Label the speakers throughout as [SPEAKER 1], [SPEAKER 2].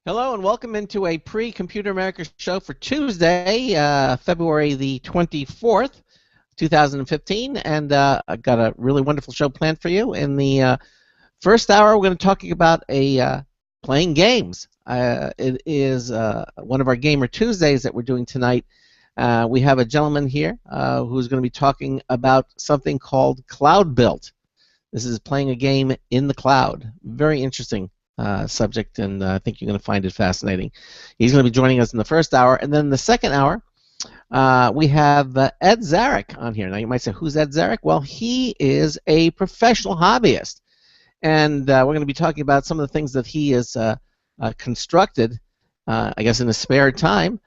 [SPEAKER 1] Hello and welcome into a pre-Computer America show for Tuesday, February the 24th, 2015, and I've got a really wonderful show planned for you. In the first hour, we're going to talk about playing games. It is one of our Gamer Tuesdays that we're doing tonight. We have a gentleman here who's going to be talking about something called Cloud Built. This is playing a game in the cloud. Very interesting subject, and I think you're going to find it fascinating. He's going to be joining us in the first hour, and then in the second hour, we have Ed Zarick on here. Now you might say, who's Ed Zarick? Well, he is a professional hobbyist, and we're going to be talking about some of the things that he has constructed, I guess in his spare time.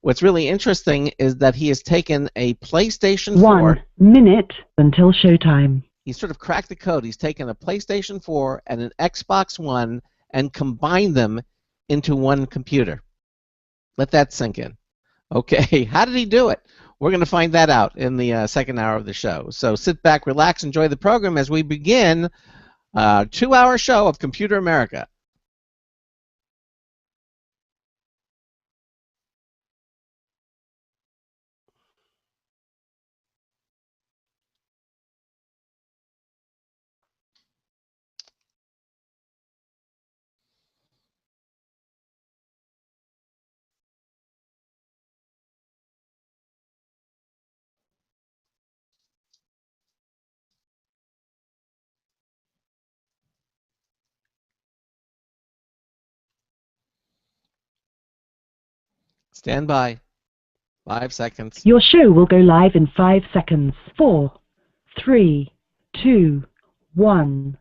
[SPEAKER 1] What's really interesting is that he has taken a PlayStation 4.
[SPEAKER 2] 1 minute until showtime.
[SPEAKER 1] He's sort of cracked the code. He's taken a PlayStation 4 and an Xbox One and combined them into one computer. Let that sink in. Okay, how did he do it? We're going to find that out in the second hour of the show. So sit back, relax, enjoy the program as we begin a 2-hour show of Computer America. Stand by. 5 seconds.
[SPEAKER 2] Your show will go live in 5 seconds. 4, 3, 2, 1.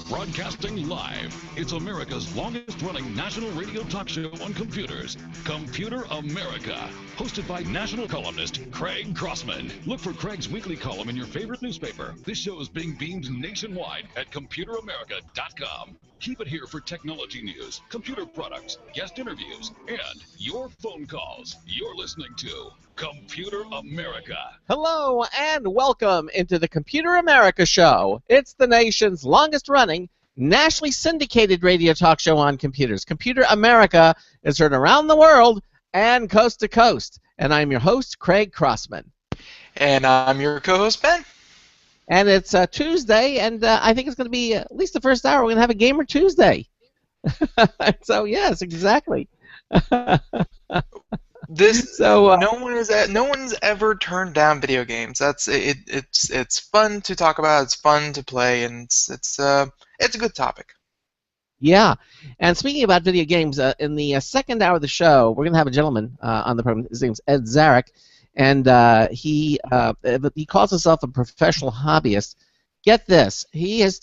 [SPEAKER 3] Broadcasting live, it's America's longest-running national radio talk show on computers, Computer America, hosted by national columnist Craig Crossman. Look for Craig's weekly column in your favorite newspaper. This show is being beamed nationwide at ComputerAmerica.com. Keep it here for technology news, computer products, guest interviews, and your phone calls. You're listening to Computer America.
[SPEAKER 1] Hello and welcome into the Computer America show. It's the nation's longest-running, nationally syndicated radio talk show on computers. Computer America is heard around the world and coast to coast. And I'm your host, Craig Crossman.
[SPEAKER 4] And I'm your co-host, Ben.
[SPEAKER 1] And it's Tuesday, and I think it's going to be, at least the first hour, we're going to have a Gamer Tuesday. So, yes, exactly.
[SPEAKER 4] No one's ever turned down video games. That's it. It's fun to talk about. It's fun to play, and it's a good topic.
[SPEAKER 1] Yeah, and speaking about video games, in the second hour of the show, we're going to have a gentleman on the program. His name's Ed Zarick, and he calls himself a professional hobbyist. Get this, he has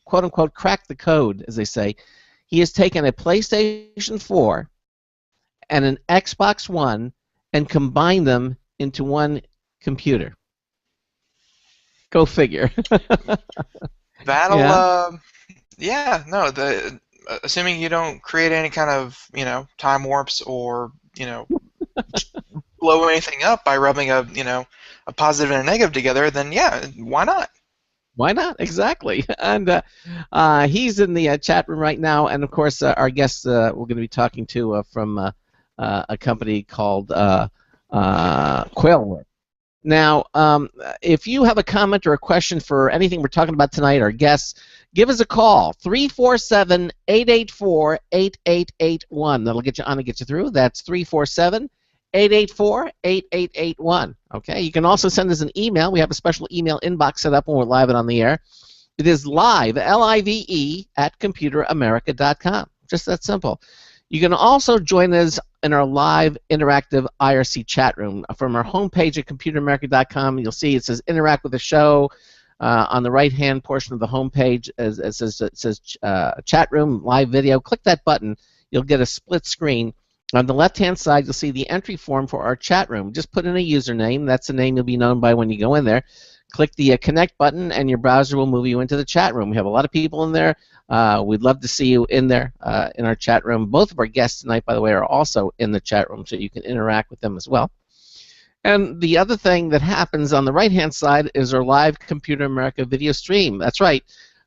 [SPEAKER 1] quote unquote cracked the code, as they say. He has taken a PlayStation 4 and an Xbox One and combined them into one computer. Go figure.
[SPEAKER 4] Assuming you don't create any kind of, time warps or, blow anything up by rubbing a positive and a negative together, then yeah, why not?
[SPEAKER 1] Why not? Exactly. And he's in the chat room right now, and of course our guest we're going to be talking to from a company called Coilworks. Now, if you have a comment or a question for anything we're talking about tonight, our guests, give us a call, 347-884-8881. That'll get you on and get you through. That's 347-884-8881. Okay, you can also send us an email. We have a special email inbox set up when we're live and on the air. It is live, L-I-V-E, at ComputerAmerica.com. Just that simple. You can also join us in our live interactive IRC chat room. From our homepage at ComputerAmerica.com, you'll see it says Interact with the Show. On the right-hand portion of the homepage, it says Chat Room, Live Video. Click that button. You'll get a split screen. On the left-hand side, you'll see the entry form for our chat room. Just put in a username. That's the name you'll be known by when you go in there. Click the Connect button, and your browser will move you into the chat room. We have a lot of people in there. We'd love to see you in there in our chat room. Both of our guests tonight, by the way, are also in the chat room, so you can interact with them as well. And the other thing that happens on the right-hand side is our live Computer America video stream. That's right.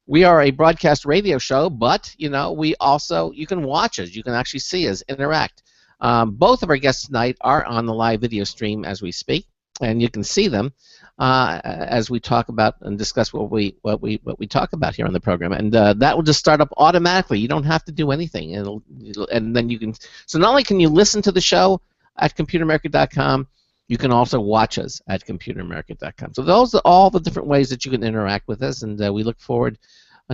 [SPEAKER 1] We are a broadcast radio show, but we also, you can watch us. You can actually see us interact. Both of our guests tonight are on the live video stream as we speak, and you can see them as we talk about and discuss what we talk about here on the program. And that will just start up automatically. You don't have to do anything. And then you can. So not only can you listen to the show at ComputerAmerica.com, you can also watch us at ComputerAmerica.com. So those are all the different ways that you can interact with us, and we look forward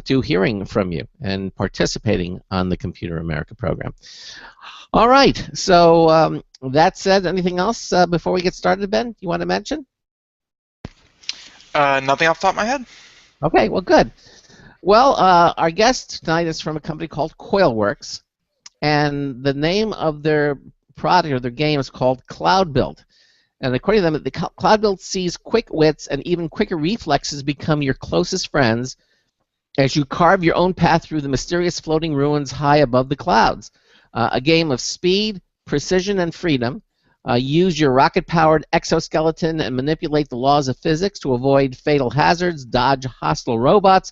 [SPEAKER 1] to hearing from you and participating on the Computer America program. All right. So that said, anything else before we get started, Ben, you want to mention?
[SPEAKER 4] Nothing off the top of my head.
[SPEAKER 1] Okay. Well, good. Well, our guest tonight is from a company called Coilworks, and the name of their product or their game is called Cloud Build. And according to them, the Cloud Build sees quick wits and even quicker reflexes become your closest friends as you carve your own path through the mysterious floating ruins high above the clouds. A game of speed, precision, and freedom. Use your rocket-powered exoskeleton and manipulate the laws of physics to avoid fatal hazards, dodge hostile robots,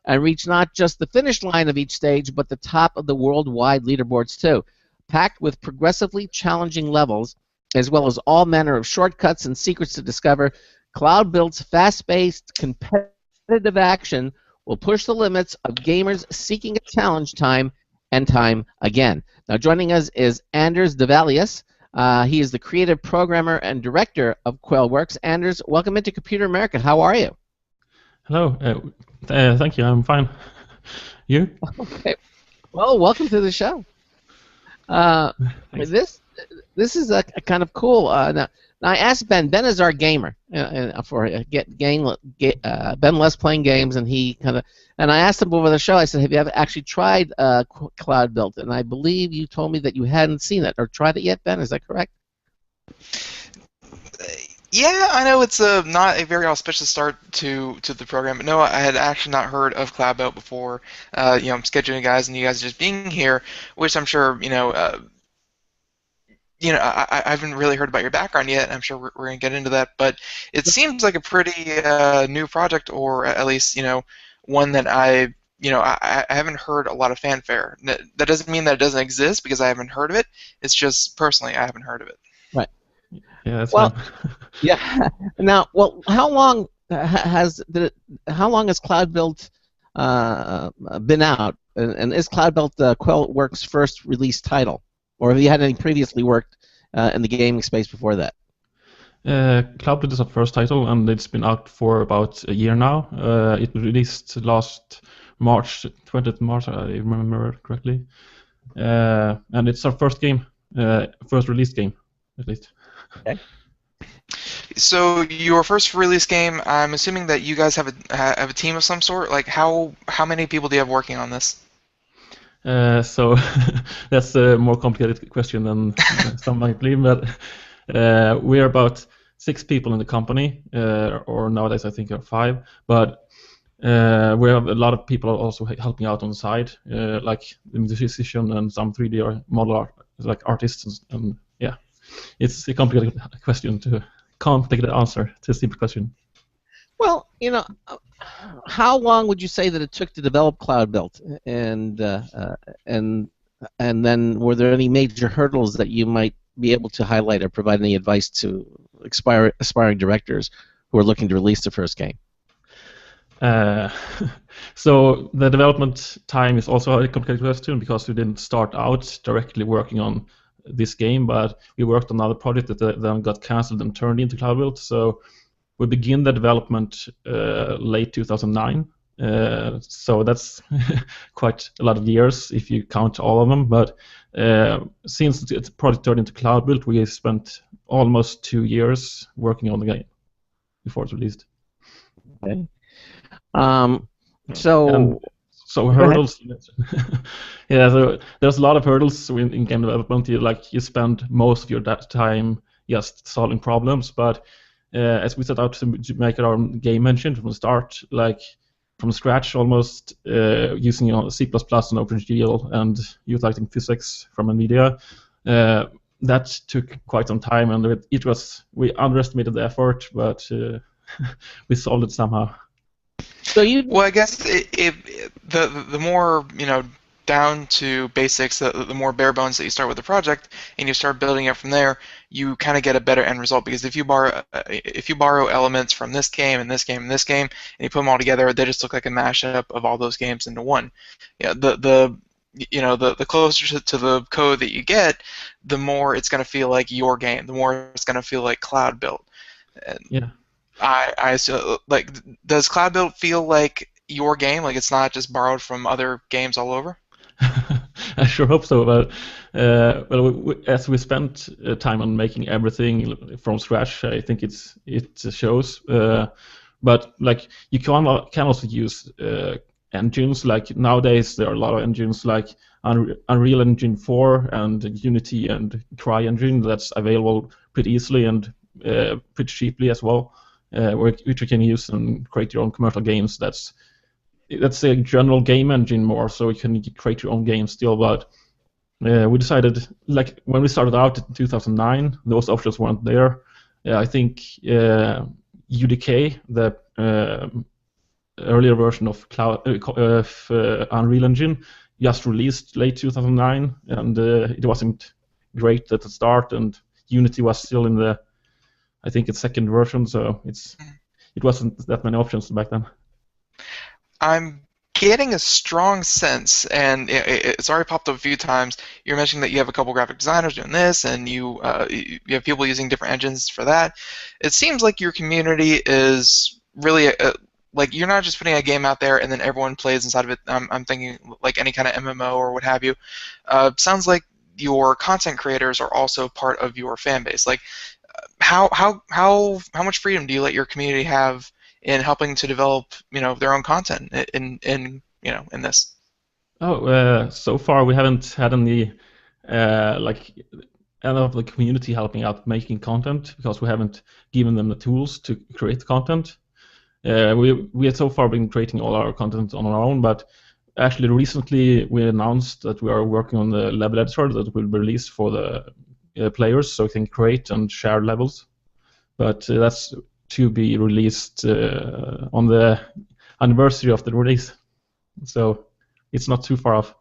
[SPEAKER 1] and reach not just the finish line of each stage, but the top of the worldwide leaderboards too. Packed with progressively challenging levels, as well as all manner of shortcuts and secrets to discover, Cloud Build's fast-paced, competitive action will push the limits of gamers seeking a challenge time and time again. Now, joining us is Anders Devalius. He is the creative programmer and director of Coilworks. Anders, welcome into Computer America. How are you?
[SPEAKER 5] Hello. Thank you. I'm fine. You?
[SPEAKER 1] Okay. Well, welcome to the show. This is a kind of cool. Now I asked Ben. Ben is our gamer Ben loves playing games, and I asked him over the show. I said, "Have you ever actually tried Cloud Build?" And I believe you told me that you hadn't seen it or tried it yet. Ben, is that correct?
[SPEAKER 4] Yeah, I know it's not a very auspicious start to the program, but no, I had actually not heard of Cloud Build before. I'm scheduling you guys, and you guys just being here, which I'm sure I haven't really heard about your background yet. I'm sure we're going to get into that, but it seems like a pretty new project, or at least one that I haven't heard a lot of fanfare. That doesn't mean that it doesn't exist because I haven't heard of it. It's just personally I haven't heard of it.
[SPEAKER 1] Right.
[SPEAKER 5] Yeah, that's fine.
[SPEAKER 1] Yeah. Now, how long has Cloud Build been out, and is Cloud Build Coilworks' first release title? Or have you had any previously worked in the gaming space before that?
[SPEAKER 5] Cloud Build is our first title, and it's been out for about a year now. It was released last March, 20th March, I remember correctly. And it's our first game, first release game, at least.
[SPEAKER 1] Okay.
[SPEAKER 4] So your first release game, I'm assuming that you guys have a team of some sort. Like how many people do you have working on this?
[SPEAKER 5] So that's a more complicated question than some might believe, but we're about 6 people in the company, or nowadays I think there are 5, but we have a lot of people also helping out on the side, like the musician and some 3D model art, like artists, and yeah, it's a complicated question can't take the answer to a simple question.
[SPEAKER 1] Well, how long would you say that it took to develop Cloud Build, and then were there any major hurdles that you might be able to highlight or provide any advice to aspiring directors who are looking to release their first game?
[SPEAKER 5] So the development time is also a complicated question because we didn't start out directly working on this game, but we worked on another project that then got cancelled and turned into Cloud Build. So we began the development late 2009. So that's quite a lot of years if you count all of them. But since the project turned into Cloud Build, we spent almost 2 years working on the game before it's released.
[SPEAKER 1] Okay. So
[SPEAKER 5] hurdles. Yeah, so there's a lot of hurdles in game development. You spend most of your time just solving problems, but as we set out to make our game engine from the start, like from scratch almost, using C++ and OpenGL and utilizing physics from NVIDIA, that took quite some time, and we underestimated the effort, but we solved it somehow.
[SPEAKER 1] So you
[SPEAKER 4] Well, I guess the more down to basics, the more bare bones that you start with the project, and you start building it from there, you kind of get a better end result. Because if you borrow elements from this game and this game and this game, and you put them all together, they just look like a mashup of all those games into one. Yeah, the closer to the code that you get, the more it's going to feel like your game. The more it's going to feel like cloud built. And
[SPEAKER 5] Yeah.
[SPEAKER 4] I still, like, does cloud build feel like your game? Like it's not just borrowed from other games all over?
[SPEAKER 5] I sure hope so. But as we spent time on making everything from scratch, I think it shows. But like you can also use engines. Like nowadays, there are a lot of engines like Unreal Engine 4 and Unity and CryEngine that's available pretty easily and pretty cheaply as well, which you can use and create your own commercial games. That's a general game engine more, so you can create your own games still. But we decided, like when we started out in 2009, those options weren't there. I think UDK, the earlier version of Unreal Engine, just released late 2009, and it wasn't great at the start, and Unity was still in the, I think, its second version, so it wasn't that many options back then.
[SPEAKER 4] I'm getting a strong sense, and it's already popped up a few times. You're mentioning that you have a couple graphic designers doing this, and you have people using different engines for that. It seems like your community is really like you're not just putting a game out there and then everyone plays inside of it. I'm thinking like any kind of MMO or what have you. Sounds like your content creators are also part of your fan base. Like, how much freedom do you let your community have in helping to develop, their own content in this?
[SPEAKER 5] So far we haven't had any any of the community helping out making content because we haven't given them the tools to create content. We have so far been creating all our content on our own, but actually recently we announced that we are working on the level editor that will be released for the players, so we can create and share levels. But that's to be released on the anniversary of the release, so it's not too far off.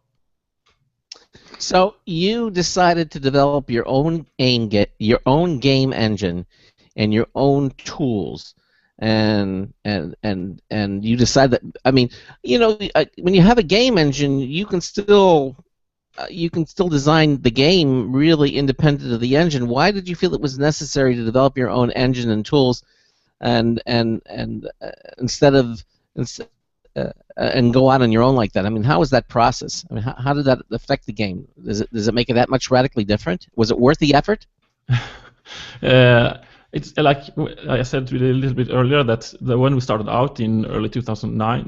[SPEAKER 1] So you decided to develop your own game engine and your own tools, and you decide that, I mean, when you have a game engine, you can still design the game really independent of the engine. Why did you feel it was necessary to develop your own engine and tools, and go out on your own like that? I mean, how was that process? I mean, how did that affect the game? Does it make it that much radically different? Was it worth the effort?
[SPEAKER 5] It's like I said a little bit earlier that when we started out in late 2009,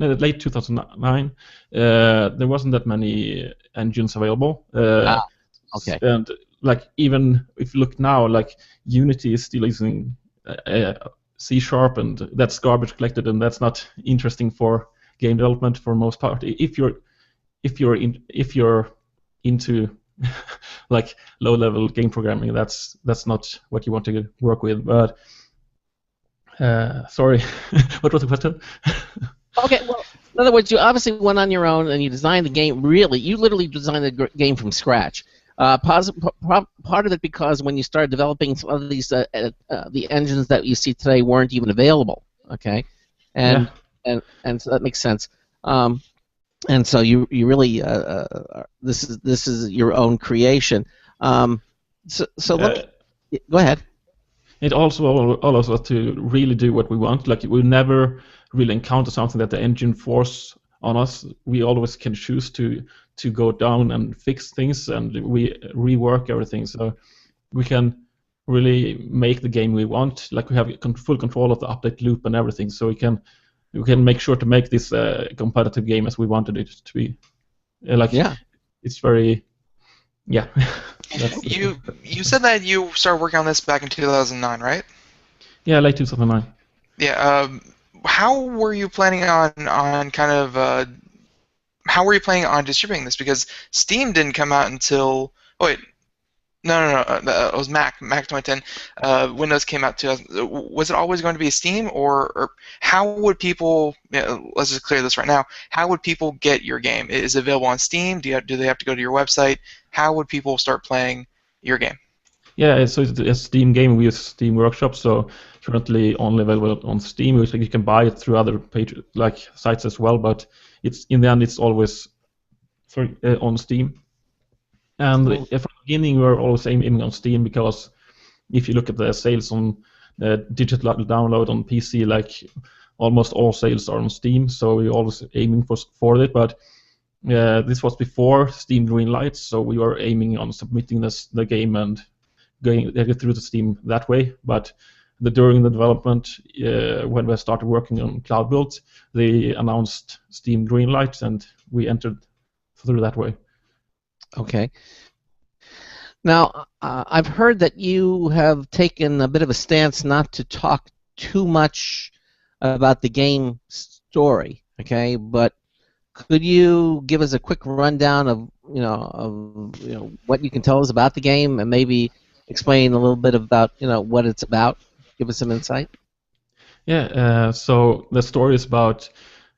[SPEAKER 5] there wasn't that many engines available.
[SPEAKER 1] Okay.
[SPEAKER 5] And like even if you look now, like Unity is still using C#, and that's garbage collected, and that's not interesting for game development for most part. If you're into like low-level game programming, that's not what you want to work with. But sorry, what was the question?
[SPEAKER 1] Okay, well, in other words, you obviously went on your own and you designed the game. Really, you literally designed the game from scratch. Part of it because when you started developing some of these, the engines that you see today weren't even available. Okay, and so that makes sense. And so you really this is your own creation. So go ahead.
[SPEAKER 5] It also allows us to really do what we want. Like we never really encounter something that the engine force on us. We always can choose to go down and fix things, and we rework everything. So we can really make the game we want. Like we have full control of the update loop and everything. So we can make sure to make this a competitive game as we wanted it to be. It's very, yeah.
[SPEAKER 4] You said that you started working on this back in 2009, right?
[SPEAKER 5] Yeah, late 2009.
[SPEAKER 4] Yeah. How were you planning on kind of how were you planning on distributing this? Because Steam didn't come out until It was Mac 2010. Windows came out 2000. Was it always going to be Steam, or how would people? Let's just clear this right now. How would people get your game? Is it available on Steam? Do they have to go to your website? How would people start playing your game?
[SPEAKER 5] Yeah, so it's a Steam game. We use Steam Workshop, so currently only available on Steam. You can buy it through other sites as well, but it's in the end it's always on Steam. And from the beginning, we were always aiming on Steam because if you look at the sales on digital download on PC, like almost all sales are on Steam, so we're always aiming for it. But this was before Steam Greenlight, so we were aiming on submitting the game and going through the Steam that way. But during the development, when we started working on Cloud Build, they announced Steam Greenlight, and we entered through that way.
[SPEAKER 1] Okay. Now, I've heard that you have taken a bit of a stance not to talk too much about the game story, okay? But could you give us a quick rundown of what you can tell us about the game, and maybe explain a little bit about what it's about? Give us some insight.
[SPEAKER 5] Yeah. So the story is about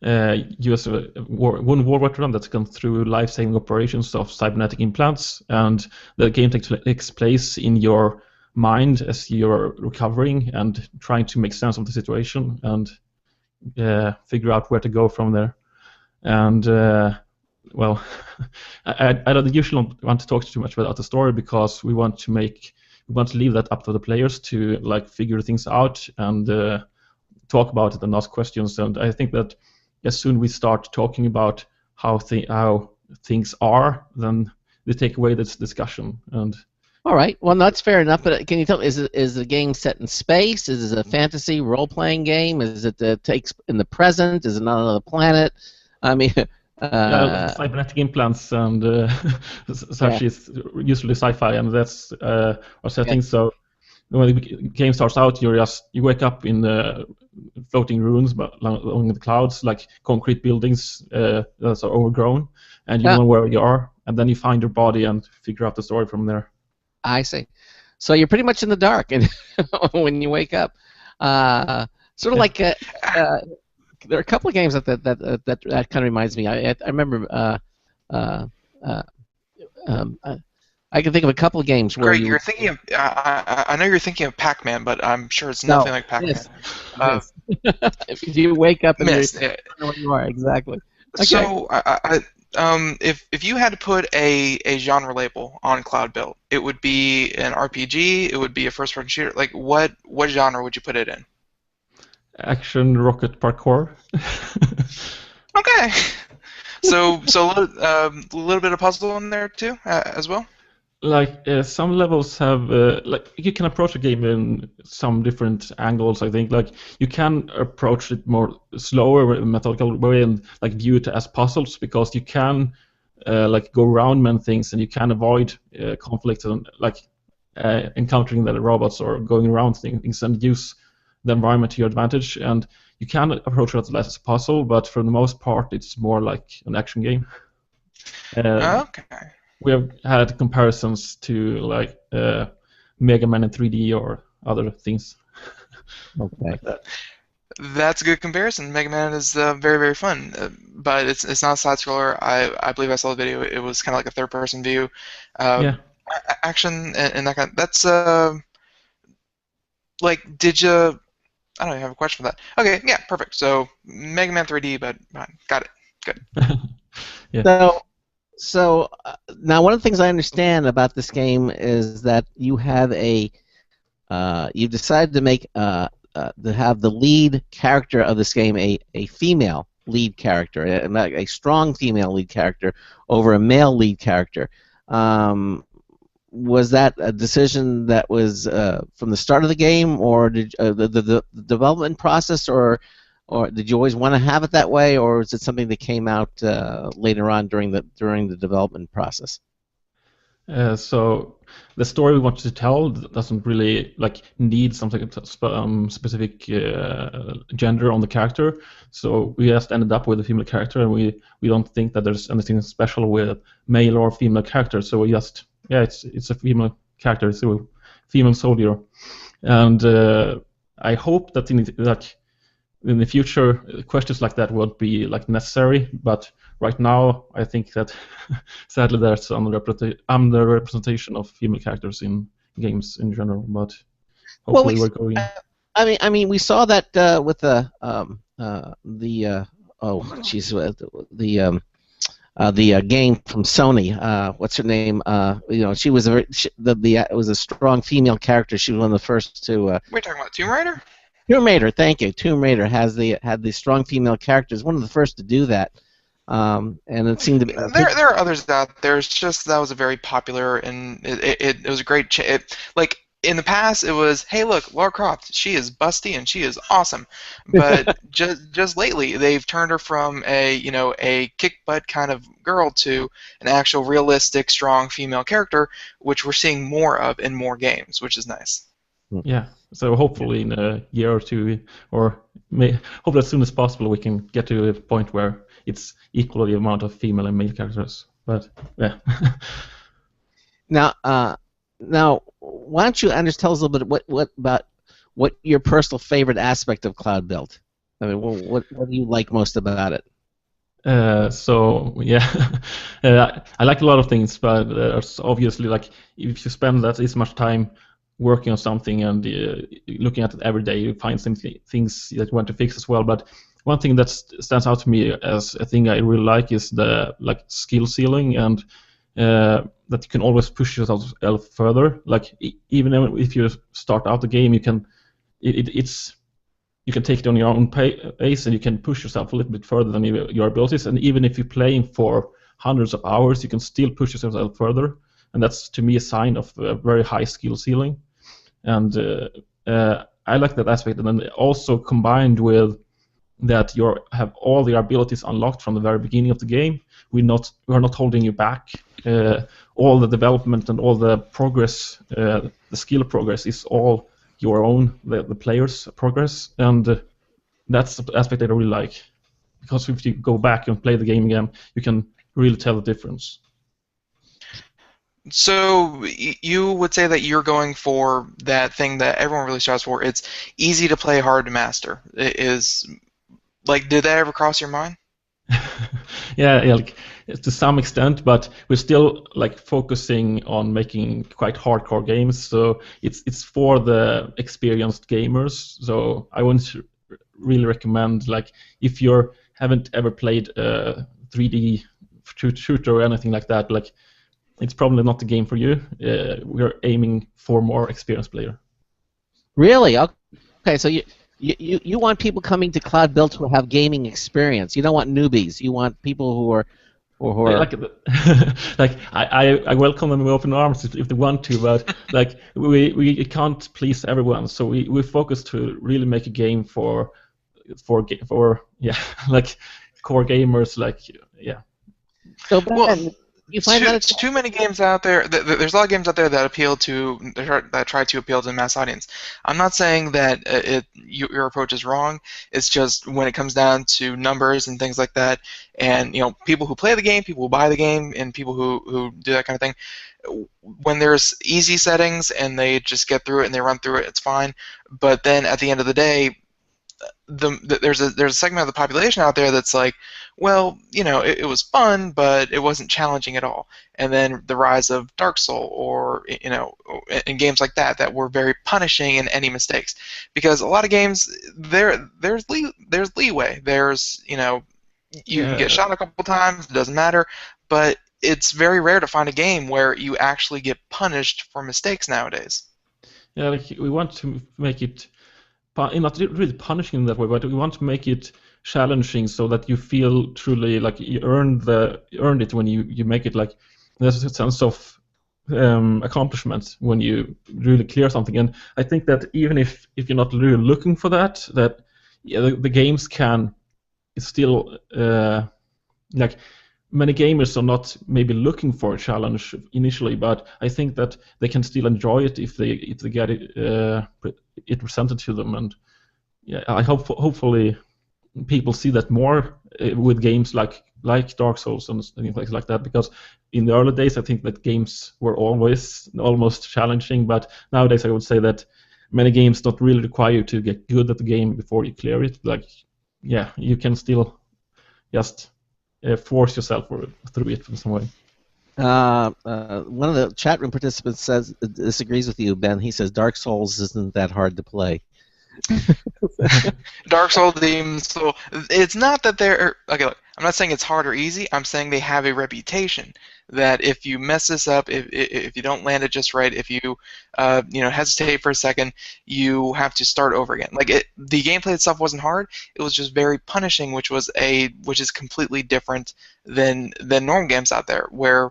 [SPEAKER 5] U.S. one war veteran that's gone through life-saving operations of cybernetic implants, and the game takes place in your mind as you're recovering and trying to make sense of the situation and figure out where to go from there. And well, I don't usually want to talk too much about the story because we want to leave that up to the players to figure things out and talk about it and ask questions. And I think that as soon we start talking about how things are, then they take away this discussion. And
[SPEAKER 1] all right, well, that's fair enough. But can you tell me, is the game set in space? Is it a fantasy role-playing game? Is it takes in the present? Is it on another planet? I mean,
[SPEAKER 5] cybernetic implants and such is usually sci-fi, and that's our setting. Yeah. So when the game starts out, you wake up in floating ruins along the clouds, like concrete buildings that are overgrown, and you don't know where you are, and then you find your body and figure out the story from there.
[SPEAKER 1] I see. So you're pretty much in the dark and when you wake up. Sort of like there are a couple of games that kind of reminds me. I remember. I can think of a couple of games where
[SPEAKER 4] you're thinking of. I know you're thinking of Pac-Man, but I'm sure it's nothing like Pac-Man.
[SPEAKER 1] Yes. If you wake up and you don't know where you are, exactly. Okay.
[SPEAKER 4] So if you had to put a genre label on Cloud Build, it would be an RPG. It would be a first-person shooter. Like what genre would you put it in?
[SPEAKER 5] Action rocket parkour.
[SPEAKER 4] Okay. So a little bit of puzzle in there too, as well.
[SPEAKER 5] Some levels have you can approach a game in some different angles. I think you can approach it more slower, methodical way, and view it as puzzles, because you can go around many things, and you can avoid conflict and encountering the robots or going around things and use the environment to your advantage. And you can approach it as a puzzle, but for the most part, it's more like an action game.
[SPEAKER 4] Okay.
[SPEAKER 5] We have had comparisons to Mega Man in 3D or other things.
[SPEAKER 1] Okay.
[SPEAKER 5] Like that.
[SPEAKER 4] That's a good comparison. Mega Man is very, very fun, but it's not a side scroller. I believe I saw the video. It was kind of like a third-person view. Action and that kind of, that's did you? I don't even have a question for that. Okay, yeah, perfect. So Mega Man 3D, but got it. Good.
[SPEAKER 5] Yeah.
[SPEAKER 1] So now one of the things I understand about this game is that you have you decided to make to have the lead character of this game a female lead character, a strong female lead character over a male lead character. Was that a decision that was from the start of the game, or did the development process, or did you always want to have it that way, or is it something that came out later on during the development process?
[SPEAKER 5] So the story we wanted to tell doesn't really need something specific gender on the character. So we just ended up with a female character, and we don't think that there's anything special with male or female character. So we just it's a female character, so female soldier, and I hope that in the future questions like that won't be like necessary. But right now, I think that sadly there's underrepresentation of female characters in games in general. But hopefully we're going.
[SPEAKER 1] I mean, we saw that with the game from Sony. What's her name? She was it was a strong female character. She was one of the first to.
[SPEAKER 4] We're talking about Tomb Raider.
[SPEAKER 1] Tomb Raider, thank you. Tomb Raider had the strong female characters. One of the first to do that, and it seemed to be.
[SPEAKER 4] There are others out there. It's just that was a very popular, and it was a great. Like in the past, it was, hey, look, Lara Croft. She is busty and she is awesome. But just lately, they've turned her from a kick butt kind of girl to an actual realistic, strong female character, which we're seeing more of in more games, which is nice.
[SPEAKER 5] Yeah, so hopefully in a year or two, or hopefully as soon as possible, we can get to a point where it's equally the amount of female and male characters. But yeah.
[SPEAKER 1] Now, why don't you, Anders, tell us a little bit what your personal favorite aspect of Cloud Build? I mean, what do you like most about it?
[SPEAKER 5] So yeah, I like a lot of things, but there's obviously, like, if you spend this much time working on something and looking at it every day, you find some things that you want to fix as well. But one thing that stands out to me as a thing I really like is the skill ceiling, and that you can always push yourself further. Like even if you start out the game, you can take it on your own pace, and you can push yourself a little bit further than your abilities. And even if you're playing for hundreds of hours, you can still push yourself further. And that's, to me, a sign of a very high skill ceiling. And I like that aspect. And then also combined with that you have all your abilities unlocked from the very beginning of the game. We are not holding you back. All the development and all the progress, the skill progress is all your own, the player's progress. And that's the aspect that I really like. Because if you go back and play the game again, you can really tell the difference.
[SPEAKER 4] So you would say that you're going for that thing that everyone really strives for. It's easy to play, hard to master. It is, like, did that ever cross your mind?
[SPEAKER 5] yeah, like to some extent, but we're still focusing on making quite hardcore games. So it's for the experienced gamers. So I wouldn't really recommend, if you haven't ever played a 3D shooter or anything like that, it's probably not the game for you. We're aiming for more experienced player.
[SPEAKER 1] Really? Okay, so you want people coming to Cloud Build who have gaming experience. You don't want newbies. You want people who are
[SPEAKER 5] I welcome them with open arms if they want to, but we can't please everyone. So we focus to really make a game for core gamers.
[SPEAKER 1] So Ben, you find that it's
[SPEAKER 4] too many games out there. There's a lot of games out there that try to appeal to the mass audience. I'm not saying that your approach is wrong. It's just when it comes down to numbers and things like that, and people who play the game, people who buy the game, and people who do that kind of thing. When there's easy settings and they just get through it and they run through it, it's fine. But then at the end of the day, there's a segment of the population out there that's like, well, it was fun, but it wasn't challenging at all. And then the rise of Dark Soul, or in games like that were very punishing in any mistakes, because a lot of games there's leeway. There's you can get shot a couple times, it doesn't matter, but it's very rare to find a game where you actually get punished for mistakes nowadays.
[SPEAKER 5] Yeah, we want to make it not really punishing in that way, but we want to make it challenging so that you feel truly like you earned it when you make it. There's a sense of accomplishment when you really clear something. And I think that even if you're not really looking for that, the games can still many gamers are not maybe looking for a challenge initially, but I think that they can still enjoy it if they get it presented to them. And I hopefully people see that more with games like Dark Souls and things like that, because in the early days I think that games were always almost challenging, but nowadays I would say that many games don't really require you to get good at the game before you clear it. Like, yeah, you can still just force yourself through it in some way.
[SPEAKER 1] One of the chat room participants disagrees with you, Ben. He says Dark Souls isn't that hard to play.
[SPEAKER 4] Dark Souls Demons Soul. It's not that they're okay. Look, I'm not saying it's hard or easy. I'm saying they have a reputation that if you mess this up, if you don't land it just right, if you hesitate for a second, you have to start over again. Like the gameplay itself wasn't hard. It was just very punishing, which is completely different than normal games out there where.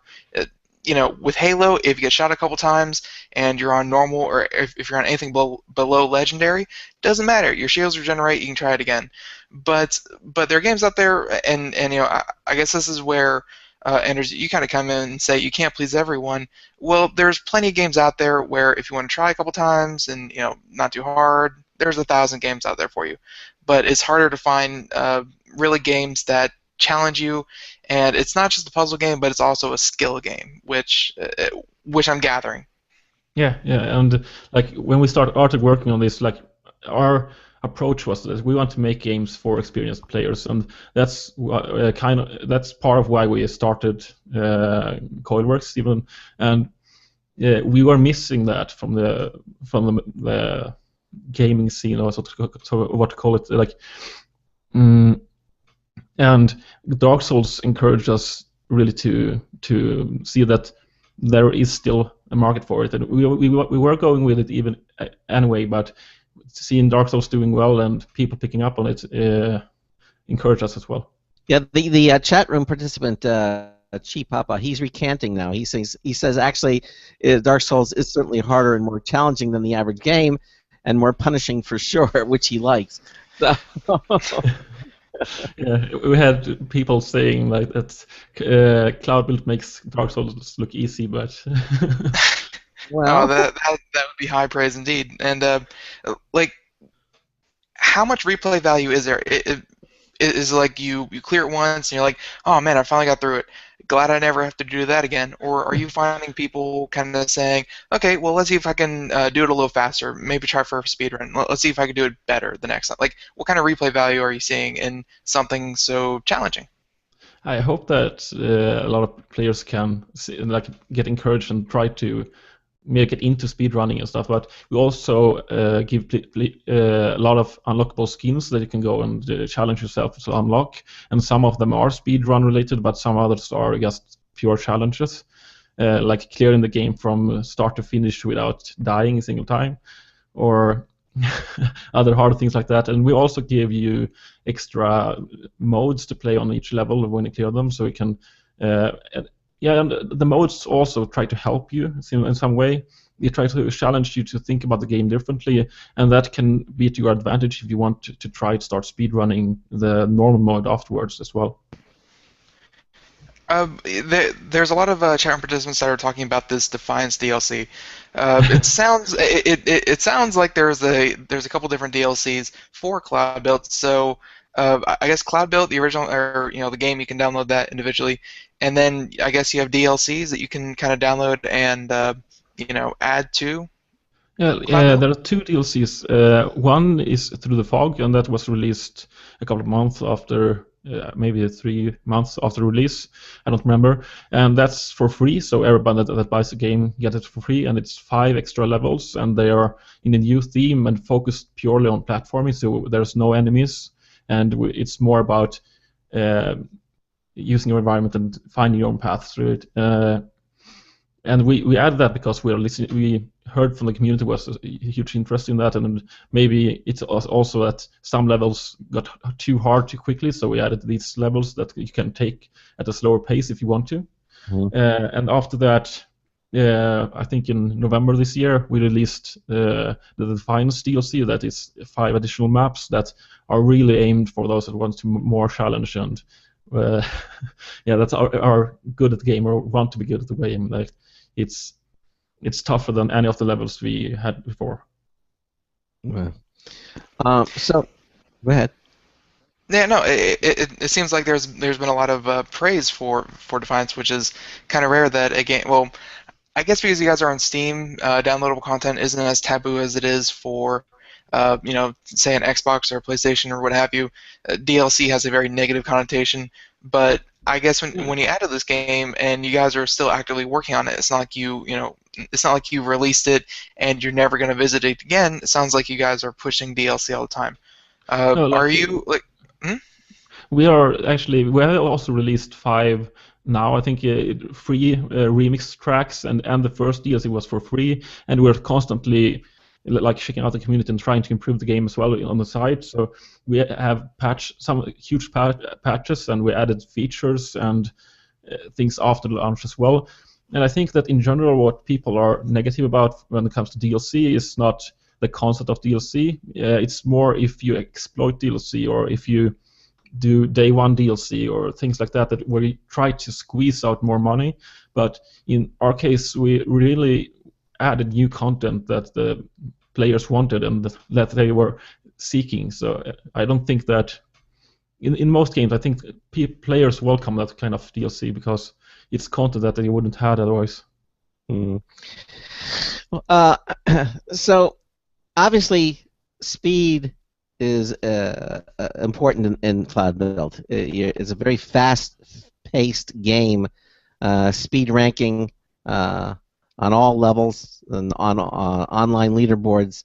[SPEAKER 4] With Halo, if you get shot a couple times and you're on normal, or if you're on anything below legendary, doesn't matter. Your shields regenerate. You can try it again. But there are games out there, and I guess this is where Anders, you kind of come in and say you can't please everyone. Well, there's plenty of games out there where if you want to try a couple times and not too hard, there's 1,000 games out there for you. But it's harder to find really games that challenge you, and it's not just a puzzle game, but it's also a skill game, which I'm gathering.
[SPEAKER 5] Yeah, and like when we started working on this, like our approach was that we want to make games for experienced players, and that's that's part of why we started Coilworks even, and we were missing that from the gaming scene, or what to call it, like. And Dark Souls encouraged us really to see that there is still a market for it, and we were going with it even anyway. But seeing Dark Souls doing well and people picking up on it encouraged us as well.
[SPEAKER 1] Yeah, the chat room participant Chi Papa, he's recanting now. He says actually Dark Souls is certainly harder and more challenging than the average game, and more punishing for sure, which he likes. So.
[SPEAKER 5] Yeah, we had people saying like that cloud build makes Dark Souls look easy, but
[SPEAKER 4] well, that would be high praise indeed. And like, how much replay value is there? It is like you clear it once and you're like, oh man, I finally got through it. Glad I never have to do that again. Or are you finding people kind of saying, okay, well, let's see if I can do it a little faster. Maybe try for a speedrun. Let's see if I can do it better the next time. Like, what kind of replay value are you seeing in something so challenging?
[SPEAKER 5] I hope that a lot of players can get encouraged and try to make it into speedrunning and stuff. But we also give a lot of unlockable skins that you can go and challenge yourself to unlock. And some of them are speedrun related, but some others are just pure challenges, like clearing the game from start to finish without dying a single time, or other hard things like that. And we also give you extra modes to play on each level when you clear them, so you can and the modes also try to help you in some way. They try to challenge you to think about the game differently, and that can be to your advantage if you want to try to start speedrunning the normal mode afterwards as well.
[SPEAKER 4] There's a lot of chat room participants that are talking about this Defiance DLC. It sounds like there's a couple different DLCs for Cloud Built. So I guess Cloud Built, the original, or the game, you can download that individually, and then I guess you have DLCs that you can kind of download and add to.
[SPEAKER 5] Yeah, there are two DLCs. One is Through the Fog, and that was released a couple of months after, maybe 3 months after release. I don't remember. And that's for free, so everybody that buys the game gets it for free, and it's 5 extra levels, and they are in a new theme and focused purely on platforming, so there's no enemies, and it's more about using your environment and finding your own path through it. And we added that because we heard from the community was a huge interest in that, and maybe it's also that some levels got too hard too quickly, so we added these levels that you can take at a slower pace if you want to. Mm-hmm. And after that, I think in November this year, we released the Defiance DLC. That is 5 additional maps that are really aimed for those that want to more challenge and that's are good at the game or want to be good at the game. Like it's tougher than any of the levels we had before.
[SPEAKER 1] Well, so go ahead.
[SPEAKER 4] Yeah, no, it seems like there's been a lot of praise for Defiance, which is kind of rare that a game. Well, I guess because you guys are on Steam, downloadable content isn't as taboo as it is for, say an Xbox or a PlayStation or what have you. DLC has a very negative connotation, but I guess when you added this game and you guys are still actively working on it, it's not like it's not like you released it and you're never going to visit it again. It sounds like you guys are pushing DLC all the time.
[SPEAKER 5] No,
[SPEAKER 4] Are you like?
[SPEAKER 5] we have also released 5 now. I think free remix tracks, and the first DLC was for free, and we're constantly like checking out the community and trying to improve the game as well on the site. So we have some huge patches, and we added features and things after the launch as well. And I think that in general, what people are negative about when it comes to DLC is not the concept of DLC. It's more if you exploit DLC or if you do day one DLC or things like that, where we try to squeeze out more money. But in our case, we really added new content that the players wanted and that they were seeking. So I don't think that in most games, I think players welcome that kind of DLC because it's content that they wouldn't have otherwise.
[SPEAKER 1] So obviously speed is important in Cloud Build. It's a very fast-paced game. Speed ranking on all levels and on online leaderboards.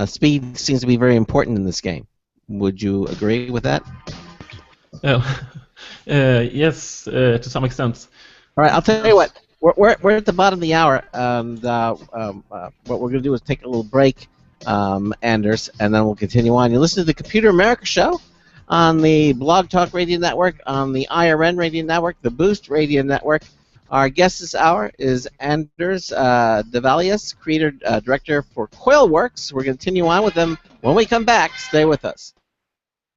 [SPEAKER 1] Speed seems to be very important in this game. Would you agree with that?
[SPEAKER 5] Yes, to some extent.
[SPEAKER 1] All right, I'll tell you what. We're at the bottom of the hour, and what we're going to do is take a little break, Anders, and then we'll continue on. You listen to the Computer America Show on the Blog Talk Radio Network, on the IRN Radio Network, the Boost Radio Network. Our guest this hour is Anders Devalius, creator director for Coilworks. We're going to continue on with them when we come back. Stay with us.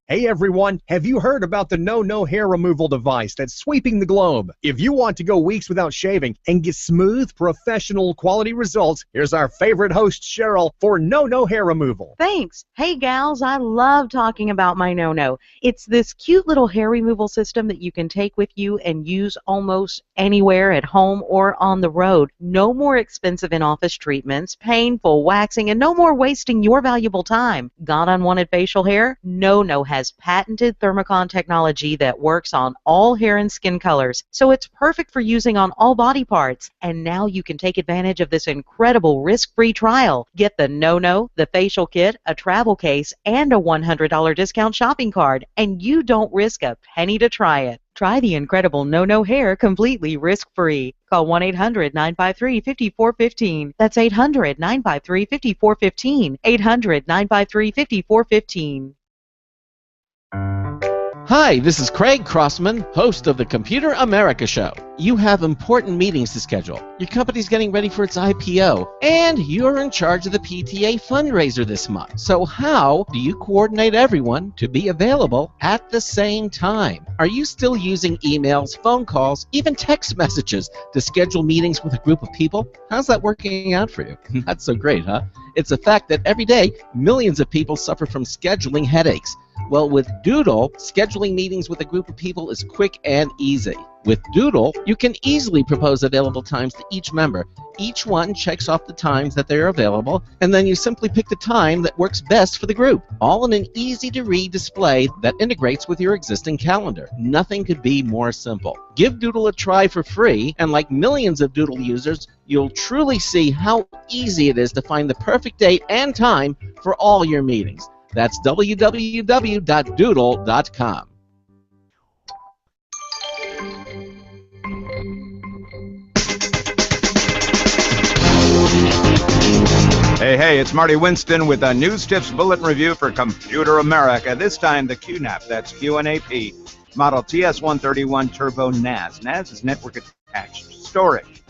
[SPEAKER 6] Hey everyone, have you heard about the No hair removal device that's sweeping the globe? If you want to go weeks without shaving and get smooth, professional quality results, here's our favorite host, Cheryl, for No hair removal.
[SPEAKER 7] Thanks. Hey gals, I love talking about my No. It's this cute little hair removal system that you can take with you and use almost anywhere at home or on the road. No more expensive in-office treatments, painful waxing, and no more wasting your valuable time. Got unwanted facial hair? No has patented Thermocon technology that works on all hair and skin colors, so it's perfect for using on all body parts. And now you can take advantage of this incredible risk-free trial. Get the No, the facial kit, a travel case, and a $100 discount shopping card, and you don't risk a penny to try it. Try the incredible No hair completely risk-free. Call 1-800-953-5415. That's 800-953-5415. 800-953-5415.
[SPEAKER 1] Hi, this is Craig Crossman, host of the Computer America Show. You have important meetings to schedule. Your company's getting ready for its IPO, and you're in charge of the PTA fundraiser this month. So how do you coordinate everyone to be available at the same time? Are you still using emails, phone calls, even text messages to schedule meetings with a group of people? How's that working out for you? Not so great, huh? It's a fact that every day, millions of people suffer from scheduling headaches. Well, with Doodle, scheduling meetings with a group of people is quick and easy. With Doodle, you can easily propose available times to each member. Each one checks off the times that they're available, and then you simply pick the time that works best for the group, all in an easy-to-read display that integrates with your existing calendar. Nothing could be more simple. Give Doodle a try for free, and like millions of Doodle users, you'll truly see how easy it is to find the perfect date and time for all your meetings. That's www.doodle.com.
[SPEAKER 8] Hey, it's Marty Winston with a News Tips Bulletin Review for Computer America. This time the QNAP, that's QNAP, model TS131 Turbo NAS. NAS is network attached storage.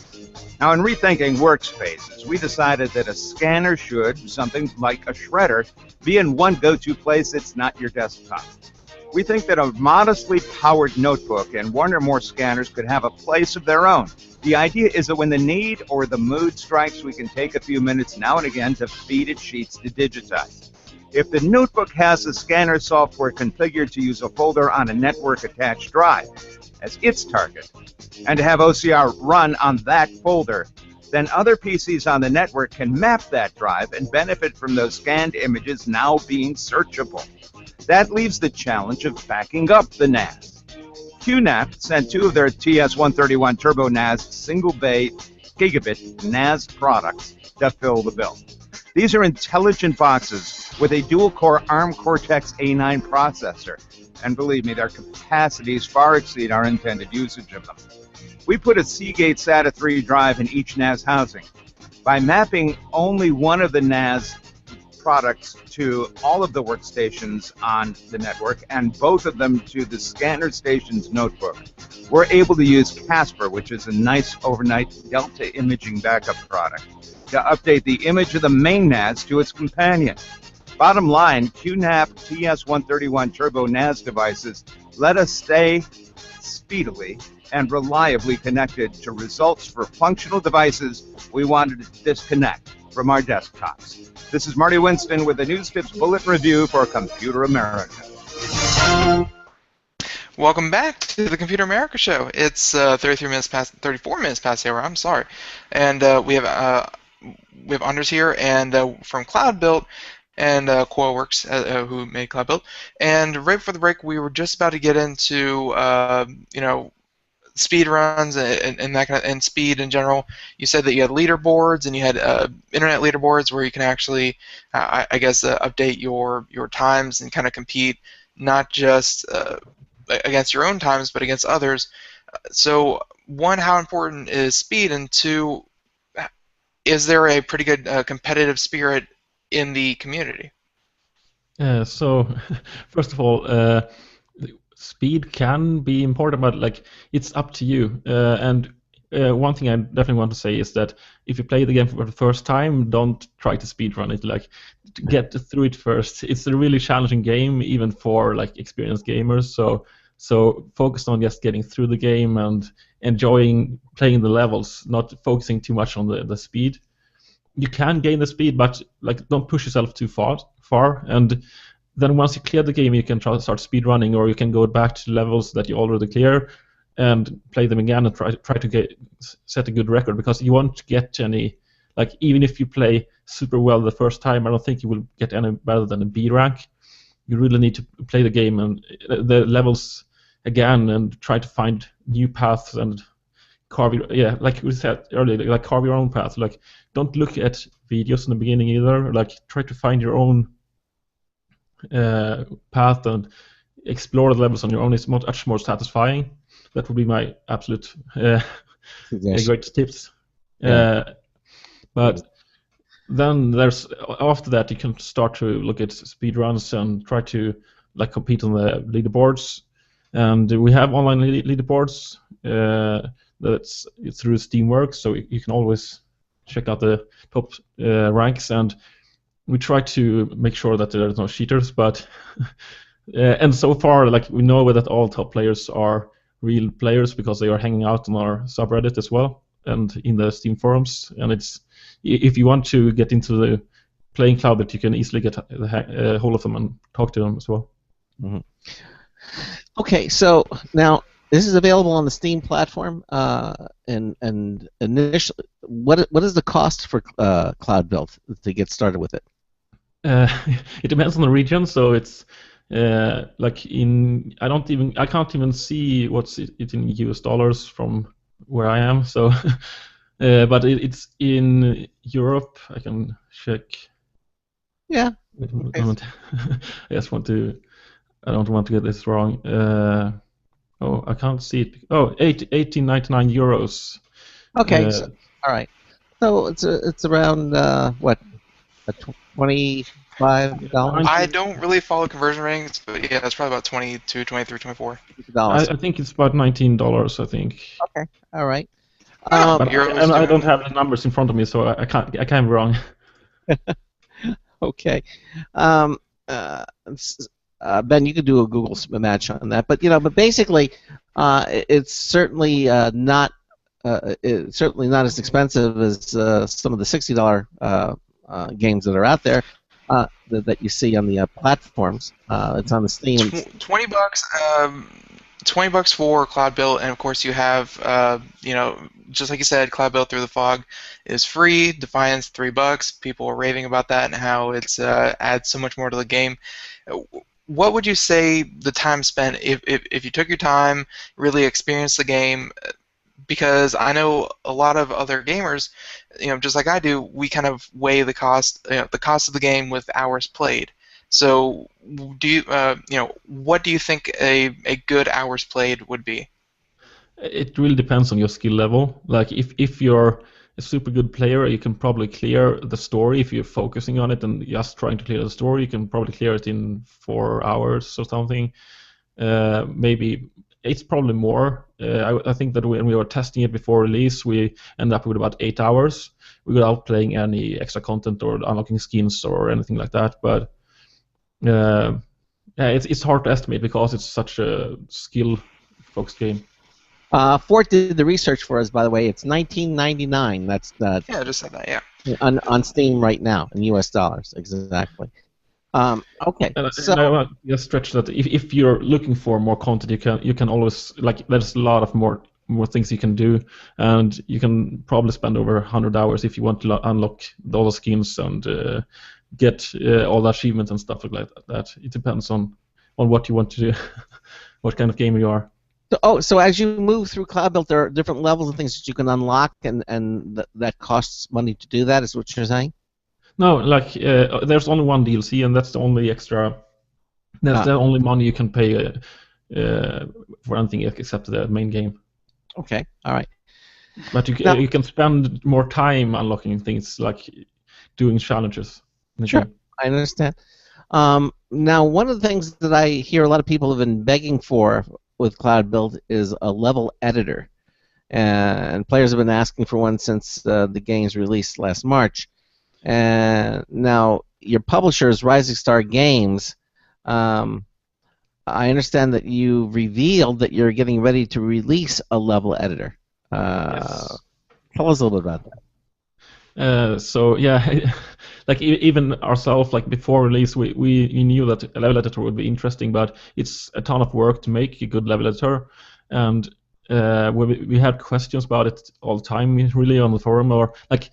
[SPEAKER 8] Now, in rethinking workspaces, we decided that a scanner should, something like a shredder, be in one go-to place that's not your desktop. We think that a modestly powered notebook and one or more scanners could have a place of their own. The idea is that when the need or the mood strikes, we can take a few minutes now and again to feed it sheets to digitize. if the notebook has the scanner software configured to use a folder on a network-attached drive as its target, and to have OCR run on that folder, then other PCs on the network can map that drive and benefit from those scanned images now being searchable. That leaves the challenge of backing up the NAS. QNAP sent 2 of their TS131 Turbo NAS single-bay gigabit NAS products to fill the bill. These are intelligent boxes with a dual-core ARM Cortex-A9 processor, and believe me, their capacities far exceed our intended usage of them. We put a Seagate SATA 3 drive in each NAS housing. By mapping only one of the NAS products to all of the workstations on the network and both of them to the scanner station's notebook, we're able to use Casper, which is a nice overnight Delta imaging backup product, to update the image of the main NAS to its companion. Bottom line, QNAP TS131 Turbo NAS devices let us stay speedily and reliably connected to results for functional devices we wanted to disconnect from our desktops. This is Marty Winston with the News Tips Bullet Review for Computer America.
[SPEAKER 4] Welcome back to the Computer America Show. It's 34 minutes past the hour. I'm sorry, and we have Anders here and from CloudBuilt and Coilworks, who made CloudBuilt. And right before the break, we were just about to get into speed runs and that kind of, and speed in general. You said that you had leaderboards and you had internet leaderboards where you can actually, I guess, update your times and kind of compete not just against your own times but against others. So one, how important is speed, and two, is there a pretty good competitive spirit in the community?
[SPEAKER 5] So first of all, speed can be important, but like it's up to you. And one thing I definitely want to say is that if you play the game for the first time, don't try to speedrun it. Like, get through it first. It's a really challenging game, even for like experienced gamers. So focus on just getting through the game and enjoying playing the levels, not focusing too much on the speed. You can gain the speed, but like don't push yourself too far. And then once you clear the game, you can try to start speedrunning, or you can go back to levels that you already clear and play them again and try to set a good record, because you won't get any, like, even if you play super well the first time, I don't think you will get any better than a B rank. You really need to play the game and the levels again and try to find new paths and carve your, like we said earlier, like carve your own path. Like, don't look at videos in the beginning either. Like, try to find your own path and explore the levels on your own. It's much more satisfying. That would be my absolute great tips.
[SPEAKER 1] Yeah.
[SPEAKER 5] But then there's, after that, you can start to look at speedruns and try to like compete on the leaderboards. And we have online leaderboards. It's through Steamworks, so you can always check out the top ranks. And we try to make sure that there's no cheaters, but and so far, like, we know that all top players are real players because they are hanging out on our subreddit as well and in the Steam forums. And it's, if you want to get into the playing CloudBuilt, you can easily get a hold of them and talk to them as well.
[SPEAKER 1] Mm-hmm. Okay, so now this is available on the Steam platform, and initially, what is the cost for CloudBuilt to get started with it?
[SPEAKER 5] It depends on the region, so it's like in, I can't even see what's it in US dollars from where I am. So, but it's in Europe. I can check.
[SPEAKER 1] Yeah.
[SPEAKER 5] Wait a moment. I just want to. I don't want to get this wrong. Oh, I can't see it. Oh, 18.99 euros.
[SPEAKER 1] Okay. So, all right. So it's around what, $25?
[SPEAKER 4] I don't really follow conversion ratings, but yeah, it's probably about 22, 23, 24.
[SPEAKER 5] I think it's about $19. I think.
[SPEAKER 1] Okay. All right.
[SPEAKER 5] But I don't have the numbers in front of me, so I can't be wrong.
[SPEAKER 1] Okay. Ben, you could do a Google match on that, but basically, it's certainly not as expensive as some of the $60 games that are out there. that you see on the platforms. It's on the Steam.
[SPEAKER 4] $20. $20 for Cloud Built, and of course you have, just like you said, Cloud Built Through the Fog is free. Defiance $3. People are raving about that and how it's adds so much more to the game. What would you say the time spent if you took your time, really experienced the game? Because I know a lot of other gamers, just like I do, we kind of weigh the cost of the game with hours played. So, do you, what do you think a good hours played would be?
[SPEAKER 5] It really depends on your skill level. Like if you're a super good player, you can probably clear the story if you're focusing on it and just trying to clear the story. You can probably clear it in 4 hours or something. Maybe it's probably more. I think that when we were testing it before release, we ended up with about 8 hours without playing any extra content or unlocking skins or anything like that. But yeah, it's hard to estimate because it's such a skill-focused game.
[SPEAKER 1] Fort did the research for us, by the way. It's $19.99. That's
[SPEAKER 4] Yeah, I just said that. Yeah.
[SPEAKER 1] on Steam right now in U.S. dollars, exactly. Okay.
[SPEAKER 5] And
[SPEAKER 1] So
[SPEAKER 5] I just stretch that. If you're looking for more content, you can always, like, there's a lot of more things you can do, and you can probably spend over 100 hours if you want to unlock all the skins and get all the achievements and stuff like that. It depends on what you want to do, what kind of gamer you are.
[SPEAKER 1] so as you move through Cloud Built, there are different levels and things that you can unlock, and that costs money to do that. Is what you're saying?
[SPEAKER 5] No, like there's only one DLC, and that's the only extra. That's the only money you can pay for anything except the main game.
[SPEAKER 1] Okay. All right.
[SPEAKER 5] But you can spend more time unlocking things, like doing challenges.
[SPEAKER 1] Sure, I understand. Now, one of the things that I hear a lot of people have been begging for with Cloud Build is a level editor, and players have been asking for one since the game's released last March. And now your publisher is Rising Star Games. I understand that you revealed that you're getting ready to release a level editor.
[SPEAKER 5] Yes.
[SPEAKER 1] Tell us a little bit about that.
[SPEAKER 5] So yeah, like even ourselves, like before release, we knew that a level editor would be interesting, but it's a ton of work to make a good level editor, and we had questions about it all the time, really, on the forum, or like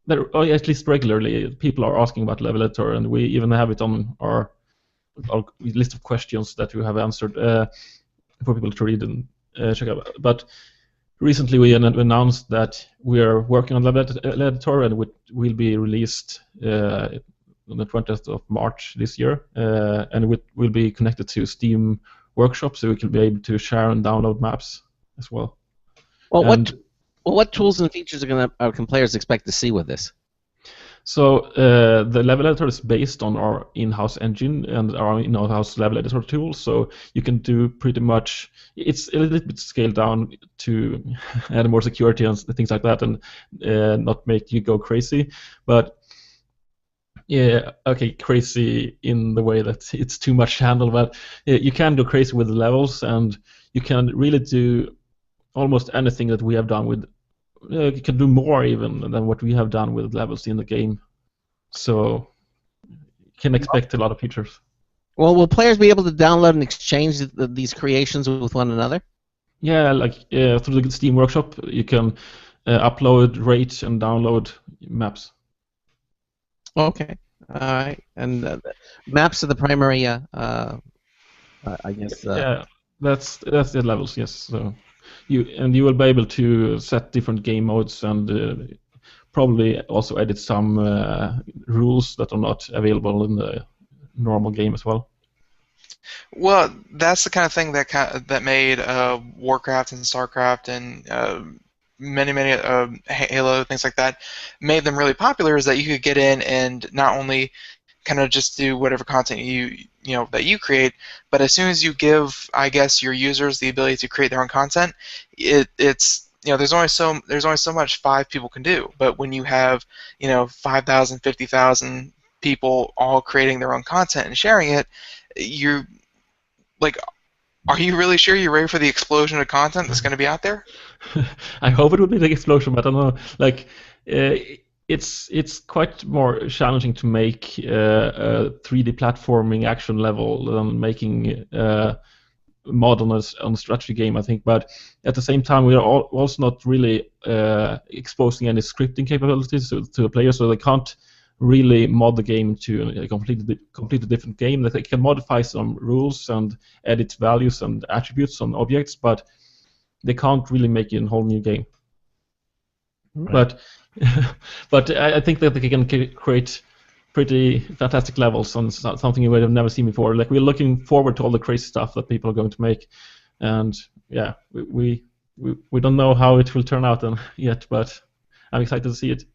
[SPEAKER 5] at least regularly people are asking about level editor, and we even have it on our list of questions that we have answered for people to read and check out. But recently we announced that we are working on level editor, and it will be released on the 20th of March this year, and it will be connected to Steam Workshop, so we can be able to share and download maps as well.
[SPEAKER 1] Well, what tools and features can players expect to see with this?
[SPEAKER 5] So the level editor is based on our in-house engine and our in-house level editor tool. So you can do pretty much. It's a little bit scaled down to add more security and things like that, and not make you go crazy. But yeah, okay, crazy in the way that it's too much to handle. But you can go crazy with the levels, and you can really do almost anything that we have done with. You can do more even than what we have done with levels in the game, so you can expect a lot of features.
[SPEAKER 1] Well, will players be able to download and exchange these creations with one another?
[SPEAKER 5] Yeah, like through the Steam Workshop, you can upload, rate, and download maps.
[SPEAKER 1] Okay, all right, and maps are the primary, I guess.
[SPEAKER 5] Yeah, that's the levels. Yes, so. You will be able to set different game modes and probably also edit some rules that are not available in the normal game as well.
[SPEAKER 4] Well, that's the kind of thing that made Warcraft and Starcraft and many Halo, things like that, made them really popular. Is that you could get in and not only kind of just do whatever content that you create, but as soon as you give, I guess, your users the ability to create their own content, it's there's only so much 5 people can do. But when you have 5,000, 50,000 people all creating their own content and sharing it, you're like, are you really sure you're ready for the explosion of content that's going to be out there?
[SPEAKER 5] I hope it will be the explosion, but I don't know. Like, it's quite more challenging to make a 3D platforming action level than making mod on a strategy game, I think. But at the same time, we are also not really exposing any scripting capabilities to the players, so they can't really mod the game to a completely different game. That they can modify some rules and edit values and attributes on objects, but they can't really make it a whole new game. Right. But I think that they can create pretty fantastic levels on something we have never seen before. Like, we're looking forward to all the crazy stuff that people are going to make, and yeah, we don't know how it will turn out yet, but I'm excited to see it.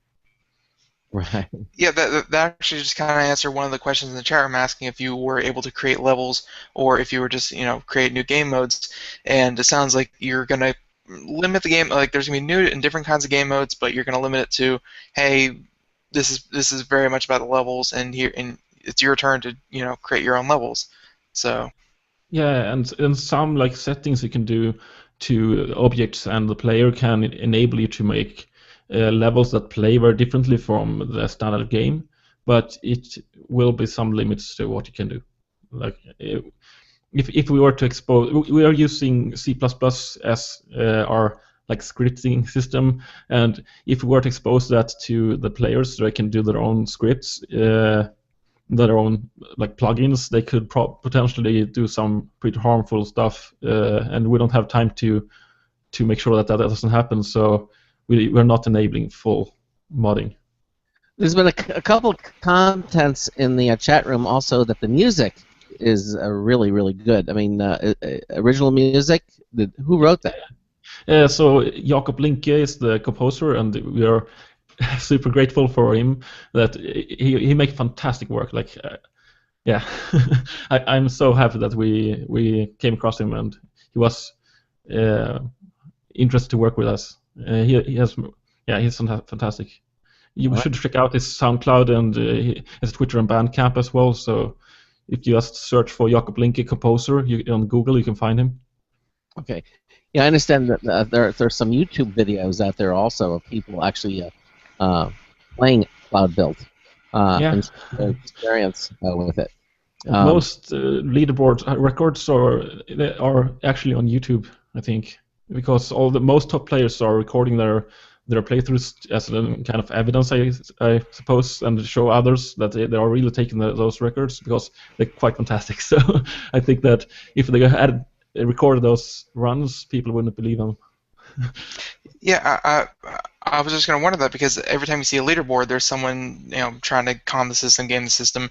[SPEAKER 1] Right.
[SPEAKER 4] Yeah, that actually just kind of answered one of the questions in the chat room, asking if you were able to create levels or if you were just, create new game modes. And it sounds like you're going to limit the game, like there's going to be new and different kinds of game modes, but you're going to limit it to, hey, this is very much about the levels, and it's your turn to create your own levels. So
[SPEAKER 5] yeah, and some like settings you can do to objects, and the player can enable you to make levels that play very differently from the standard game, but it will be some limits to what you can do. Like, if we were to expose, we are using C++ as our like scripting system, and if we were to expose that to the players so they can do their own scripts, their own like plugins, they could potentially do some pretty harmful stuff, and we don't have time to make sure that doesn't happen. So we're not enabling full modding.
[SPEAKER 1] There's been a couple contents in the chat room also that the music is really, really good. I mean, original music. Who wrote that?
[SPEAKER 5] So Jakob Linke is the composer, and we are super grateful for him that he makes fantastic work. Like, yeah, I'm so happy that we came across him, and he was interested to work with us. He's fantastic. You should check out his SoundCloud and his Twitter and Bandcamp as well. So if you just search for Jakob Linke composer on Google, you can find him.
[SPEAKER 1] Okay. Yeah, I understand that there's some YouTube videos out there also of people actually playing Cloud Build and their experience with it.
[SPEAKER 5] Most leaderboard records are actually on YouTube, I think, because most top players are recording their playthroughs as a kind of evidence, I suppose, and show others that they are really taking those records, because they're quite fantastic. So I think that if they had recorded those runs, people wouldn't believe them.
[SPEAKER 4] Yeah, I was just going to wonder that, because every time you see a leaderboard, there's someone trying to con the system, game the system.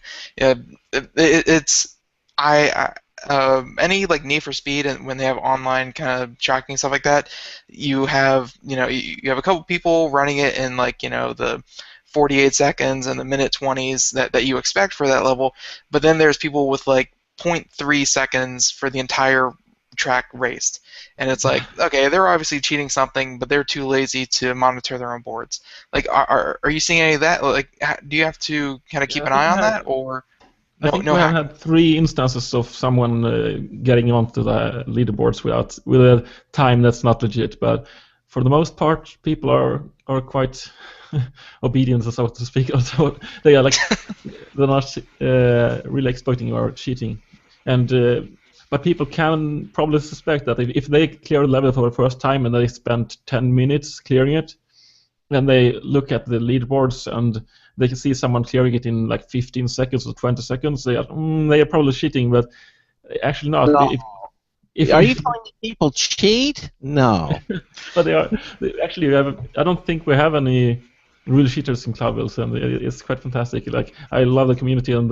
[SPEAKER 4] Any like Need for Speed, and when they have online kind of tracking and stuff like that, you have you have a couple people running it in like the 48 seconds and the minute 20s that you expect for that level, but then there's people with like 0.3 seconds for the entire track raced, and it's like, okay, they're obviously cheating something, but they're too lazy to monitor their own boards. Like, are you seeing any of that? Like, do you have to kind of keep an eye on that, or?
[SPEAKER 5] I think we have had 3 instances of someone getting onto the leaderboards with a time that's not legit, but for the most part, people are quite obedient, so to speak. Also, they are like they're not really exploiting or cheating, and but people can probably suspect that if they clear a level for the first time and they spend 10 minutes clearing it, then they look at the leaderboards and they can see someone clearing it in like 15 seconds or 20 seconds. They are probably cheating, but actually not.
[SPEAKER 1] No. Are you telling me people cheat? No.
[SPEAKER 5] But they are. Actually, I don't think we have any real cheaters in Cloud Build, and it's quite fantastic. Like, I love the community and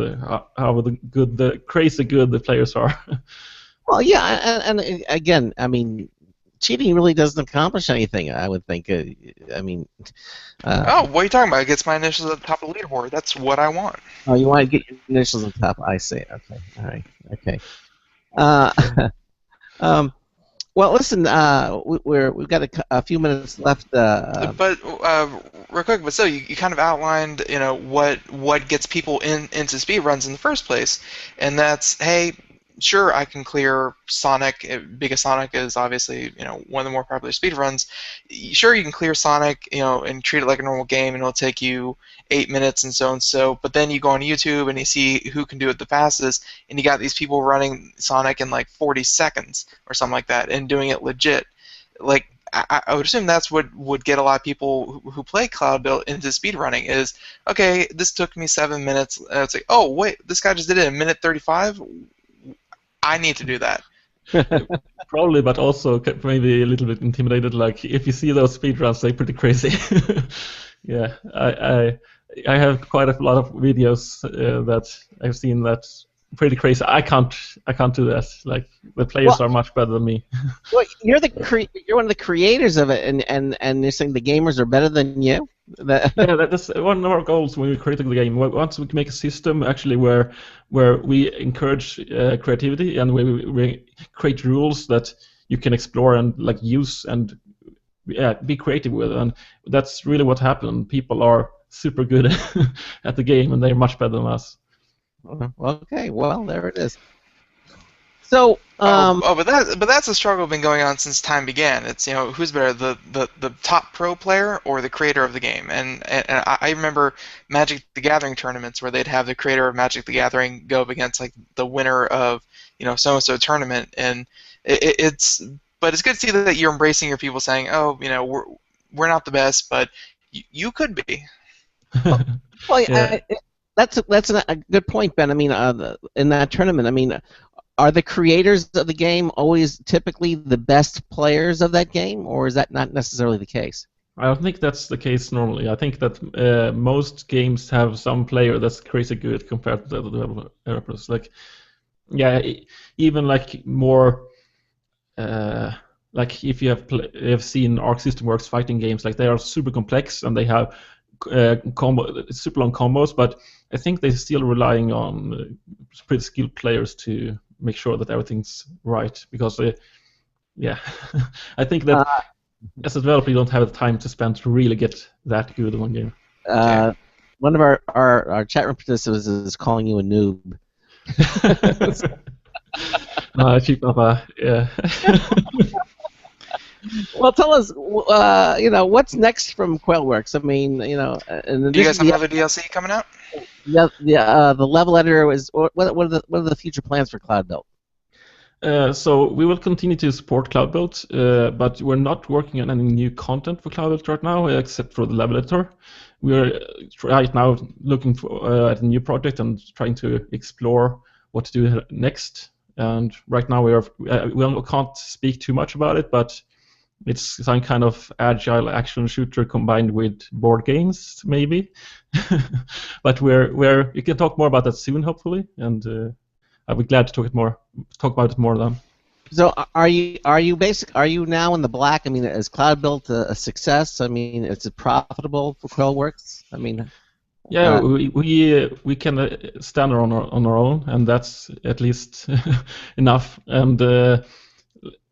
[SPEAKER 5] how the crazy good the players are.
[SPEAKER 1] Well, yeah, and again, I mean, cheating really doesn't accomplish anything, I would think. I mean...
[SPEAKER 4] what are you talking about? It gets my initials at the top of the leaderboard. That's what I want.
[SPEAKER 1] Oh, you want to get your initials at the top. I see. Okay. All right. Okay. Well, listen, we've got a few minutes left.
[SPEAKER 4] But real quick, but still, you kind of outlined, what gets people into speedruns in the first place, and that's, hey, sure, I can clear Sonic because Sonic is obviously one of the more popular speedruns. Sure, you can clear Sonic and treat it like a normal game, and it'll take you 8 minutes and so and so. But then you go on YouTube and you see who can do it the fastest, and you got these people running Sonic in like 40 seconds or something like that, and doing it legit. Like I would assume that's what would get a lot of people who play Cloud Built into speedrunning is, okay, this took me 7 minutes. And it's like, oh wait, this guy just did it in 1:35. I need to do that.
[SPEAKER 5] Probably, but also maybe a little bit intimidated. Like if you see those speedruns, they're pretty crazy. Yeah, I have quite a lot of videos that I've seen that's pretty crazy. I can't do that. Like the players are much better than me.
[SPEAKER 1] Well, you're one of the creators of it, and you're saying the gamers are better than you.
[SPEAKER 5] Yeah, that's one of our goals when we created the game. Once we make a system actually where we encourage creativity and we create rules that you can explore and like use and be creative with, and that's really what happened. People are super good at the game, and they're much better than us.
[SPEAKER 1] Okay, well, there it is. So,
[SPEAKER 4] but that's a struggle been going on since time began. It's who's better, the top pro player or the creator of the game. And I remember Magic the Gathering tournaments where they'd have the creator of Magic the Gathering go up against like the winner of so and so tournament. And it's good to see that you're embracing your people, saying, oh, we're not the best, but you could be.
[SPEAKER 1] Well, yeah. That's a good point, Ben. I mean, in that tournament, I mean, are the creators of the game always typically the best players of that game, or is that not necessarily the case?
[SPEAKER 5] I don't think that's the case normally. I think that most games have some player that's crazy good compared to the developers. Like, yeah, even like more, like if you have seen Arc System Works fighting games, like they are super complex and they have super long combos, but I think they're still relying on pretty skilled players to make sure that everything's right, because I think that as a developer you don't have the time to spend to really get that good in one game.
[SPEAKER 1] One of our chat room participants is calling you a noob.
[SPEAKER 5] Cheap papa, yeah.
[SPEAKER 1] Well, tell us, what's next from Coilworks? I mean,
[SPEAKER 4] do you guys have another DLC coming out?
[SPEAKER 1] Yeah, the level editor is. What are the future plans for Cloud Built?
[SPEAKER 5] So we will continue to support Cloud Built, but we're not working on any new content for Cloud Built right now, except for the level editor. We're right now looking at a new project and trying to explore what to do next. And right now we can't speak too much about it, but it's some kind of agile action shooter combined with board games, maybe. But you can talk more about that soon, hopefully, and I'll be glad to talk about it more then.
[SPEAKER 1] So, are you now in the black? I mean, is Cloud Built a success? I mean, is it profitable for Coilworks? I mean,
[SPEAKER 5] yeah, we can stand on our own, and that's at least enough. And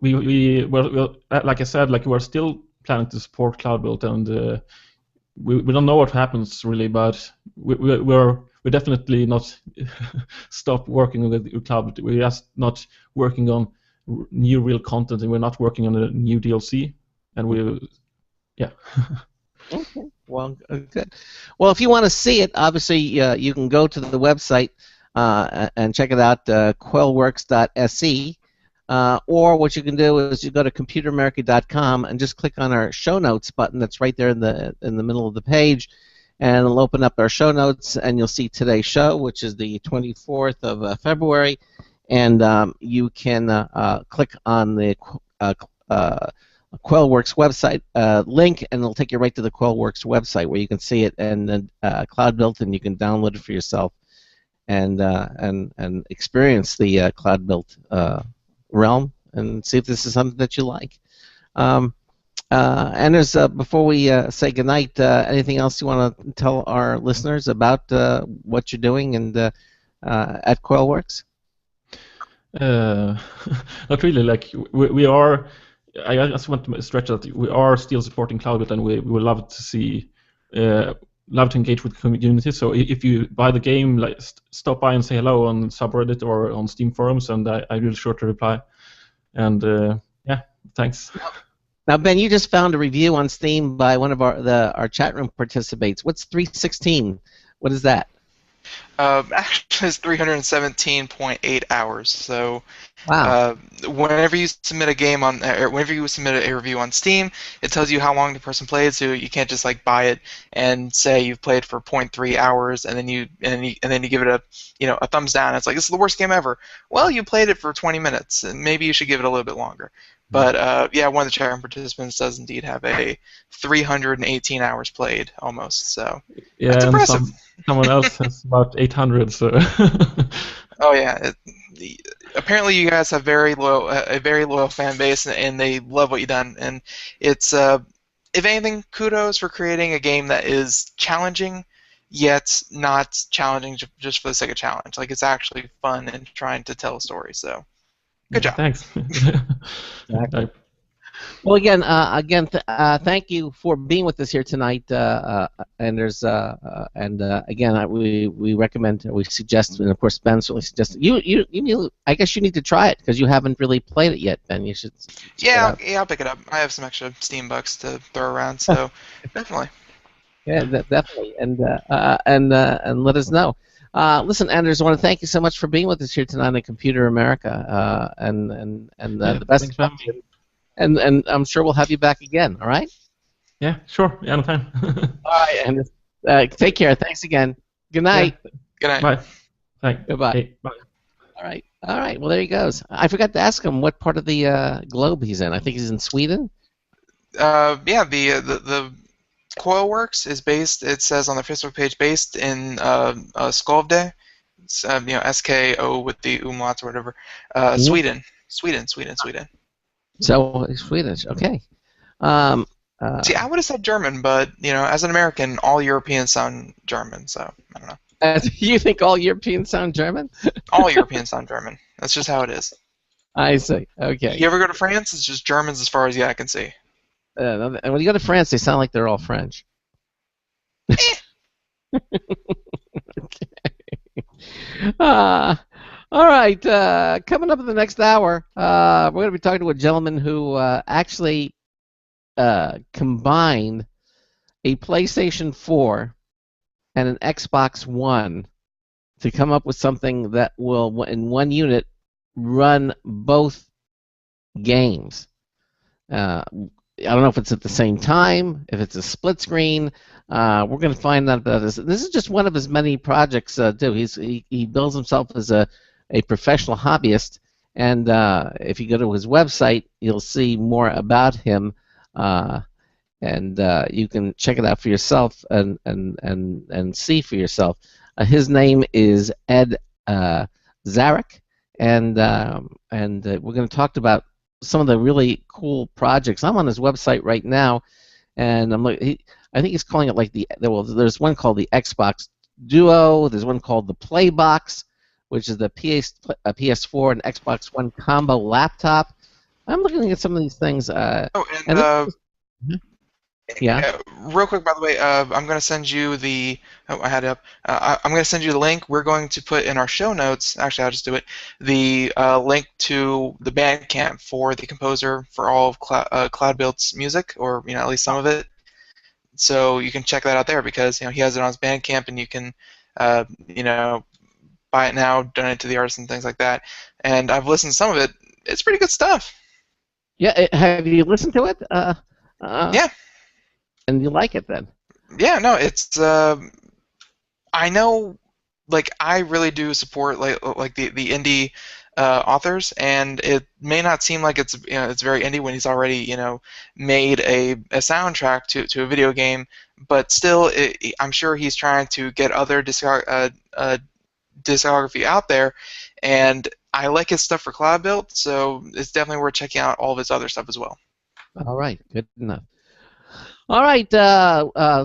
[SPEAKER 5] we like I said, like we're still planning to support Cloud Built, and we don't know what happens really, but we're definitely not stop working with Cloud Built. We're just not working on new real content, and we're not working on a new DLC, and yeah.
[SPEAKER 1] Okay. Well, good. Well, if you want to see it, obviously you can go to the website and check it out, coilworks.se. Or what you can do is you go to computeramerica.com and just click on our show notes button that's right there in the middle of the page, and it'll open up our show notes, and you'll see today's show, which is the 24th of February, and you can click on the Coilworks website link, and it'll take you right to the Coilworks website where you can see it, and then Cloud Built, and you can download it for yourself and experience the Cloud Built realm and see if this is something that you like. And there's before we say goodnight, anything else you want to tell our listeners about what you're doing and at Coilworks?
[SPEAKER 5] Not really. Like we are. I just want to stretch that we are still supporting Cloud Built, and we would love to see love to engage with the community. So if you buy the game, like stop by and say hello on subreddit or on Steam forums, and I will sure to reply. And yeah, thanks.
[SPEAKER 1] Now, Ben, you just found a review on Steam by one of our chat room participants. What's 316? What is that?
[SPEAKER 4] Actually, it's 317.8 hours. So,
[SPEAKER 1] wow.
[SPEAKER 4] Whenever you submit a game on, or whenever you submit a review on Steam, it tells you how long the person played. So you can't just like buy it and say you've played for 0.3 hours, and then you give it a thumbs down. It's like, this is the worst game ever. Well, you played it for 20 minutes, and maybe you should give it a little bit longer. But yeah, one of the chat room participants does indeed have a 318 hours played almost. So
[SPEAKER 5] yeah,
[SPEAKER 4] that's
[SPEAKER 5] and
[SPEAKER 4] impressive.
[SPEAKER 5] Someone else has about 800. So.
[SPEAKER 4] Oh yeah. Apparently, you guys have a very loyal fan base, and they love what you've done. And it's, if anything, kudos for creating a game that is challenging, yet not challenging just for the sake of challenge. Like, it's actually fun and trying to tell a story. So, good job.
[SPEAKER 5] Thanks.
[SPEAKER 1] Well, again, thank you for being with us here tonight. And there's again, we recommend, we suggest, and of course Ben certainly suggests I guess you need to try it because you haven't really played it yet, Ben. You should.
[SPEAKER 4] Yeah, I'll pick it up. I have some extra Steam bucks to throw around, so definitely.
[SPEAKER 1] Yeah, definitely, and let us know. Listen, Anders, I want to thank you so much for being with us here tonight on Computer America, and the best. And I'm sure we'll have you back again. All right?
[SPEAKER 5] Yeah, sure. Anytime.
[SPEAKER 1] All right, and take care. Thanks again. Good night.
[SPEAKER 4] Yeah. Good night.
[SPEAKER 5] Bye. Thanks.
[SPEAKER 1] Goodbye.
[SPEAKER 5] Hey, bye.
[SPEAKER 1] All right. All right. Well, there he goes. I forgot to ask him what part of the globe he's in. I think he's in Sweden.
[SPEAKER 4] Yeah. The Coilworks is based. It says on the Facebook page, based in Skövde. It's, SKO with the umlauts or whatever. Sweden.
[SPEAKER 1] So Swedish, okay.
[SPEAKER 4] See, I would have said German, but as an American, all Europeans sound German, so I don't know.
[SPEAKER 1] You think all Europeans sound German?
[SPEAKER 4] All Europeans sound German. That's just how it is.
[SPEAKER 1] I see. Okay.
[SPEAKER 4] You ever go to France? It's just Germans as far as the eye can see.
[SPEAKER 1] And when you go to France, they sound like they're all French. Okay. All right, coming up in the next hour, we're going to be talking to a gentleman who actually combined a PlayStation 4 and an Xbox One to come up with something that will, in one unit, run both games. I don't know if it's at the same time, if it's a split screen. We're going to find out about this. This is just one of his many projects, too. He bills himself as a professional hobbyist, and if you go to his website, you'll see more about him, and you can check it out for yourself and see for yourself. His name is Ed Zarick, and we're going to talk about some of the really cool projects. I'm on his website right now, and I'm like, I think he's calling it like there's one called the Xbox Duo. There's one called the Playbox, which is the PS4 and Xbox One combo laptop. I'm looking at some of these things. Yeah.
[SPEAKER 4] Real quick, by the way, I'm going to send you the. Oh, I had it up. I'm going to send you the link. We're going to put in our show notes. Actually, I'll just do it. The link to the Bandcamp for the composer for all of Cloudbuilt's music, or at least some of it. So you can check that out there because he has it on his Bandcamp, and you can buy it now, donate it to the artist, and things like that. And I've listened to some of it. It's pretty good stuff.
[SPEAKER 1] Yeah. Have you listened to it?
[SPEAKER 4] Yeah.
[SPEAKER 1] And you like it then?
[SPEAKER 4] Yeah, no, it's I know, like, I really do support like the indie authors, and it may not seem like it's it's very indie when he's already made a soundtrack to a video game, but still I'm sure he's trying to get other discography out there, and I like his stuff for Cloudbuilt, so it's definitely worth checking out all of his other stuff as well.
[SPEAKER 1] All right, good enough. All right,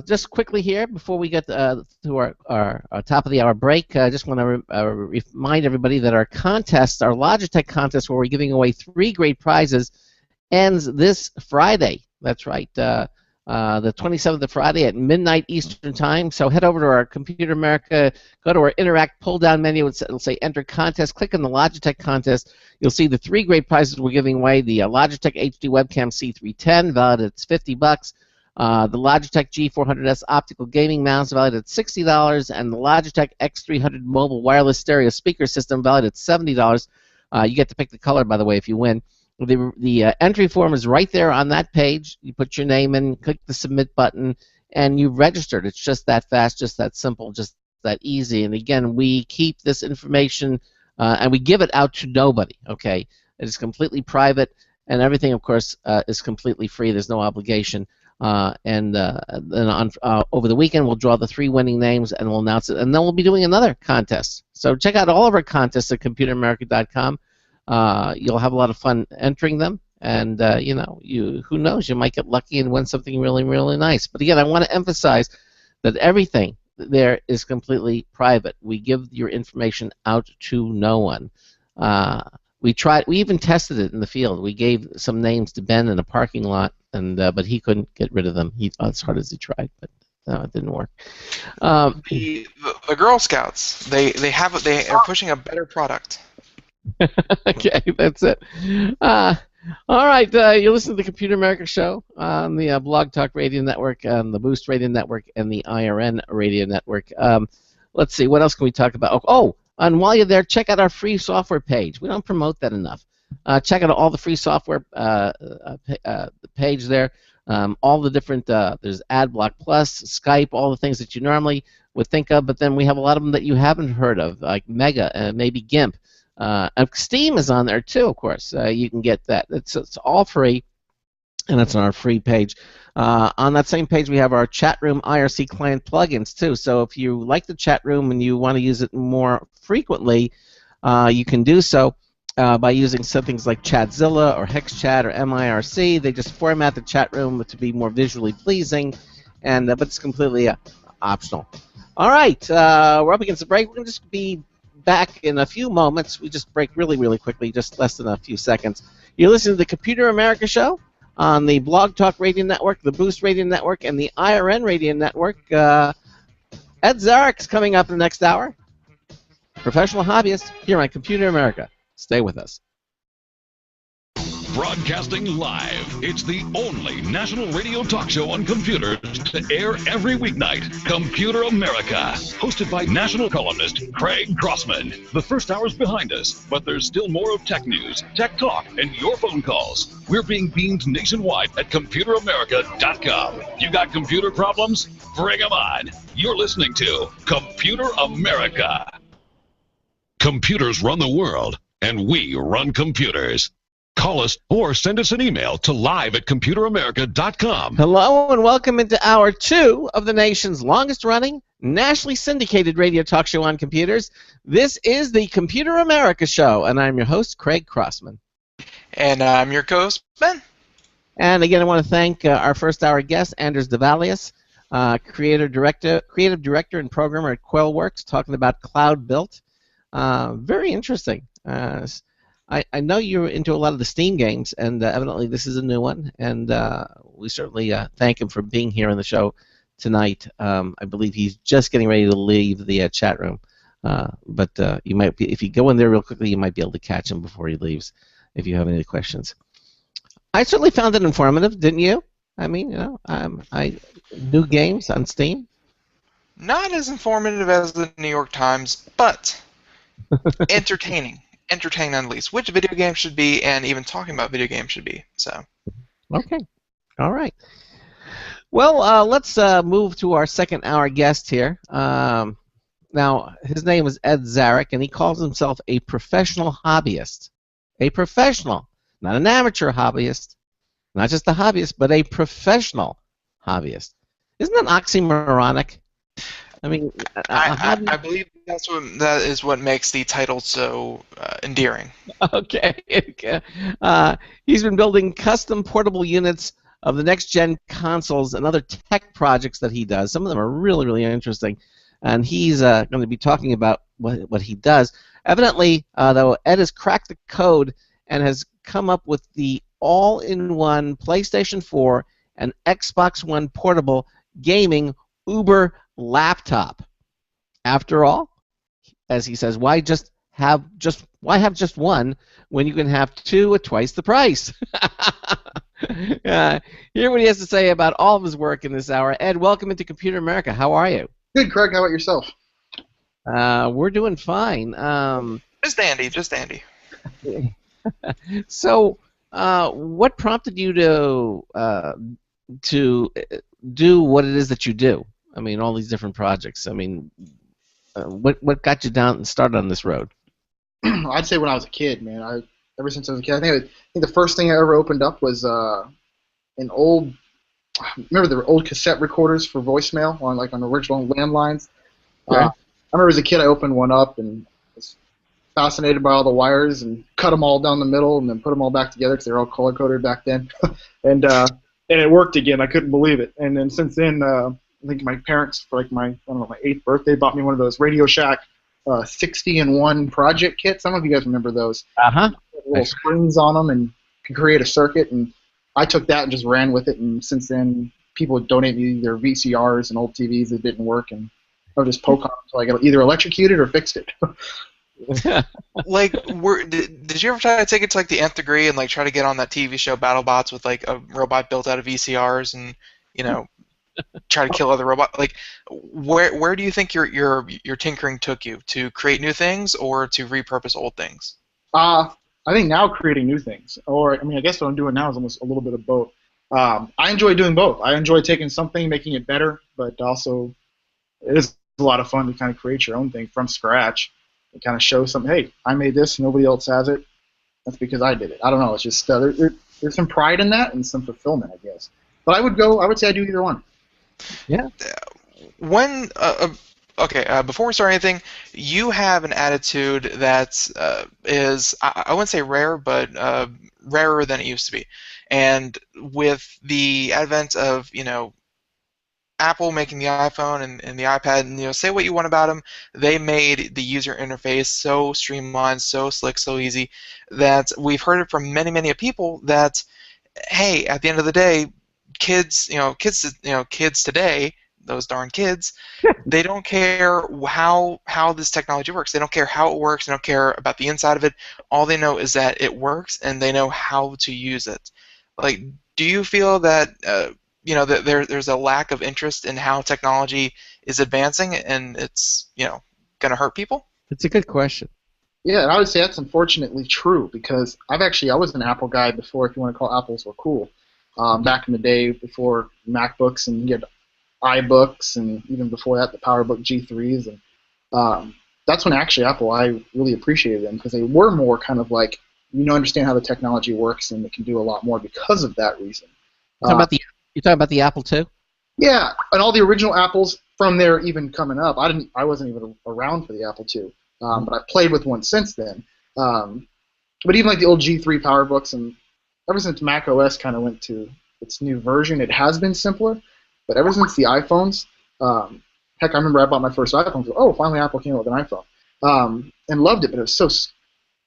[SPEAKER 1] just quickly here before we get to our top of the hour break, I just want to remind everybody that our contest, our Logitech contest, where we're giving away 3 great prizes, ends this Friday. That's right. the 27th of Friday at midnight Eastern Time. So head over to our Computer America, go to our Interact pull-down menu. It'll say Enter Contest. Click on the Logitech contest. You'll see the 3 great prizes we're giving away. The Logitech HD Webcam C310, valued at $50. The Logitech G400S optical gaming mouse, valued at $60. And the Logitech X300 mobile wireless stereo speaker system, valued at $70. You get to pick the color, by the way, if you win. The entry form is right there on that page. You put your name in, click the submit button, and you've registered. It's just that fast, just that simple, just that easy. And again, we keep this information and we give it out to nobody. Okay, it is completely private, and everything, of course, is completely free. There's no obligation. Then over the weekend, we'll draw the 3 winning names, and we'll announce it. And then we'll be doing another contest. So check out all of our contests at ComputerAmerica.com. You'll have a lot of fun entering them, and who knows, you might get lucky and win something really, really nice. But again, I want to emphasize that everything there is completely private. We give your information out to no one. We even tested it in the field. We gave some names to Ben in a parking lot, and but he couldn't get rid of them. As hard as he tried, but no, it didn't work.
[SPEAKER 4] The Girl Scouts, they are pushing a better product.
[SPEAKER 1] Okay, that's it. All right, you listen to the Computer America Show on the Blog Talk Radio Network, on the Boost Radio Network, and the IRN Radio Network. Let's see, what else can we talk about? Oh, and while you're there, check out our free software page. We don't promote that enough. Check out all the free software page there. All the different, there's AdBlock Plus, Skype, all the things that you normally would think of, but then we have a lot of them that you haven't heard of, like Mega and maybe GIMP. Steam is on there too, of course. You can get that. It's all free, and it's on our free page. On that same page, we have our chat room IRC client plugins too. So if you like the chat room and you want to use it more frequently, you can do so by using some things like Chatzilla or HexChat or MIRC. They just format the chat room to be more visually pleasing, and but it's completely optional. All right, we're up against the break. We're going to just be back in a few moments. We just break really, really quickly, just less than a few seconds. You're listening to the Computer America Show on the Blog Talk Radio Network, the Boost Radio Network, and the IRN Radio Network. Ed Zarick is coming up in the next hour. Professional hobbyist here on Computer America. Stay with us.
[SPEAKER 3] Broadcasting live, it's the only national radio talk show on computers to air every weeknight. Computer America, hosted by national columnist Craig Crossman. The first hour's behind us, but there's still more of tech news, tech talk, and your phone calls. We're being beamed nationwide at ComputerAmerica.com. You got computer problems? Bring them on. You're listening to Computer America. Computers run the world, and we run computers. Call us or send us an email to live@ComputerAmerica.com.
[SPEAKER 1] Hello and welcome into Hour 2 of the nation's longest-running, nationally syndicated radio talk show on computers. This is the Computer America Show, and I'm your host, Craig Crossman.
[SPEAKER 4] And I'm your co-host, Ben.
[SPEAKER 1] And again, I want to thank our first hour guest, Anders Devalius, creative director and programmer at Coilworks, talking about Cloud Built. Very interesting. I know you're into a lot of the Steam games, and evidently this is a new one, and we certainly thank him for being here on the show tonight. I believe he's just getting ready to leave the chat room, but you might be, if you go in there real quickly, you might be able to catch him before he leaves if you have any questions. I certainly found it informative, didn't you? I mean, new games on Steam.
[SPEAKER 4] Not as informative as the New York Times, but entertaining. Entertaining at least, which video games should be, and even talking about video games should be. So,
[SPEAKER 1] okay, all right. Well, let's move to our second hour guest here. Now, his name is Ed Zarick, and he calls himself a professional hobbyist. A professional, not an amateur hobbyist, not just a hobbyist, but a professional hobbyist. Isn't that oxymoronic? I mean,
[SPEAKER 4] I believe that is what makes the title so endearing.
[SPEAKER 1] Okay. He's been building custom portable units of the next-gen consoles and other tech projects that he does. Some of them are really, really interesting, and he's going to be talking about what he does. Evidently, though, Ed has cracked the code and has come up with the all-in-one PlayStation 4 an Xbox One portable gaming Uber laptop. After all, as he says, why have just one when you can have two at twice the price? Hear what he has to say about all of his work in this hour. Ed, welcome into Computer America. How are you?
[SPEAKER 9] Good, Craig. How about yourself?
[SPEAKER 1] We're doing fine.
[SPEAKER 4] Just dandy, just dandy.
[SPEAKER 1] So, what prompted you to do what it is that you do? I mean, all these different projects. I mean, what got you down and started on this road?
[SPEAKER 9] I'd say when I was a kid, man. Ever since I was a kid, I think the first thing I ever opened up was an old. Remember the old cassette recorders for voicemail on original landlines?
[SPEAKER 1] Okay.
[SPEAKER 9] I remember as a kid I opened one up and was fascinated by all the wires and cut them all down the middle and then put them all back together because they were all color coded back then, and it worked again. I couldn't believe it. And then since then, I think my parents for my 8th birthday bought me one of those Radio Shack 60-in-1 project kits. Some of you guys remember those.
[SPEAKER 1] Uh-huh.
[SPEAKER 9] Little springs on them and could create a circuit, and I took that and just ran with it, and since then people would donate me their VCRs and old TVs that didn't work, and I would just poke on them until I got either electrocuted or fixed it.
[SPEAKER 4] Did you ever try to take it to the nth degree and try to get on that TV show BattleBots with a robot built out of VCRs and try to kill other robots? Where do you think your tinkering took you, to create new things or to repurpose old things?
[SPEAKER 9] I think now creating new things, or I guess what I'm doing now is almost a little bit of both. I enjoy doing both. I enjoy taking something, making it better, but also it is a lot of fun to kind of create your own thing from scratch and kind of show something. Hey, I made this, nobody else has it. That's because I did it. I don't know. It's just there's some pride in that and some fulfillment, I guess. But I would say I do either one.
[SPEAKER 1] Yeah.
[SPEAKER 4] Before we start anything, you have an attitude that is, I wouldn't say rare, but rarer than it used to be. And with the advent of, Apple making the iPhone and the iPad, and say what you want about them, they made the user interface so streamlined, so slick, so easy that we've heard it from many, many people that, hey, at the end of the day, kids today, those darn kids, they don't care how this technology works. They don't care how it works. They don't care about the inside of it. All they know is that it works, and they know how to use it. Do you feel that that there's a lack of interest in how technology is advancing, and it's going to hurt people?
[SPEAKER 1] It's a good question.
[SPEAKER 9] Yeah, and I would say that's unfortunately true because I was an Apple guy before, if you want to call Apples were cool, back in the day before MacBooks, and you had iBooks, and even before that the PowerBook G3s, and that's when actually Apple, I really appreciated them because they were more kind of understand how the technology works, and it can do a lot more because of that reason.
[SPEAKER 1] You talking about the Apple II?
[SPEAKER 9] Yeah, and all the original Apples from there even coming up. I wasn't even around for the Apple II, but I played with one since then. But even the old G3 PowerBooks, and ever since Mac OS kind of went to its new version, it has been simpler. But ever since the iPhones, heck, I remember I bought my first iPhone. Finally Apple came out with an iPhone, and loved it. But it was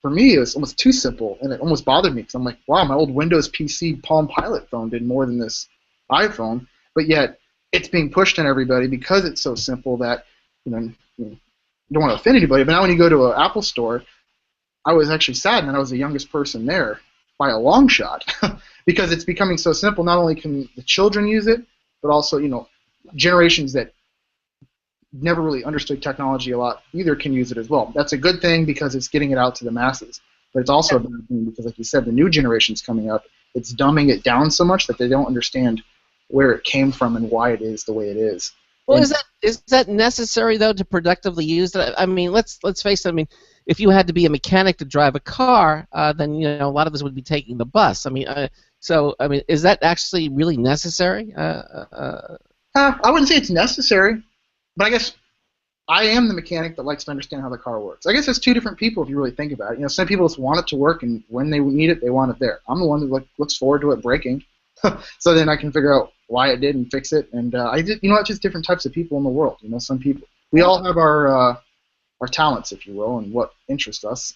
[SPEAKER 9] for me, it was almost too simple, and it almost bothered me because I'm like, wow, my old Windows PC Palm Pilot phone did more than this iPhone. But yet it's being pushed on everybody because it's so simple that you don't want to offend anybody. But now when you go to an Apple store, I was actually sad, and I was the youngest person there by a long shot because it's becoming so simple. Not only can the children use it, but also, generations that never really understood technology a lot either can use it as well. That's a good thing because it's getting it out to the masses. But it's also a bad thing because, like you said, the new generation's coming up. It's dumbing it down so much that they don't understand where it came from and why it is the way it is.
[SPEAKER 1] Well, is that necessary though to productively use it? I mean, let's face it. I mean, if you had to be a mechanic to drive a car, then a lot of us would be taking the bus. I mean, is that actually really necessary?
[SPEAKER 9] I wouldn't say it's necessary, but I guess I am the mechanic that likes to understand how the car works. I guess it's two different people if you really think about it. Some people just want it to work, and when they need it, they want it there. I'm the one that looks forward to it breaking, so then I can figure out why it did and fix it. And it's just different types of people in the world. Some people, we all have our talents, if you will, and what interests us.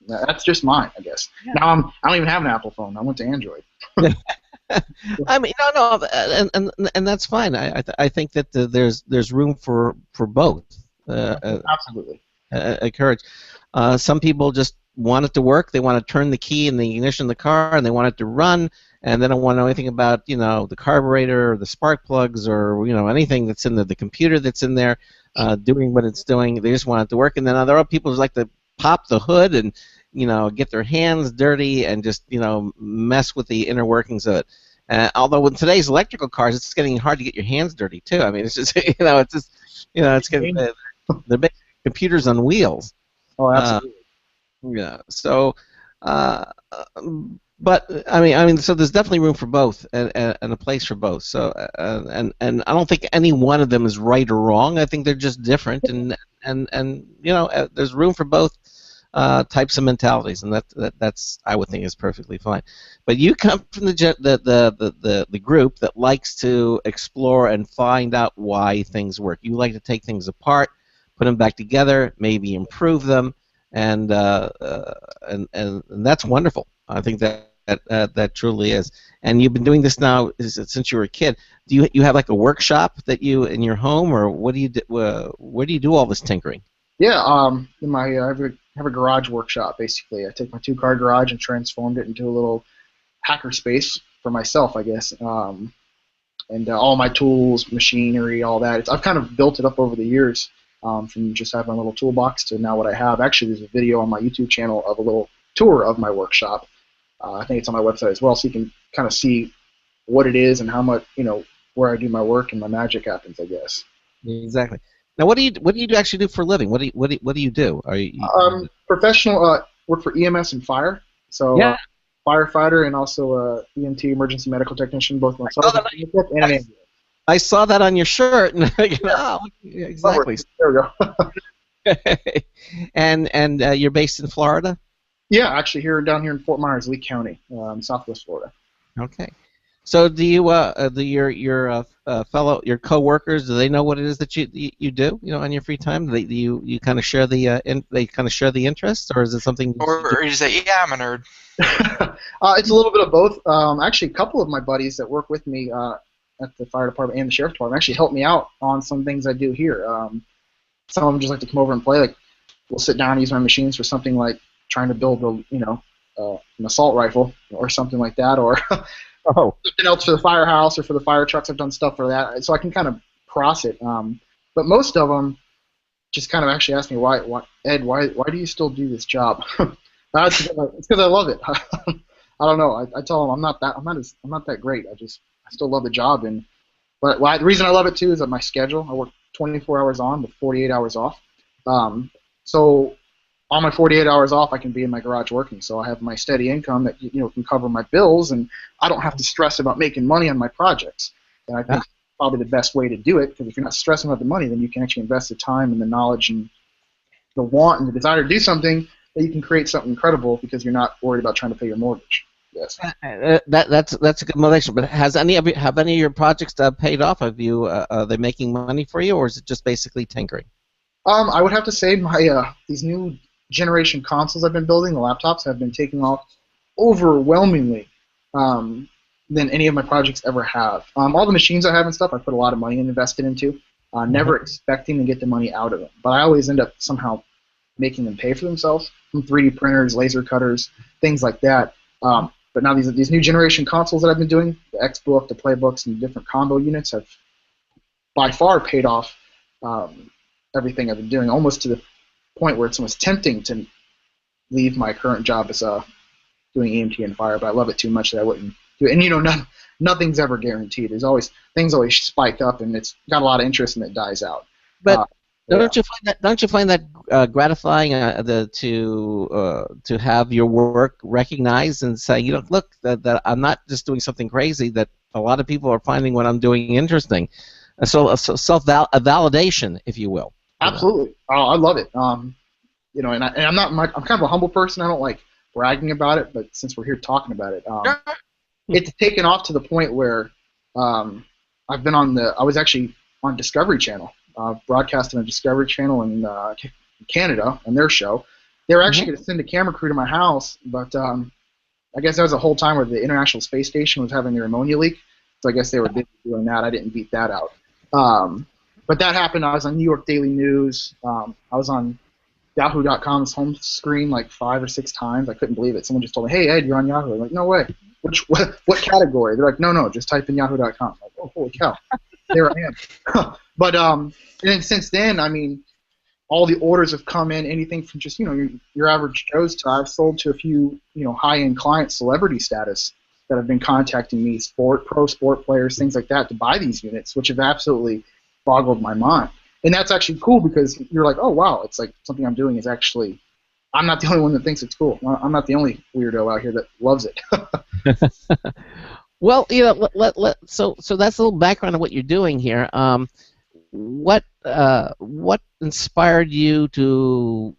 [SPEAKER 9] That's just mine, I guess. Yeah. Now I don't even have an Apple phone. I went to Android.
[SPEAKER 1] I mean, no, and that's fine. I think that there's room for both.
[SPEAKER 9] Absolutely.
[SPEAKER 1] Encourage. Some people just want it to work. They want to turn the key in the ignition of the car, and they want it to run, and they don't want to know anything about the carburetor or the spark plugs or anything that's in the computer that's in there doing what it's doing. They just want it to work. And then there are people who like to pop the hood and get their hands dirty and just mess with the inner workings of it. Although with today's electrical cars, it's getting hard to get your hands dirty too. I mean, it's just it's getting they're big computers on wheels.
[SPEAKER 9] Oh, absolutely.
[SPEAKER 1] Yeah. So, but I mean, so there's definitely room for both and a place for both. So, and I don't think any one of them is right or wrong. I think they're just different, and there's room for both types of mentalities, and that's I would think is perfectly fine. But you come from the group that likes to explore and find out why things work. You like to take things apart, put them back together, maybe improve them, and that's wonderful. I think that truly is. And you've been doing this now since you were a kid. Do you have like a workshop that you in your home, or what do you do? Where do you do all this tinkering?
[SPEAKER 9] Yeah, in my I have a garage workshop basically. I take my 2-car garage and transformed it into a little hacker space for myself, I guess. And all my tools, machinery, all that. I've kind of built it up over the years. From just having a little toolbox to now what I have. Actually, there's a video on my YouTube channel of a little tour of my workshop. I think it's on my website as well, so you can kind of see what it is and how much, where I do my work and my magic happens, I guess.
[SPEAKER 1] Exactly. Now, what do you actually do for a living? What do you do? Are you
[SPEAKER 9] professional? Work for EMS and fire. So
[SPEAKER 1] yeah.
[SPEAKER 9] Firefighter and also EMT, emergency medical technician, both myself and an ambulance.
[SPEAKER 1] I saw that on your shirt, and exactly.
[SPEAKER 9] There we go.
[SPEAKER 1] and you're based in Florida?
[SPEAKER 9] Yeah, actually down here in Fort Myers, Lee County, Southwest Florida.
[SPEAKER 1] Okay. So do you your coworkers, do they know what it is that you do on your free time? Do you kind of share the interest, or is it something?
[SPEAKER 4] Or you say, yeah, I'm a nerd.
[SPEAKER 9] It's a little bit of both. Actually, a couple of my buddies that work with me at the fire department and the sheriff department actually help me out on some things I do here. Some of them just like to come over and play. Like, we'll sit down and use my machines for something like trying to build an assault rifle or something like that, or something else for the firehouse or for the fire trucks. I've done stuff for that, so I can kind of cross it. But most of them just kind of actually ask me, why Ed, why do you still do this job? It's because I love it. I don't know. I tell them I'm not that great. I still love the job, but the reason I love it too is that my schedule. I work 24 hours on with 48 hours off. So on my 48 hours off, I can be in my garage working. So I have my steady income that can cover my bills, and I don't have to stress about making money on my projects. And I think probably the best way to do it, because if you're not stressing about the money, then you can actually invest the time and the knowledge and the want and the desire to do something that you can create something incredible because you're not worried about trying to pay your mortgage. Yes.
[SPEAKER 1] That's a good motivation. But have any of your projects paid off? Are they making money for you, or is it just basically tinkering?
[SPEAKER 9] I would have to say my these new generation consoles I've been building, the laptops, have been taking off overwhelmingly than any of my projects ever have. All the machines I have and stuff, I put a lot of money and invested into, never expecting to get the money out of them. But I always end up somehow making them pay for themselves from 3D printers, laser cutters, things like that. But now these new generation consoles that I've been doing, the Xbook, the Playbooks, and the different combo units have by far paid off everything I've been doing, almost to the point where it's almost tempting to leave my current job as doing EMT and fire, but I love it too much that I wouldn't do it. And nothing's ever guaranteed. Things always spike up, and it's got a lot of interest, and it dies out.
[SPEAKER 1] But don't you find that gratifying to have your work recognized and say, look, that I'm not just doing something crazy, that a lot of people are finding what I'm doing interesting. So a validation, if you will.
[SPEAKER 9] Absolutely. I love it. And I'm I'm kind of a humble person. I don't like bragging about it, but since we're here talking about it, it's taken off to the point where I was actually on Discovery Channel, broadcasting on Discovery Channel in Canada on their show. They were actually going to send a camera crew to my house, but I guess that was a whole time where the International Space Station was having their ammonia leak. So I guess they were busy doing that. I didn't beat that out. But that happened. I was on New York Daily News. I was on Yahoo.com's home screen like 5 or 6 times. I couldn't believe it. Someone just told me, "Hey Ed, you're on Yahoo." I'm like, "No way. What category?" They're like, "No, just type in Yahoo.com." I'm like, "Oh, holy cow, there I am." But and then since then, I mean, all the orders have come in. Anything from just your average Joe's to I've sold to a few high-end clients, celebrity status, that have been contacting me, pro sport players, things like that, to buy these units, which have absolutely boggled my mind. And that's actually cool because you're like, oh wow, it's like something I'm doing is actually, I'm not the only one that thinks it's cool. I'm not the only weirdo out here that loves it.
[SPEAKER 1] Well, so that's a little background of what you're doing here. What inspired you to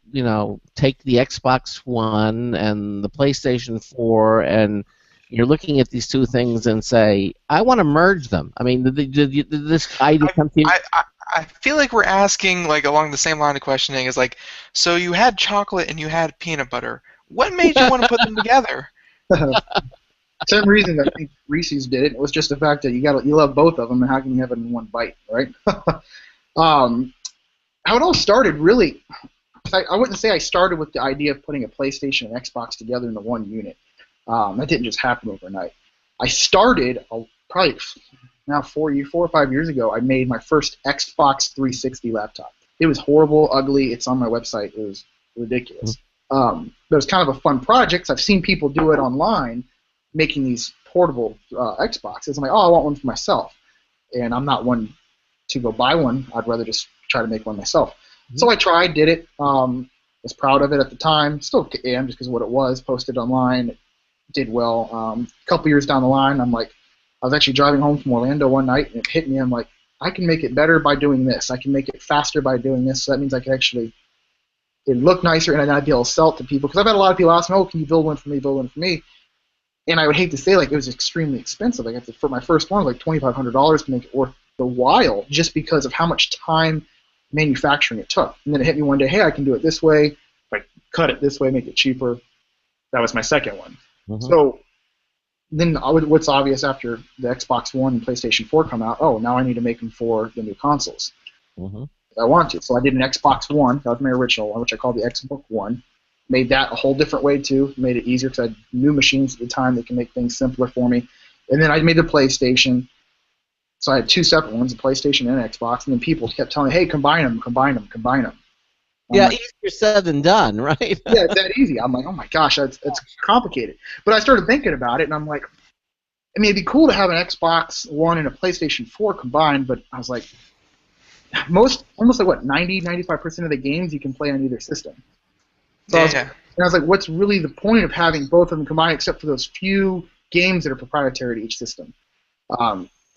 [SPEAKER 1] take the Xbox One and the PlayStation 4, and you're looking at these two things and say, I want to merge them? I mean, did this idea come to you?
[SPEAKER 4] I feel like we're asking like along the same line of questioning is like, so you had chocolate and you had peanut butter. What made you want to put them together?
[SPEAKER 9] Same reason I think Reese's did it. It was just the fact that you love both of them, and how can you have it in one bite, right? How it all started, really, I wouldn't say I started with the idea of putting a PlayStation and Xbox together into one unit. That didn't just happen overnight. I started probably now 4 or 5 years ago. I made my first Xbox 360 laptop. It was horrible, ugly. It's on my website. It was ridiculous. But it was kind of a fun project. I've seen people do it online, making these portable Xboxes. I'm like, oh, I want one for myself. And I'm not one to go buy one. I'd rather just try to make one myself. So I tried, did it. Was proud of it at the time. Still am, just because of what it was. Posted online. It did well. A couple years down the line, I'm like, I was actually driving home from Orlando one night, and it hit me. I'm like, I can make it better by doing this. I can make it faster by doing this. So that means I can actually it look nicer, and I'd be able to sell it to people. Because I've had a lot of people ask me, oh, can you build one for me, build one for me? And I would hate to say, like, it was extremely expensive. Like, for my first one, like $2,500 to make it worth the while, just because of how much time manufacturing it took. And then it hit me one day, hey, I can do it this way. If I cut it this way, make it cheaper. That was my second one. So then what's obvious after the Xbox One and PlayStation 4 come out, oh, now I need to make them for the new consoles. I want to. So I did an Xbox One. That was my original one, which I called the Xbox One. Made that a whole different way, too. Made it easier because I had new machines at the time that can make things simpler for me. And then I made the PlayStation. So I had two separate ones, a PlayStation and an Xbox. And then people kept telling me, hey, combine them.
[SPEAKER 1] Yeah,
[SPEAKER 9] like,
[SPEAKER 1] easier said than done, right?
[SPEAKER 9] Yeah, it's that easy. I'm like, oh my gosh, it's complicated. But I started thinking about it, and I'm like, I mean, it'd be cool to have an Xbox One and a PlayStation 4 combined, but I was like, almost like what, 95% of the games you can play on either system. So I was like, what's really the point of having both of them combined, except for those few games that are proprietary to each system?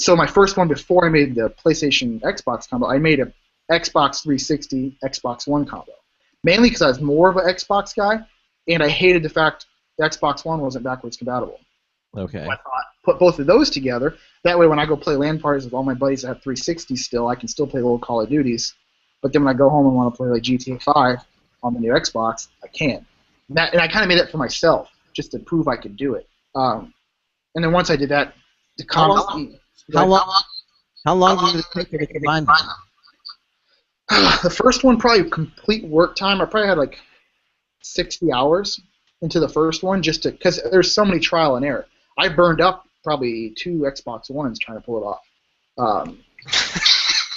[SPEAKER 9] So my first one, before I made the PlayStation Xbox combo, I made a Xbox 360 Xbox One combo, mainly because I was more of an Xbox guy, and I hated the fact the Xbox One wasn't backwards compatible.
[SPEAKER 1] Okay.
[SPEAKER 9] So I thought, put both of those together. That way, when I go play LAN parties with all my buddies that have 360 still, I can still play little Call of Duties. But then when I go home and want to play like GTA 5 on the new Xbox, I can't. And I kind of made it for myself, just to prove I could do it. And then once I did that, the combo.
[SPEAKER 1] How long did it take you to combine them?
[SPEAKER 9] The first one, probably complete work time. I probably had like 60 hours into the first one, just because there's so many trial and error. I burned up probably 2 Xbox Ones trying to pull it off,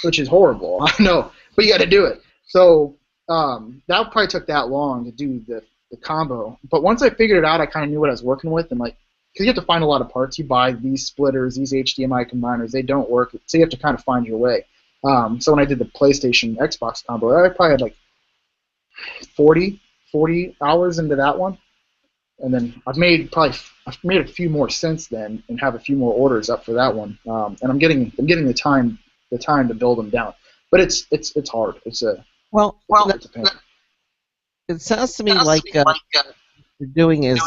[SPEAKER 9] which is horrible. I know, but you got to do it. So that probably took that long to do the combo. But once I figured it out, I kind of knew what I was working with, and like, because you have to find a lot of parts. You buy these splitters, these HDMI combiners, they don't work, so you have to kind of find your way. So when I did the PlayStation Xbox combo, I probably had like 40 hours into that one, and then I've made a few more since then, and have a few more orders up for that one. And I'm getting the time to build them down, but it's hard. It's a pain.
[SPEAKER 1] It sounds to me like what you're doing is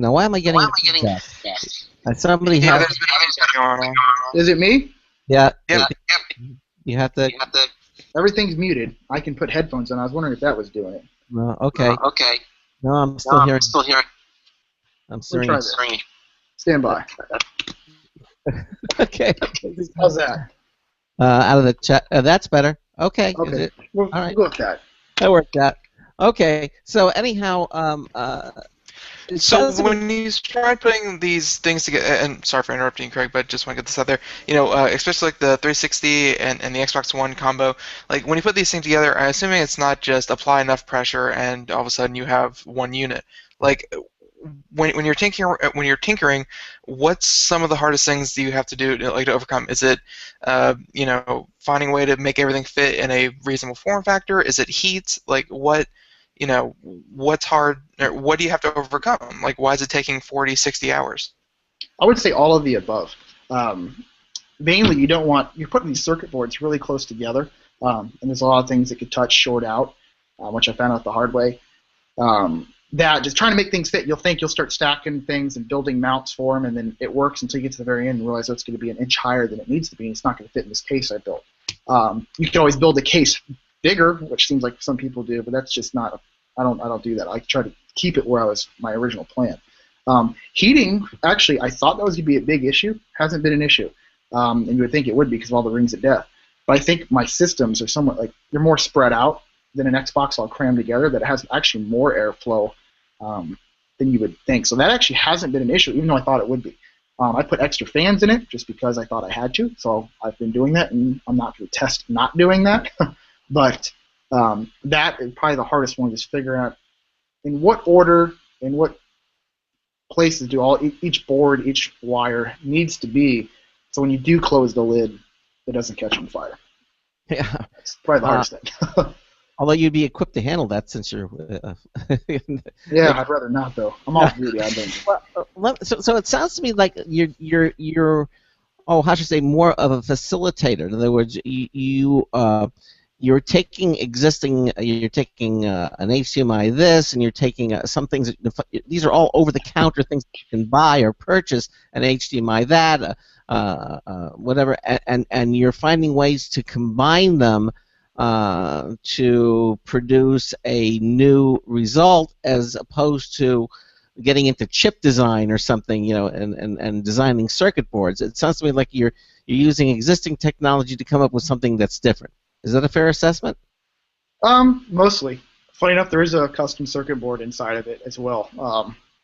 [SPEAKER 1] now why am I getting that? Somebody has.
[SPEAKER 9] Is it me?
[SPEAKER 1] Yeah.
[SPEAKER 4] Yep.
[SPEAKER 1] You have to.
[SPEAKER 9] Everything's muted. I can put headphones on. I was wondering if that was doing it.
[SPEAKER 1] No, okay. No, I'm still hearing. I'm
[SPEAKER 9] We'll try
[SPEAKER 1] serene.
[SPEAKER 9] this. Stand by.
[SPEAKER 1] Okay.
[SPEAKER 9] How's that?
[SPEAKER 1] Out of the chat. That's better. Okay.
[SPEAKER 9] Okay. We'll
[SPEAKER 1] All right.
[SPEAKER 9] go with that.
[SPEAKER 1] That worked out. Okay. So anyhow, it
[SPEAKER 4] So
[SPEAKER 1] sounds to me-
[SPEAKER 4] when you tried putting these things together, and sorry for interrupting, Craig, but just want to get this out there. Especially like the 360 and the Xbox One combo. Like when you put these things together, I'm assuming it's not just apply enough pressure and all of a sudden you have one unit. Like when you're tinkering, what's some of the hardest things do you have to do to overcome? Is it finding a way to make everything fit in a reasonable form factor? Is it heat? Like what's hard, or what do you have to overcome? Like, why is it taking 40, 60 hours?
[SPEAKER 9] I would say all of the above. Mainly, you're putting these circuit boards really close together, and there's a lot of things that could touch short out, which I found out the hard way. That just trying to make things fit, you'll think you'll start stacking things and building mounts for them, and then it works until you get to the very end and realize, it's going to be an inch higher than it needs to be, and it's not going to fit in this case I built. You can always build a case bigger, which seems like some people do, but that's just not. I don't do that. I try to keep it where my original plan. Heating, actually, I thought that was going to be a big issue. Hasn't been an issue, and you would think it would be because of all the rings of death. But I think my systems are somewhat they're more spread out than an Xbox all crammed together. That has actually more airflow than you would think. So that actually hasn't been an issue, even though I thought it would be. I put extra fans in it just because I thought I had to. So I've been doing that, and I'm not going to test not doing that. But that is probably the hardest one, is figuring out in what order, in what places each board, each wire needs to be, so when you do close the lid, it doesn't catch on fire.
[SPEAKER 1] Yeah.
[SPEAKER 9] That's probably the hardest thing.
[SPEAKER 1] Although you'd be equipped to handle that since you're.
[SPEAKER 9] Yeah, I'd rather not though. I'm off duty. I don't.
[SPEAKER 1] So it sounds to me like you're how should I say, more of a facilitator. In other words, you're taking an HDMI this, and you're taking some things. These are all over-the-counter things that you can buy or purchase, an HDMI that, whatever, and you're finding ways to combine them to produce a new result, as opposed to getting into chip design or something, and designing circuit boards. It sounds to me like you're using existing technology to come up with something that's different. Is that a fair assessment?
[SPEAKER 9] Mostly. Funny enough, there is a custom circuit board inside of it as well.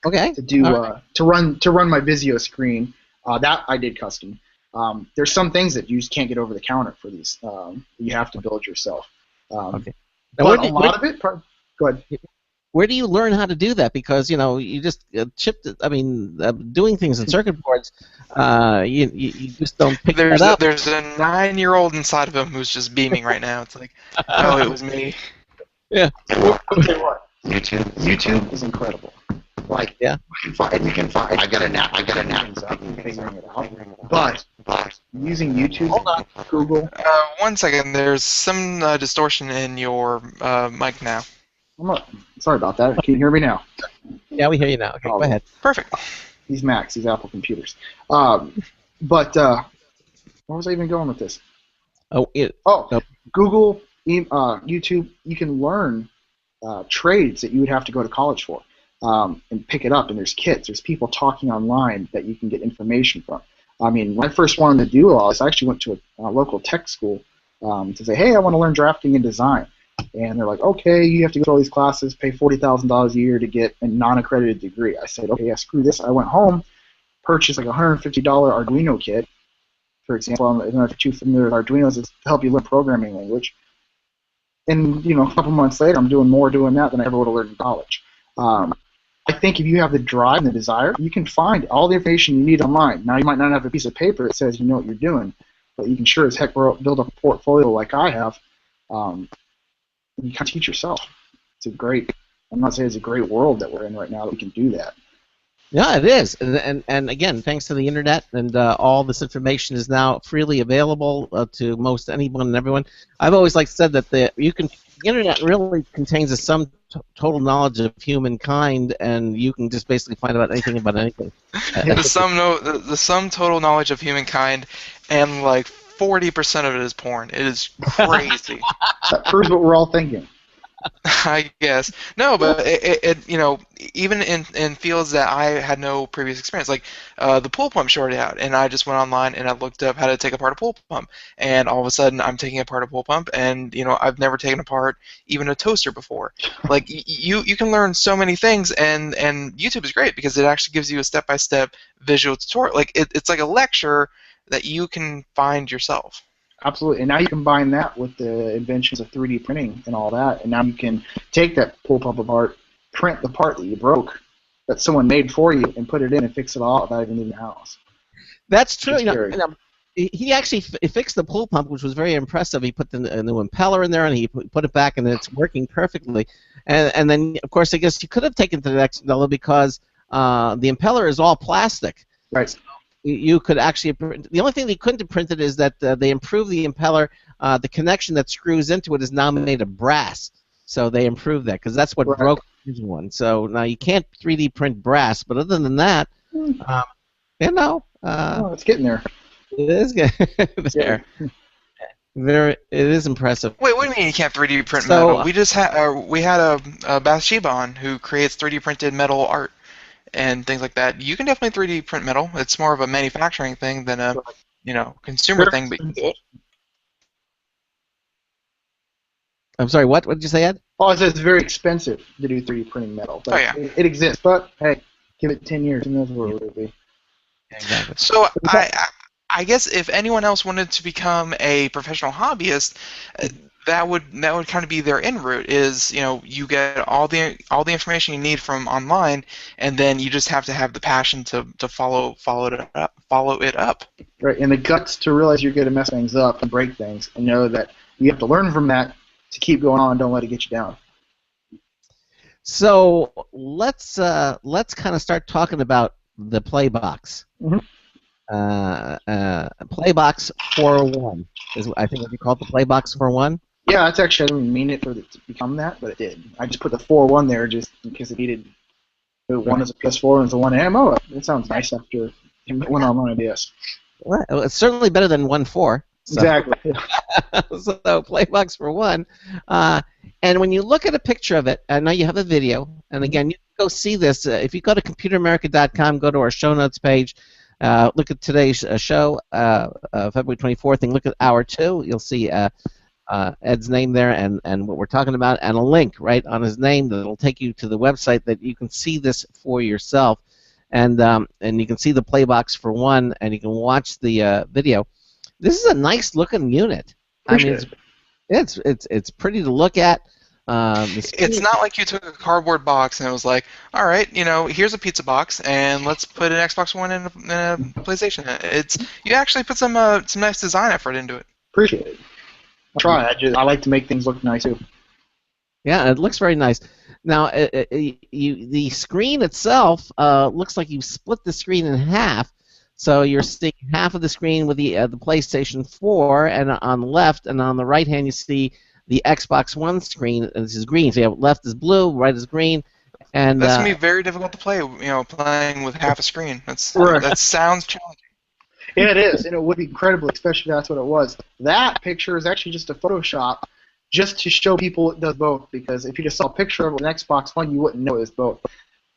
[SPEAKER 1] Okay.
[SPEAKER 9] To do to run my Vizio screen, that I did custom. There's some things that you just can't get over the counter for these. You have to build yourself.
[SPEAKER 1] Okay.
[SPEAKER 9] But a lot of it. Go ahead.
[SPEAKER 1] Where do you learn how to do that? Because you just doing things in circuit boards, you just don't pick that up.
[SPEAKER 4] There's a 9-year-old inside of him who's just beaming right now. It's like, oh, it was me.
[SPEAKER 1] Yeah.
[SPEAKER 9] I'll tell you what. YouTube is incredible.
[SPEAKER 1] Yeah.
[SPEAKER 10] We can find. I got a nap.
[SPEAKER 9] Figuring it out. But using YouTube,
[SPEAKER 1] Hold on.
[SPEAKER 9] Google.
[SPEAKER 4] 1 second. There's some distortion in your mic now.
[SPEAKER 9] Sorry about that. Can you hear me now?
[SPEAKER 1] Yeah, we hear you now. Okay, go ahead.
[SPEAKER 4] Perfect.
[SPEAKER 9] These Macs, these Apple computers. But where was I even going with this? Google, YouTube. You can learn trades that you would have to go to college for, and pick it up. And there's kits. There's people talking online that you can get information from. I mean, when I first wanted to do all this, I actually went to a local tech school to say, hey, I want to learn drafting and design. And they're like, okay, you have to go to all these classes, pay $40,000 a year to get a non-accredited degree. I said, okay, yeah, screw this. I went home, purchased like a $150 Arduino kit, for example. I don't know if you're too familiar with Arduinos, it's to help you learn programming language. And a couple months later, I'm doing that than I ever would have learned in college. I think if you have the drive and the desire, you can find all the information you need online. Now, you might not have a piece of paper that says you know what you're doing, but you can sure as heck build a portfolio like I have. You can teach yourself. I'm not saying it's a great world that we're in right now that we can do that.
[SPEAKER 1] Yeah, it is. And again, thanks to the internet, and all this information is now freely available to most anyone and everyone. I've always said that the internet really contains a sum total knowledge of humankind, and you can just basically find out anything about anything.
[SPEAKER 4] The sum total knowledge of humankind, and 40% of it is porn. It is crazy.
[SPEAKER 9] That proves what we're all thinking.
[SPEAKER 4] I guess no, but it you know, even in fields that I had no previous experience, like the pool pump shorted out, and I just went online and I looked up how to take apart a pool pump, and all of a sudden I'm taking apart a pool pump, and you know I've never taken apart even a toaster before. Like you can learn so many things, and YouTube is great because it actually gives you a step-by-step visual tutorial. Like it's like a lecture that you can find yourself.
[SPEAKER 9] Absolutely, and now you combine that with the inventions of 3D printing and all that, and now you can take that pool pump apart, print the part that you broke, that someone made for you, and put it in and fix it all without even leaving the house.
[SPEAKER 1] That's true.
[SPEAKER 9] It's
[SPEAKER 1] You know,
[SPEAKER 9] scary.
[SPEAKER 1] he actually fixed the pool pump, which was very impressive. He put the new impeller in there, and he put it back, and it's working perfectly. And then, of course, I guess you could have taken it to the next level because the impeller is all plastic.
[SPEAKER 9] Right.
[SPEAKER 1] You could actually the only thing they couldn't have printed is that they improved the impeller. The connection that screws into it is now made of brass, so they improved that because that's what
[SPEAKER 9] Right.
[SPEAKER 1] broke the original one. So now you can't 3D print brass, but other than that, you know,
[SPEAKER 9] Oh, it's getting there.
[SPEAKER 1] it is good. There. It is impressive.
[SPEAKER 4] Wait, what do you mean you can't 3D print
[SPEAKER 1] So,
[SPEAKER 4] metal? We had a Bathsheba on who creates 3D printed metal art and things like that. You can definitely 3D print metal. It's more of a manufacturing thing than a consumer thing. But
[SPEAKER 1] I'm sorry, what did you say, Ed?
[SPEAKER 9] Oh, I said it's very expensive to do 3D printing metal. But
[SPEAKER 4] Oh, yeah.
[SPEAKER 9] it exists, but hey, give it 10 years, who knows where it will be.
[SPEAKER 1] Exactly.
[SPEAKER 4] so I guess if anyone else wanted to become a professional hobbyist, that would kind of be their end route. Is you get all the information you need from online, and then you just have to have the passion to follow it up.
[SPEAKER 9] Right, and the guts to realize you're going to mess things up and break things, and know that you have to learn from that to keep going on. Don't let it get you down.
[SPEAKER 1] So let's kind of start talking about the Playbox.
[SPEAKER 9] Mhm.
[SPEAKER 1] Playbox 401 is I think what you call it, the Playbox 401.
[SPEAKER 9] Yeah, that's actually, I didn't mean it for it to become that, but it did. I just put the 4-1 there just in case it needed. One is a PS4 and it's a 1M. Oh, it sounds nice after it went on my ideas.
[SPEAKER 1] Well, it's certainly better than 1.4. So.
[SPEAKER 9] Exactly.
[SPEAKER 1] So Playbox 401. And when you look at a picture of it, I know you have a video, and again, you can go see this. If you go to computeramerica.com, go to our show notes page, look at today's show, February 24th, and look at hour 2. You'll see Ed's name there and what we're talking about, and a link right on his name that will take you to the website that you can see this for yourself, and you can see the Playbox 401, and you can watch the video. This is a nice looking unit.
[SPEAKER 9] Appreciate
[SPEAKER 1] It's pretty to look at.
[SPEAKER 4] It's not like you took a cardboard box and it was like, all right, here's a pizza box and let's put an Xbox One and a PlayStation in it. You actually put some nice design effort into it.
[SPEAKER 9] Appreciate it. I'll try. I like to make things look nice too.
[SPEAKER 1] Yeah, it looks very nice. Now, the screen itself looks like you split the screen in half. So you're seeing half of the screen with the PlayStation 4, and on the left and on the right hand you see the Xbox One screen. And this is green. So you have left is blue, right is green, and
[SPEAKER 4] that's gonna be very difficult to play. Playing with half a screen. That sounds challenging.
[SPEAKER 9] Yeah, it is, and it would be incredible, especially if that's what it was. That picture is actually just a Photoshop, just to show people it does both. Because if you just saw a picture of an Xbox One, you wouldn't know it was both.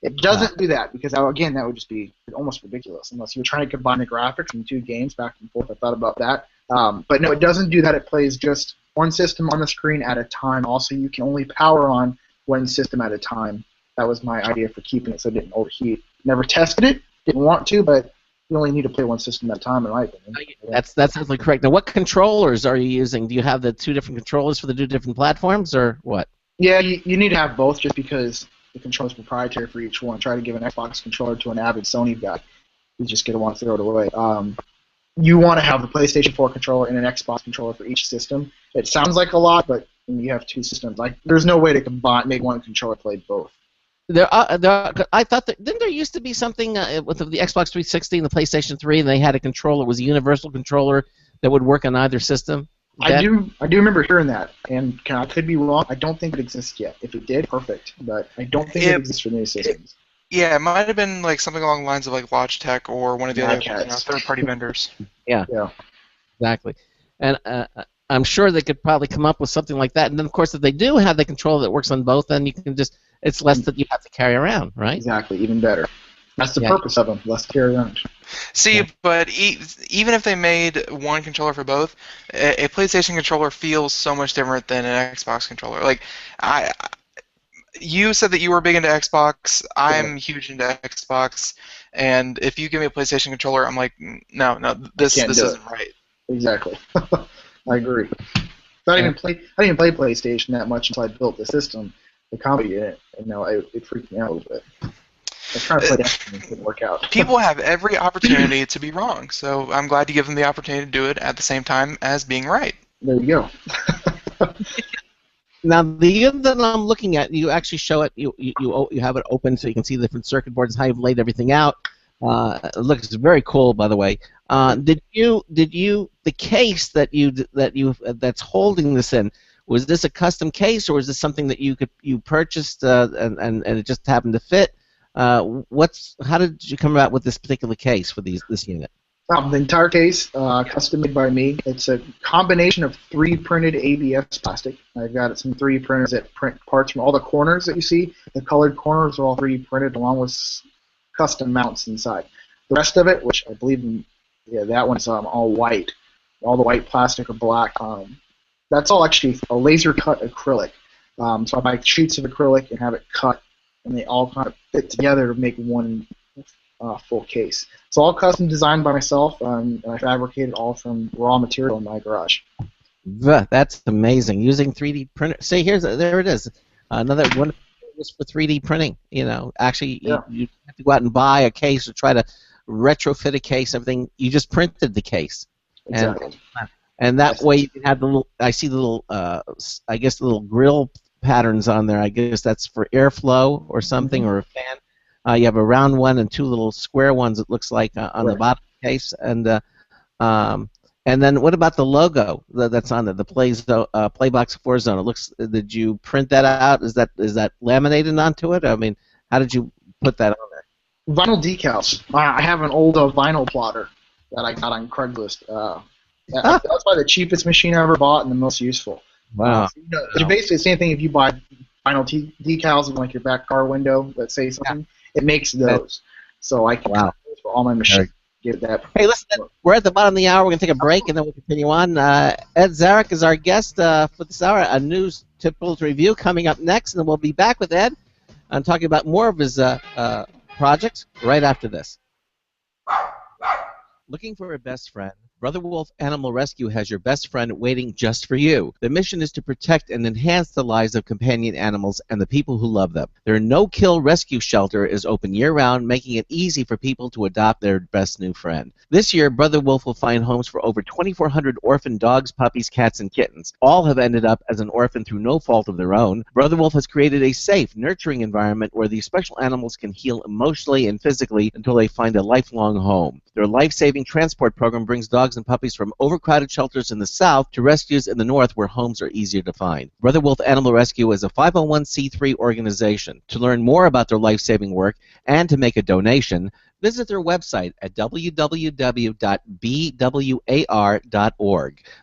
[SPEAKER 9] It doesn't do that because, again, that would just be almost ridiculous unless you're trying to combine the graphics from two games back and forth. I thought about that. But no, it doesn't do that. It plays just one system on the screen at a time. Also, you can only power on one system at a time. That was my idea for keeping it so it didn't overheat. Never tested it. Didn't want to, but you only need to play one system at a time, in my opinion.
[SPEAKER 1] That's absolutely correct. Now, what controllers are you using? Do you have the two different controllers for the two different platforms, or what?
[SPEAKER 9] Yeah, you need to have both just because the controller's proprietary for each one. Try to give an Xbox controller to an avid Sony guy. He's just going to want to throw it away. You want to have the PlayStation 4 controller and an Xbox controller for each system. It sounds like a lot, but when you have two systems, there's no way to make one controller play both.
[SPEAKER 1] I thought didn't there used to be something with the Xbox 360 and the PlayStation 3, and they had a controller. It was a universal controller that would work on either system.
[SPEAKER 9] I do remember hearing that, and I could be wrong. I don't think it exists yet. If it did, perfect, but I don't think it exists for new systems.
[SPEAKER 4] Yeah, it might have been like something along the lines of like Logitech or one of the other third-party vendors.
[SPEAKER 1] Yeah, exactly. And I'm sure they could probably come up with something like that. And then, of course, if they do have the controller that works on both, then you can just, it's less that you have to carry around, right?
[SPEAKER 9] Exactly, even better. That's the purpose of them, less to carry around.
[SPEAKER 4] See, but even if they made one controller for both, a PlayStation controller feels so much different than an Xbox controller. Like, you said that you were big into Xbox. I'm huge into Xbox, and if you give me a PlayStation controller, I'm like, no, this isn't right.
[SPEAKER 9] Exactly. I agree. I didn't even play PlayStation that much until I built the system, the comedy in it, and it freaked me out a little bit. I was trying to play that and it didn't work out.
[SPEAKER 4] People have every opportunity to be wrong, so I'm glad you give them the opportunity to do it at the same time as being right.
[SPEAKER 9] There you go.
[SPEAKER 1] Now, the unit that I'm looking at, you actually show it. You have it open so you can see the different circuit boards, how you've laid everything out. It looks very cool, by the way. The case that's holding this in, was this a custom case, or was this something that you purchased and it just happened to fit? How did you come about with this particular case for this unit?
[SPEAKER 9] The entire case, custom made by me. It's a combination of 3D printed ABS plastic. I've got some 3D printers that print parts from all the corners that you see. The colored corners are all 3D printed along with custom mounts inside. The rest of it, which I believe, that one's all white. All the white plastic or black. That's all actually a laser cut acrylic. So I buy sheets of acrylic and have it cut, and they all kind of fit together to make one full case. It's all custom designed by myself, and I fabricated all from raw material in my garage.
[SPEAKER 1] That's amazing. Using 3D printer. See, there it is. Another one just for 3D printing. Actually, you have to go out and buy a case or try to retrofit a case. Everything you just printed the case.
[SPEAKER 9] Exactly.
[SPEAKER 1] And that way you can have the little. I see the little. I guess the little grill patterns on there. I guess that's for airflow or something, or a fan. You have a round one and two little square ones, it looks like, on the bottom of the case. And then what about the logo that's on there, the Playbox 4 Zone? It looks. Did you print that out? Is that laminated onto it? I mean, how did you put that on there?
[SPEAKER 9] Vinyl decals. I have an old vinyl plotter that I got on Craigslist. That's probably the cheapest machine I ever bought and the most useful.
[SPEAKER 1] Wow.
[SPEAKER 9] It's basically the same thing if you buy vinyl decals in like your back car window that say something. Yeah. It makes those, so I can use those for all my machines. Get that.
[SPEAKER 1] Hey, listen, we're at the bottom of the hour. We're going to take a break, and then we'll continue on. Ed Zarick is our guest for this hour. A news tip bullet review coming up next, and then we'll be back with Ed and talking about more of his projects right after this. Looking for a best friend? Brother Wolf Animal Rescue has your best friend waiting just for you. The mission is to protect and enhance the lives of companion animals and the people who love them. Their no-kill rescue shelter is open year-round, making it easy for people to adopt their best new friend. This year, Brother Wolf will find homes for over 2,400 orphan dogs, puppies, cats, and kittens. All have ended up as an orphan through no fault of their own. Brother Wolf has created a safe, nurturing environment where these special animals can heal emotionally and physically until they find a lifelong home. Their life-saving transport program brings dogs and puppies from overcrowded shelters in the south to rescues in the north where homes are easier to find. Brother Wolf Animal Rescue is a 501c3 organization. To learn more about their life-saving work and to make a donation, visit their website at www.bwar.org.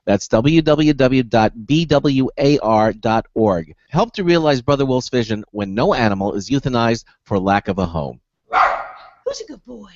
[SPEAKER 1] That's www.bwar.org. Help to realize Brother Wolf's vision when no animal is euthanized for lack of a home.
[SPEAKER 11] Who's a good boy?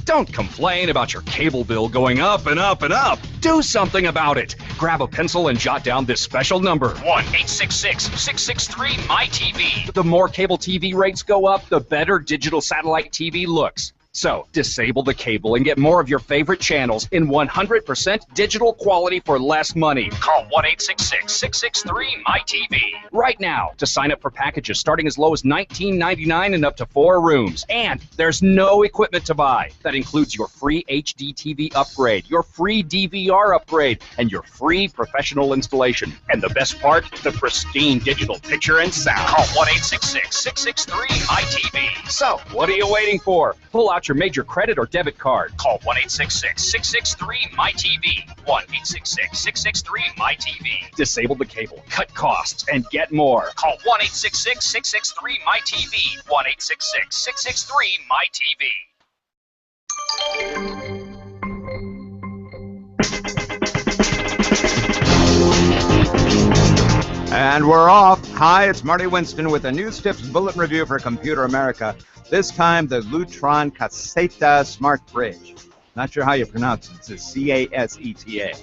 [SPEAKER 12] Don't complain about your cable bill going up and up and up. Do something about it. Grab a pencil and jot down this special number. 1-866-663-MY-TV. The more cable TV rates go up, the better digital satellite TV looks. So, disable the cable and get more of your favorite channels in 100% digital quality for less money. Call 1-866-663-MY-TV right now to sign up for packages starting as low as $19.99 and up to 4 rooms. And there's no equipment to buy. That includes your free HD TV upgrade, your free DVR upgrade, and your free professional installation. And the best part, the pristine digital picture and sound. Call 1-866-663-MY-TV. So, what are you waiting for? Pull out your major credit or debit card. Call 1-866-663-MY-TV. 1-866-663-MY-TV. Disable the cable, cut costs, and get more. Call 1-866-663-MY-TV. 1-866-663-MY-TV.
[SPEAKER 8] And we're off. Hi, it's Marty Winston with a News Tips Bulletin Review for Computer America. This time, the Lutron Caseta Smart Bridge. Not sure how you pronounce it. It's a C-A-S-E-T-A.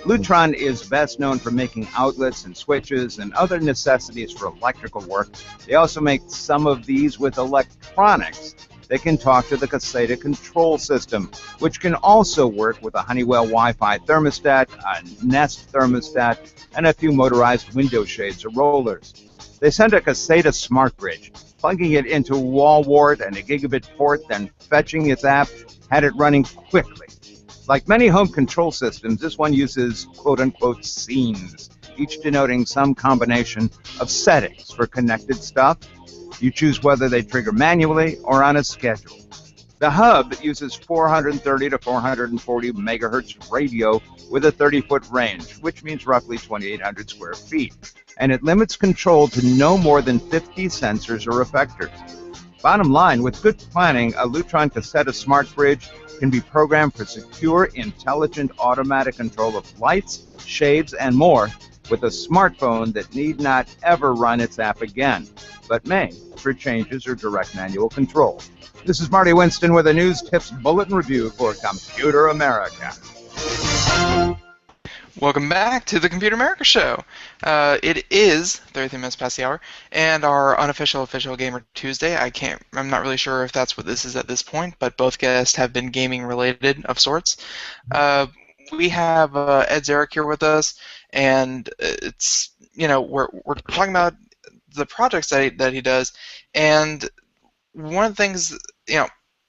[SPEAKER 8] Lutron is best known for making outlets and switches and other necessities for electrical work. They also make some of these with electronics. They can talk to the Caseta control system, which can also work with a Honeywell Wi-Fi thermostat, a Nest thermostat, and a few motorized window shades or rollers. They sent a Caseta Smart Bridge, plugging it into a wall wart and a gigabit port, then fetching its app, had it running quickly. Like many home control systems, this one uses quote-unquote scenes, each denoting some combination of settings for connected stuff. You choose whether they trigger manually or on a schedule. The hub uses 430 to 440 megahertz radio with a 30-foot range, which means roughly 2,800 square feet, and it limits control to no more than 50 sensors or effectors. Bottom line, with good planning, a Lutron Caseta Smart Bridge can be programmed for secure, intelligent, automatic control of lights, shades, and more with a smartphone that need not ever run its app again, but may for changes or direct manual control. This is Marty Winston with a News Tips Bulletin Review for Computer America.
[SPEAKER 4] Welcome back to the Computer America Show. It is 33 minutes past the hour, and our unofficial official Gamer Tuesday. I'm not really sure if that's what this is at this point, but both guests have been gaming related of sorts. We have Ed Zarick here with us, and it's we're talking about the projects that he does, and one of the things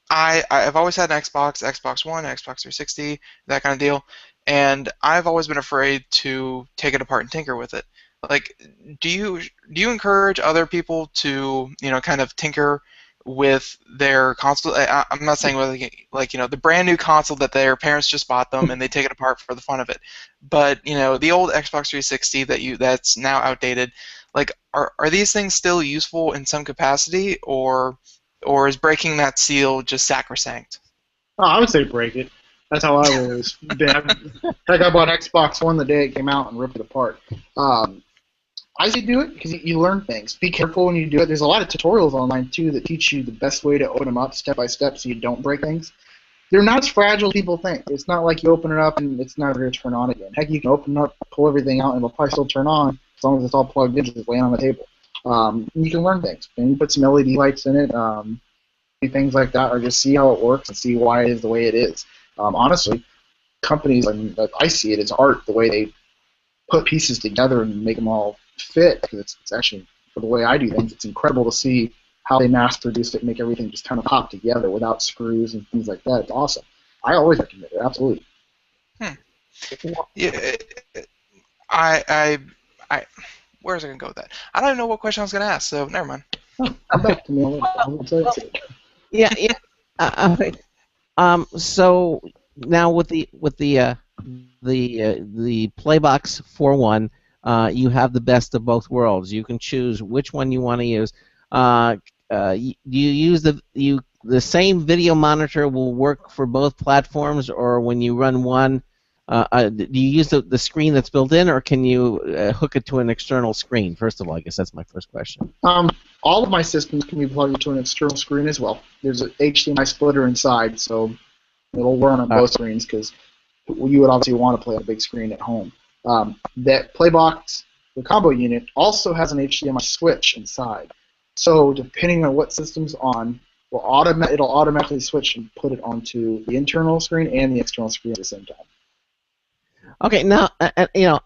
[SPEAKER 4] I've always had an Xbox One, Xbox 360, that kind of deal. And I've always been afraid to take it apart and tinker with it. Like, do you encourage other people to kind of tinker with their console? I'm not saying the brand new console that their parents just bought them and they take it apart for the fun of it, but the old Xbox 360 that's now outdated. Like, are these things still useful in some capacity, or is breaking that seal just sacrosanct?
[SPEAKER 9] Oh, I would say break it. That's how I always been. Heck, I bought Xbox One the day it came out and ripped it apart. I say do it because you learn things. Be careful when you do it. There's a lot of tutorials online, too, that teach you the best way to open them up step by step so you don't break things. They're not as fragile as people think. It's not like you open it up and it's never going to turn on again. Heck, you can open it up, pull everything out, and it'll probably still turn on as long as it's all plugged in, just laying on the table. You can learn things. And you put some LED lights in it, things like that, or just see how it works and see why it is the way it is. Honestly, companies, like I see it as art, the way they put pieces together and make them all fit. Because it's actually, for the way I do things, it's incredible to see how they mass produce it and make everything just kind of pop together without screws and things like that. It's awesome. I always recommend it, absolutely.
[SPEAKER 4] Yeah, I where was I going to go with that? I don't even know what question I was going to ask, so never mind.
[SPEAKER 9] Come back to me.
[SPEAKER 1] Yeah. So now with the Playbox 4.1, you have the best of both worlds. You can choose which one you want to use. You use the same video monitor will work for both platforms, or when you run one, do you use the screen that's built in, or can you hook it to an external screen? First of all, I guess that's my first question.
[SPEAKER 9] All of my systems can be plugged into an external screen as well. There's an HDMI splitter inside, so it'll run on both screens because you would obviously want to play on a big screen at home. That Playbox, the combo unit, also has an HDMI switch inside. So depending on what system's on, it'll automatically switch and put it onto the internal screen and the external screen at the same time.
[SPEAKER 1] Okay, now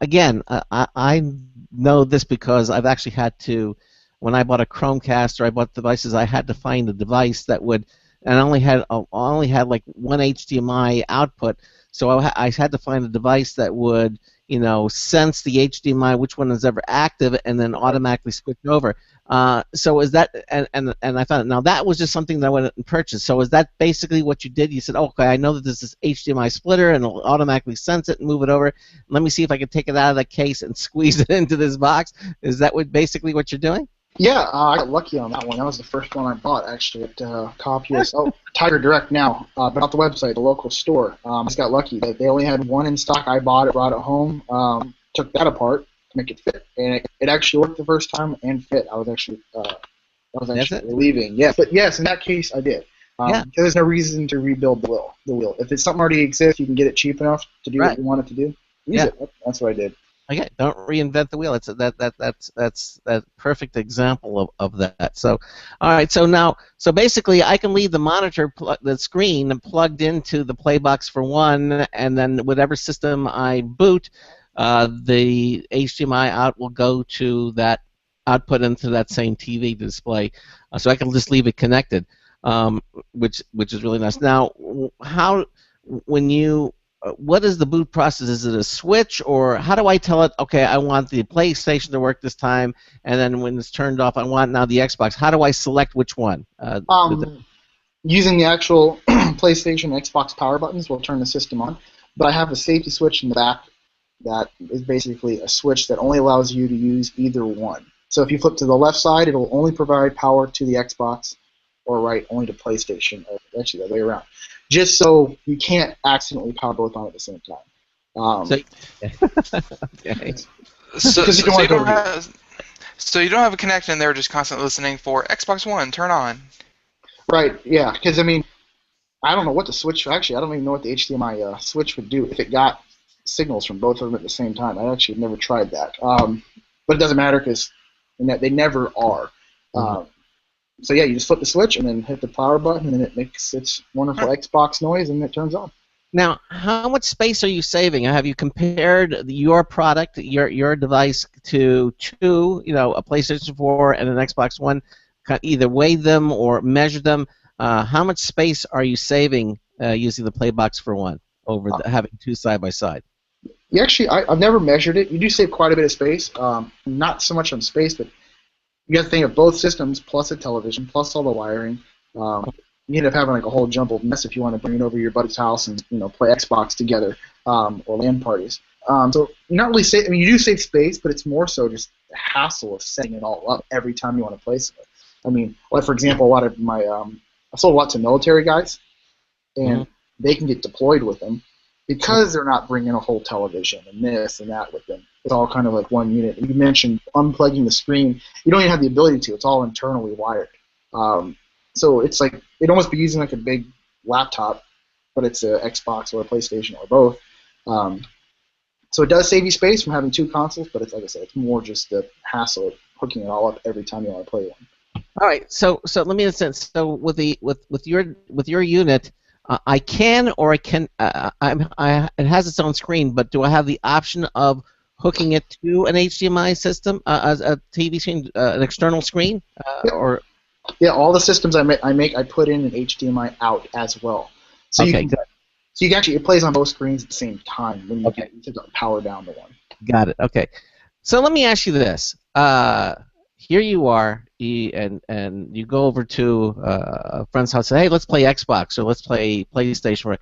[SPEAKER 1] again, I know this because I've actually had to, when I bought a Chromecast or I bought devices, I had to find a device that would, and I only had like one HDMI output, so I had to find a device that would sense the HDMI, which one is ever active, and then automatically switch over. So is that, and I found it. Now that was just something that I went and purchased. So is that basically what you did? You said, okay, I know that this is HDMI splitter, and it'll automatically sense it and move it over. Let me see if I can take it out of the case and squeeze it into this box. Is that basically what you're doing?
[SPEAKER 9] Yeah, I got lucky on that one. That was the first one I bought, actually, at CopUS. Tiger Direct now, but not the website, the local store. I just got lucky. They only had one in stock. I bought it, brought it home, took that apart, make it fit, and it actually worked the first time and fit. I was actually relieving. Yes, but yes, in that case, I did.
[SPEAKER 1] Yeah.
[SPEAKER 9] There's no reason to rebuild the wheel. If it's something already exists, you can get it cheap enough to do what you want it to do. Use it. That's what I did.
[SPEAKER 1] Okay, don't reinvent the wheel. That's a perfect example of that. So, all right. So basically, I can leave the monitor, the screen, plugged into the play box for one, and then whatever system I boot, the HDMI out will go to that output into that same TV display. So I can just leave it connected, which is really nice. Now, what is the boot process? Is it a switch, or how do I tell it, okay, I want the PlayStation to work this time, and then when it's turned off, I want now the Xbox? How do I select which one?
[SPEAKER 9] Using the actual PlayStation Xbox power buttons will turn the system on, but I have a safety switch in the back that is basically a switch that only allows you to use either one. So if you flip to the left side, it'll only provide power to the Xbox, or right, only to PlayStation, or actually the way around. Just so you can't accidentally power both on at the same time.
[SPEAKER 4] So you don't have a connection there, just constantly listening for Xbox One, turn on.
[SPEAKER 9] Right, yeah, because I mean, I don't know what the switch, actually, I don't even know what the HDMI switch would do if it got signals from both of them at the same time. I actually never tried that. But it doesn't matter because they never are. So yeah, you just flip the switch and then hit the power button, and then it makes its wonderful Xbox noise, and it turns on.
[SPEAKER 1] Now, how much space are you saving? Have you compared your product, your device, to two, a PlayStation 4 and an Xbox One? Either weigh them or measure them. How much space are you saving using the Playbox for one over having two side by side?
[SPEAKER 9] Yeah, actually, I've never measured it. You do save quite a bit of space. Not so much on space, but you got to think of both systems plus a television plus all the wiring. You end up having like a whole jumbled mess if you want to bring it over to your buddy's house and play Xbox together or LAN parties. So you're not really save. I mean, you do save space, but it's more so just the hassle of setting it all up every time you want to play something. I mean, like for example, a lot of my I sold a lot to military guys, and they can get deployed with them because they're not bringing a whole television and this and that with them. It's all kind of like one unit. You mentioned unplugging the screen. You don't even have the ability to. It's all internally wired. So it's like it'd almost be using like a big laptop, but it's an Xbox or a PlayStation or both. So it does save you space from having two consoles, but it's like I said, it's more just the hassle of hooking it all up every time you want to play one.
[SPEAKER 1] All right. So let me understand. So with your unit, I can or I can. It has its own screen, but do I have the option of hooking it to an HDMI system, a TV screen, an external screen, or?
[SPEAKER 9] Yeah, all the systems I put in an HDMI out as well. So you can actually, it plays on both screens at the same time when you get to power down the one.
[SPEAKER 1] Got it. Okay. So let me ask you this. Here you are, and you go over to a friend's house and say, hey, let's play Xbox or let's play PlayStation,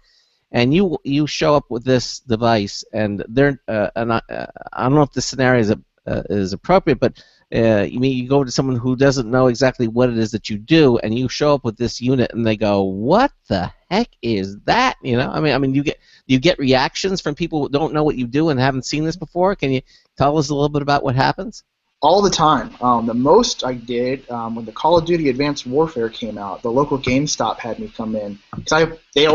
[SPEAKER 1] and you show up with this device, and they're and I don't know if this scenario is appropriate, but you go to someone who doesn't know exactly what it is that you do, and you show up with this unit, and they go, "What the heck is that?" I mean, you get reactions from people who don't know what you do and haven't seen this before. Can you tell us a little bit about what happens?
[SPEAKER 9] All the time. The most I did when the Call of Duty Advanced Warfare came out, the local GameStop had me come in because they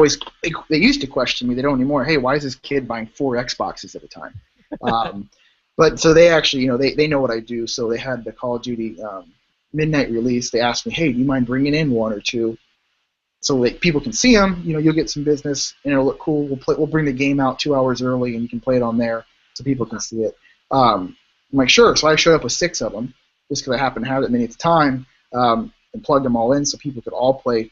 [SPEAKER 9] used to question me. They don't anymore. Hey, why is this kid buying 4 Xboxes at a time? But so they actually, they know what I do. So they had the Call of Duty midnight release. They asked me, hey, do you mind bringing in 1 or 2 so that people can see them? You'll get some business and it'll look cool. We'll bring the game out 2 hours early and you can play it on there so people can see it. I'm like, sure. So I showed up with 6 of them just because I happened to have that many at the time and plugged them all in so people could all play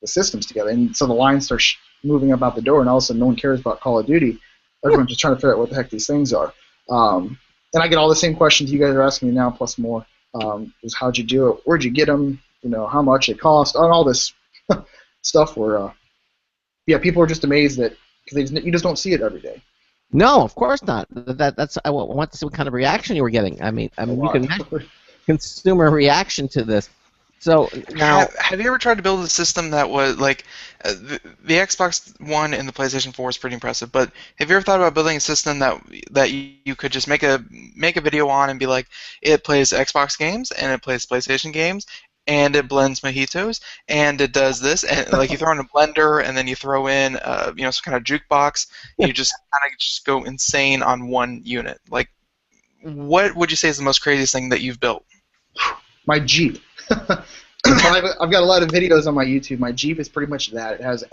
[SPEAKER 9] the systems together. And so the line starts moving up out the door, and all of a sudden no one cares about Call of Duty. Everyone's just trying to figure out what the heck these things are. And I get all the same questions you guys are asking me now, plus more. Is how'd you do it? Where'd you get them? How much it cost? And all this stuff where, people are just amazed that because you just don't see it every day.
[SPEAKER 1] No, of course not. That's I want to see what kind of reaction you were getting. I mean, you can imagine consumer reaction to this. So now,
[SPEAKER 4] have you ever tried to build a system that was like the Xbox One and the PlayStation 4 is pretty impressive, but have you ever thought about building a system that you could just make a video on and be like, it plays Xbox games and it plays PlayStation games and it blends mojitos and it does this, and like you throw in a blender and then you throw in some kind of jukebox, and you just kind of just go insane on one unit. Like, what would you say is the most craziest thing that you've built?
[SPEAKER 9] My Jeep. I've got a lot of videos on my YouTube. My Jeep is pretty much that. It has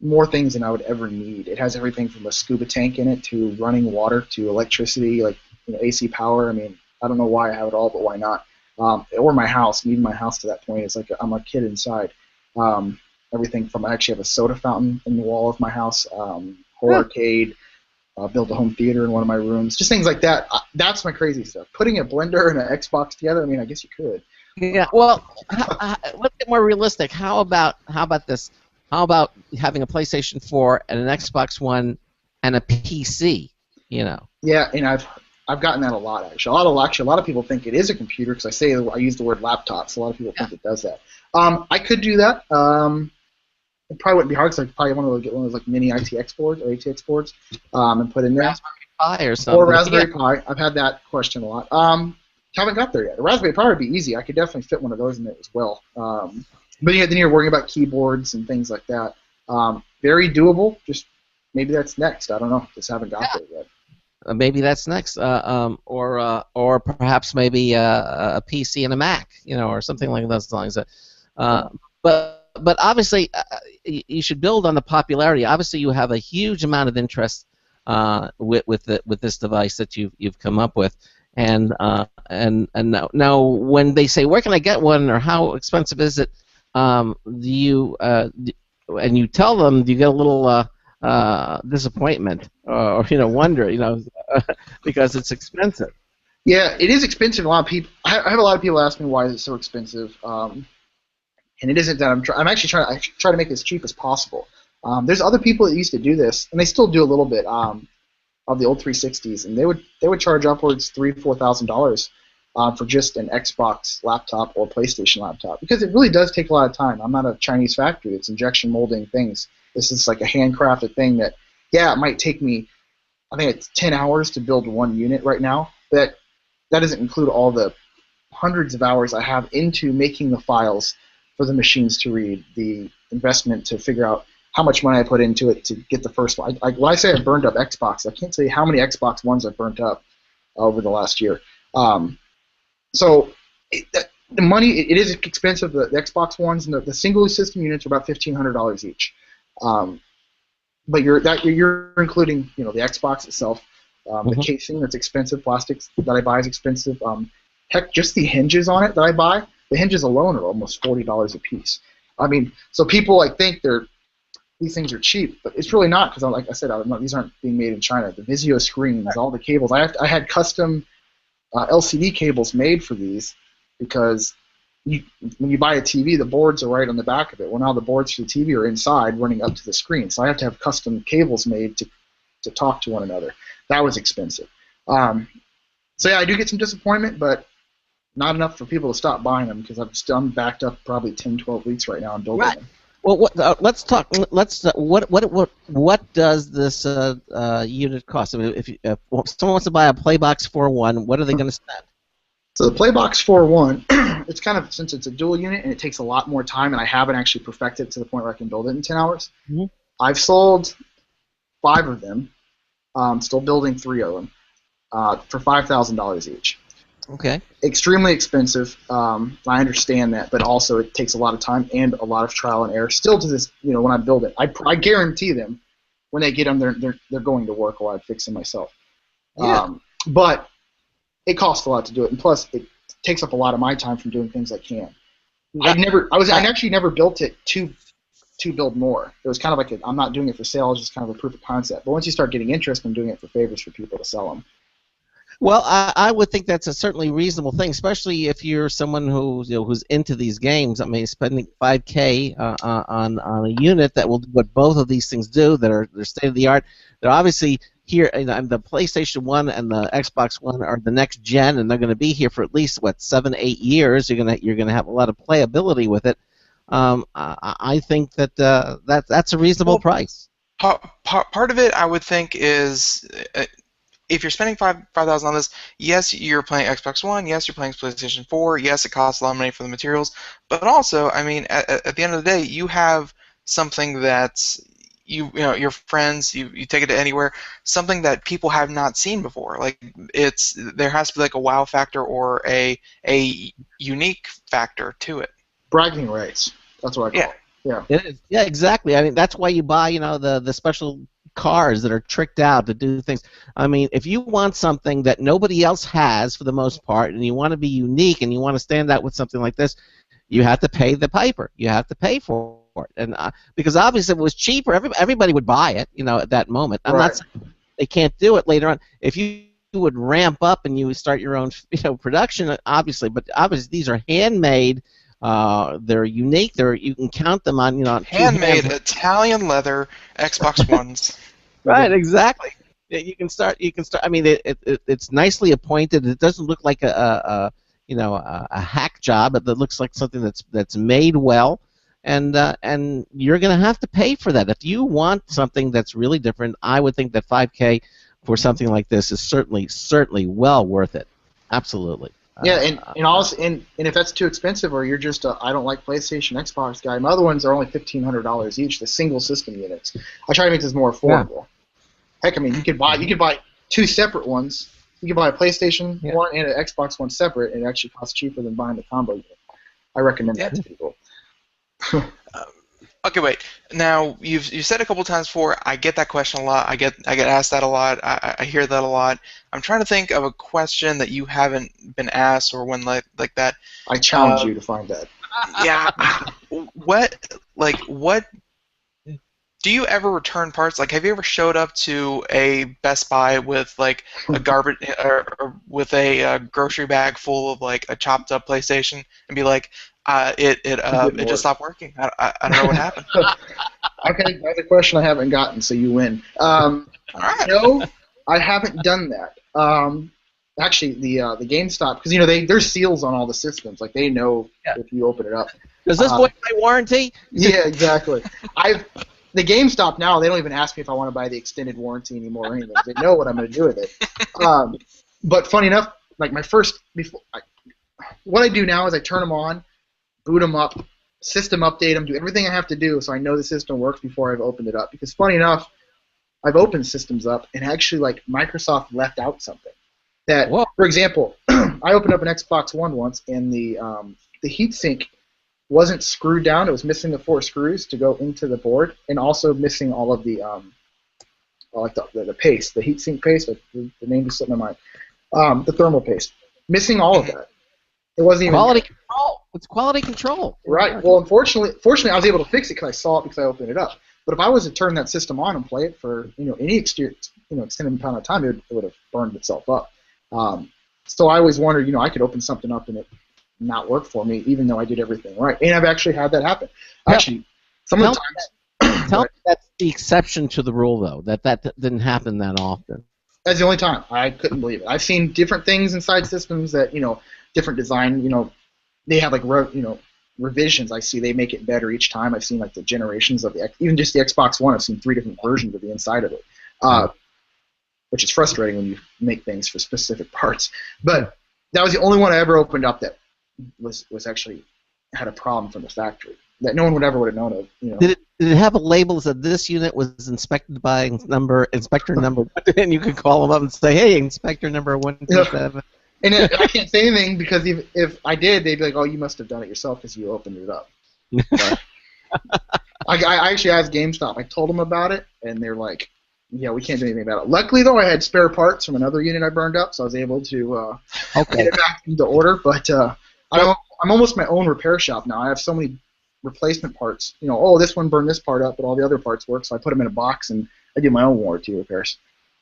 [SPEAKER 9] more things than I would ever need. It has everything from a scuba tank in it to running water to electricity, AC power. I mean, I don't know why I have it all, but why not? Or my house. Needing my house to that point. It's like I'm a kid inside. Everything from I actually have a soda fountain in the wall of my house. Whole arcade. Built a home theater in one of my rooms. Just things like that. That's my crazy stuff. Putting a blender and an Xbox together. I mean, I guess you could.
[SPEAKER 1] Yeah. Well, let's get more realistic. How about this? How about having a PlayStation 4 and an Xbox One and a PC?
[SPEAKER 9] Yeah, and I've gotten that a lot actually. A lot of people think it is a computer because I use the word laptop, so a lot of people think it does that. I could do that. It probably wouldn't be hard because I probably want to get one of those mini ITX boards or ATX boards and put in there.
[SPEAKER 1] Raspberry Pi or something.
[SPEAKER 9] Or Raspberry Pi. I've had that question a lot. Haven't got there yet. The Raspberry Pi would be easy. I could definitely fit one of those in there as well. But then you're worrying about keyboards and things like that. Very doable. Just maybe that's next. I don't know. Just haven't got there yet.
[SPEAKER 1] Maybe that's next. Or perhaps maybe a PC and a Mac, or something like those lines. But obviously, you should build on the popularity. Obviously, you have a huge amount of interest with this device that you've come up with, and now when they say where can I get one or how expensive is it, and you tell them, you get a little disappointment or wonder, because it's expensive.
[SPEAKER 9] Yeah, it is expensive. A lot of people. I have a lot of people ask me why is it so expensive. And it isn't that I'm actually trying to make it as cheap as possible. There's other people that used to do this, and they still do a little bit of the old 360s, and they would charge upwards $3,000-$4,000 for just an Xbox laptop or PlayStation laptop because it really does take a lot of time. I'm not a Chinese factory that's injection molding things. This is like a handcrafted thing that it might take me. I think it's 10 hours to build one unit right now. But that doesn't include all the hundreds of hours I have into making the files for the machines to read, the investment to figure out how much money I put into it to get the first one. When I say I burned up Xbox, I can't tell you how many Xbox Ones I've burnt up over the last year. So the money, it is expensive. The Xbox Ones and the single system units are about $1,500 each. But you're including the Xbox itself, the casing that's expensive, plastics that I buy is expensive. Heck, just the hinges on it that I buy. The hinges alone are almost $40 a piece. I mean, so people think these things are cheap, but it's really not because, like I said, these aren't being made in China. The Vizio screens, all the cables. I had custom LCD cables made for these because when you buy a TV, the boards are right on the back of it. Well, now the boards for the TV are inside, running up to the screen. So I have to have custom cables made to talk to one another. That was expensive. So yeah, I do get some disappointment, but not enough for people to stop buying them because I'm backed up probably 10, 12 weeks right now on building them.
[SPEAKER 1] Well, let's talk. What does this unit cost? I mean, if someone wants to buy a Playbox 4.1, what are they going to spend?
[SPEAKER 9] So the Playbox 4.1, it's kind of, since it's a dual unit and it takes a lot more time, and I haven't actually perfected it to the point where I can build it in 10 hours. I've sold 5 of them. Still building 3 of them for $5,000 each.
[SPEAKER 1] Okay.
[SPEAKER 9] Extremely expensive. I understand that, but also it takes a lot of time and a lot of trial and error. Still to this, when I build it, I guarantee them when they get them, they're going to work while I fix them myself.
[SPEAKER 1] Yeah.
[SPEAKER 9] But it costs a lot to do it, and plus it takes up a lot of my time from doing things I can. I actually never built it to build more. It was kind of like I'm not doing it for sale. It's just kind of a proof of concept. But once you start getting interest, I'm doing it for favors for people to sell them.
[SPEAKER 1] Well, I would think that's a certainly reasonable thing, especially if you're someone who's into these games. I mean, spending $5,000 on a unit that will do what both of these things do, that are they're state of the art. They're obviously here, and the PlayStation 1 and the Xbox One are the next gen, and they're going to be here for at least 7-8 years. You're gonna have a lot of playability with it. I think that that's a reasonable price.
[SPEAKER 4] Part of it, I would think, is if you're spending $5,000 on this, yes, you're playing Xbox One, yes, you're playing PlayStation 4, yes, it costs a lot of money for the materials, but also, I mean, at the end of the day, you have something that's you know your friends, you take it to anywhere, something that people have not seen before. Like there has to be like a wow factor or a unique factor to it.
[SPEAKER 9] Bragging rights. That's what I call it. Yeah.
[SPEAKER 1] It is. Yeah, exactly. I mean, that's why you buy, the special cars that are tricked out to do things. I mean, if you want something that nobody else has for the most part, and you want to be unique and you want to stand out with something like this, you have to pay the piper. You have to pay for it, and because obviously if it was cheaper, everybody would buy it, at that moment. I'm not saying they can't do it later on. If you would ramp up and you would start your own, production, obviously, but obviously these are handmade. They're unique. You can count them on,
[SPEAKER 4] handmade Italian leather Xbox Ones.
[SPEAKER 1] Right, exactly. You can start. I mean, it's nicely appointed. It doesn't look like a hack job. It looks like something that's made well, and you're going to have to pay for that. If you want something that's really different, I would think that $5K for something like this is certainly well worth it. Absolutely.
[SPEAKER 9] Yeah, and if that's too expensive, or you're just I don't like PlayStation, Xbox guy, my other ones are only $1,500 each, the single system units. I try to make this more affordable. Yeah. Heck, I mean, you could buy two separate ones. You could buy a PlayStation One and an Xbox One separate, and it actually costs cheaper than buying the combo unit. I recommend that to people.
[SPEAKER 4] Okay, wait. Now you've said a couple times before. I get that question a lot. I get asked that a lot. I hear that a lot. I'm trying to think of a question that you haven't been asked or one like that.
[SPEAKER 9] I challenge you to find that.
[SPEAKER 4] Yeah. What do you ever return parts? Like, have you ever showed up to a Best Buy with like a garbage or with a grocery bag full of like a chopped up PlayStation and be like, it just stopped working. I don't know what happened.
[SPEAKER 9] Okay, that's a question I haven't gotten, so you win.
[SPEAKER 4] Right.
[SPEAKER 9] No, I haven't done that. Actually, the GameStop, because there's seals on all the systems. Like they know if you open it up.
[SPEAKER 1] Does this void my warranty?
[SPEAKER 9] Yeah, exactly. The GameStop now, they don't even ask me if I want to buy the extended warranty anymore or anything. They know what I'm going to do with it. But funny enough, like what I do now is I turn them on, boot them up, system update them, do everything I have to do so I know the system works before I've opened it up. Because funny enough, I've opened systems up and actually like Microsoft left out something. That, for example, I opened up an Xbox One once and the heatsink wasn't screwed down. It was missing the 4 screws to go into the board, and also missing all of the the paste, the heatsink paste. The name just slipped my mind. The thermal paste, missing all of that. It wasn't even
[SPEAKER 1] quality control. It's quality control.
[SPEAKER 9] Right. Well, fortunately, I was able to fix it because I saw it because I opened it up. But if I was to turn that system on and play it for any extended amount of time, it would have burned itself up. So I always wondered, I could open something up and it not work for me, even though I did everything right. And I've actually had that happen. Actually, some of the times.
[SPEAKER 1] Tell me that's the exception to the rule, though. That didn't happen that often.
[SPEAKER 9] That's the only time. I couldn't believe it. I've seen different things inside systems that different design. They have like revisions. I see they make it better each time. I've seen like the generations of even just the Xbox One. I've seen 3 different versions of the inside of it, which is frustrating when you make things for specific parts. But that was the only one I ever opened up that was actually had a problem from the factory that no one would have known of.
[SPEAKER 1] Did it have a label that said this unit was inspected by inspector number 1, and you could call them up and say, hey, inspector number 127.
[SPEAKER 9] And I can't say anything because if I did, they'd be like, oh, you must have done it yourself because you opened it up. I actually asked GameStop. I told them about it, and they're like, yeah, we can't do anything about it. Luckily, though, I had spare parts from another unit I burned up, so I was able to get it back into order. But I'm almost my own repair shop now. I have so many replacement parts. This one burned this part up, but all the other parts work, so I put them in a box, and I do my own warranty repairs.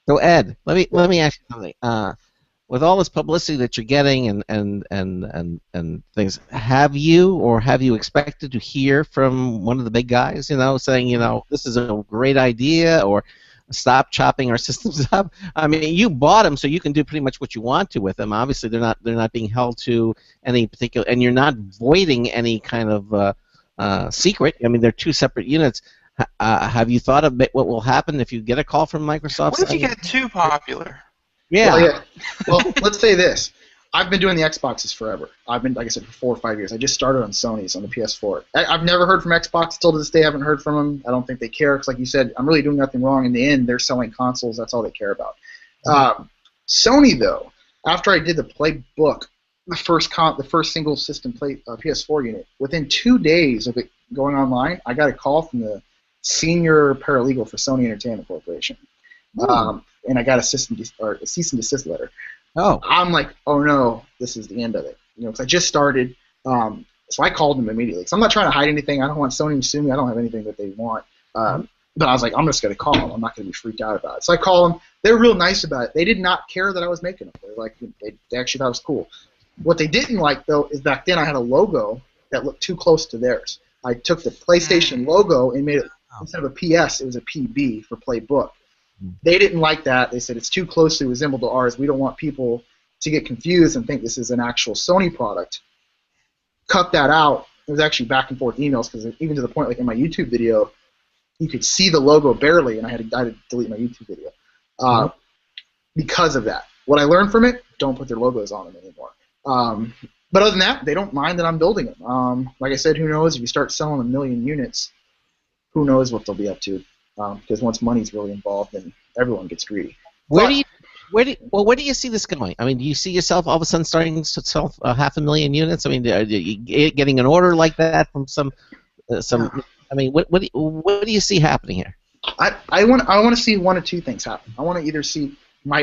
[SPEAKER 1] So, Ed, let me ask you something. With all this publicity that you're getting and things, have you expected to hear from one of the big guys, saying, this is a great idea, or stop chopping our systems up. I mean, you bought them, so you can do pretty much what you want to with them. Obviously, they're not being held to any particular, and you're not voiding any kind of secret. I mean, they're two separate units. Have you thought of what will happen if you get a call from Microsoft?
[SPEAKER 4] What if you get too popular?
[SPEAKER 1] Yeah.
[SPEAKER 9] Well, let's say this. I've been doing the Xboxes forever. I've been, like I said, for 4 or 5 years. I just started on Sony's on the PS4. I've never heard from Xbox. Still to this day, I haven't heard from them. I don't think they care because, like you said, I'm really doing nothing wrong. In the end, they're selling consoles. That's all they care about. Sony, though, after I did the Playbook, the first single system PS4 unit, within 2 days of it going online, I got a call from the senior paralegal for Sony Entertainment Corporation, and I got a cease and desist letter.
[SPEAKER 1] Oh.
[SPEAKER 9] I'm like, oh no, this is the end of it. Because I just started. So I called them immediately. So I'm not trying to hide anything. I don't want Sony to sue me. I don't have anything that they want. But I was like, I'm just going to call them. I'm not going to be freaked out about it. So I call them. They're real nice about it. They did not care that I was making them. They're like, they actually thought it was cool. What they didn't like, though, is back then I had a logo that looked too close to theirs. I took the PlayStation logo and made it, instead of a PS, it was a PB for Playbook. They didn't like that. They said it's too closely resembled to ours. We don't want people to get confused and think this is an actual Sony product. Cut that out. It was actually back and forth emails because even to the point, like in my YouTube video, you could see the logo barely, and I had to delete my YouTube video because of that. What I learned from it: don't put their logos on them anymore. But other than that, they don't mind that I'm building them. Like I said, who knows? If you start selling 1 million units, who knows what they'll be up to? Because once money's really involved, then everyone gets greedy.
[SPEAKER 1] Where do you see this going? I mean, do you see yourself all of a sudden starting to sell 500,000 units? I mean, are you getting an order like that from some? I mean, what do you see happening here?
[SPEAKER 9] I want to see one of two things happen. I want to either see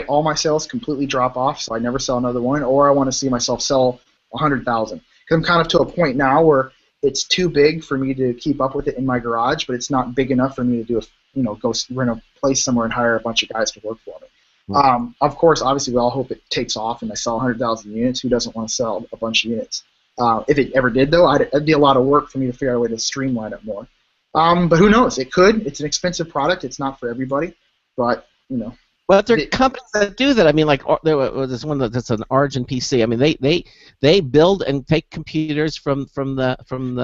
[SPEAKER 9] all my sales completely drop off, so I never sell another one, or I want to see myself sell 100,000. Because I'm kind of to a point now where it's too big for me to keep up with it in my garage, but it's not big enough for me to do go rent a place somewhere and hire a bunch of guys to work for me. Of course, obviously, we all hope it takes off and I sell 100,000 units. Who doesn't want to sell a bunch of units? If it ever did, though, it'd be a lot of work for me to figure out a way to streamline it more. But who knows? It could. It's an expensive product. It's not for everybody. But,
[SPEAKER 1] Well, there are companies that do that. I mean, like there's one that's an Origin PC. I mean, they build and take computers from the ground.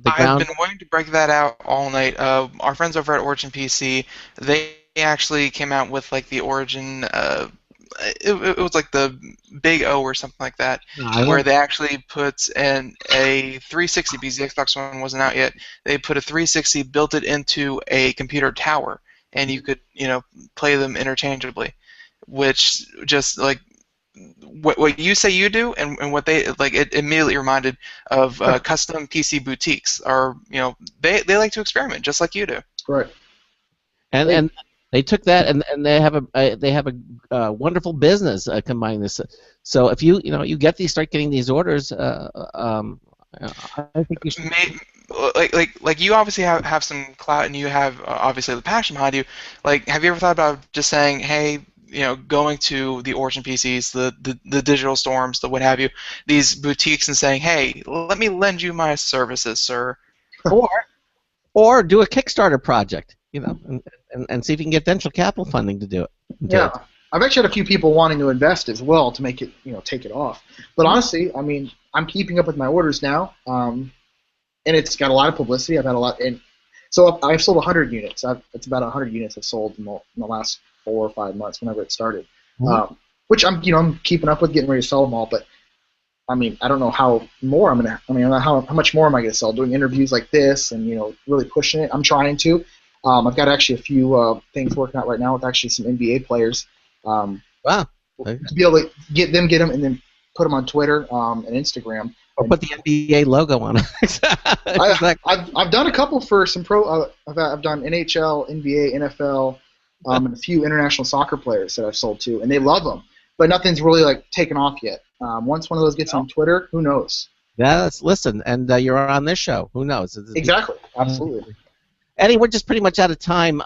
[SPEAKER 4] I've been wanting to break that out all night. Our friends over at Origin PC, they actually came out with like the Origin. It was like the Big O or something like that, where they actually put in a 360 because the Xbox One wasn't out yet. They put a 360, built it into a computer tower, and you could play them interchangeably, which just like what you say you do and what they like, it immediately reminded of custom PC boutiques. Or they like to experiment just like you do.
[SPEAKER 9] Right.
[SPEAKER 1] And they took that and they have a wonderful business combining this. So if you get these, start getting these orders, I think you should.
[SPEAKER 4] Like you obviously have some clout and you have obviously the passion behind you. Like, have you ever thought about just saying, hey, going to the Origin PCs, the Digital Storms, the what have you, these boutiques, and saying, hey, let me lend you my services, sir,
[SPEAKER 1] or do a Kickstarter project, and see if you can get venture capital funding to do it.
[SPEAKER 9] Yeah. I've actually had a few people wanting to invest as well to make it, take it off. But honestly, I mean, I'm keeping up with my orders now, and it's got a lot of publicity. I've had a lot, and so I've sold 100 units. It's about 100 units I've sold in the last 4 or 5 months, whenever it started. Which I'm keeping up with, getting ready to sell them all. But I mean, I don't know how more I'm gonna. I mean, how much more am I gonna sell? Doing interviews like this, and really pushing it. I'm trying to. I've got actually a few things working out right now with actually some NBA players.
[SPEAKER 1] Wow.
[SPEAKER 9] To be able to get them, and then put them on Twitter and Instagram.
[SPEAKER 1] Or put the NBA logo on it.
[SPEAKER 9] I've done a couple for some pro. I've done NHL, NBA, NFL, and a few international soccer players that I've sold to, and they love them. But nothing's really taken off yet. Once one of those gets on Twitter, who knows?
[SPEAKER 1] Yeah, listen, and you're on this show. Who knows?
[SPEAKER 9] Exactly. Absolutely.
[SPEAKER 1] Eddie, we're just pretty much out of time.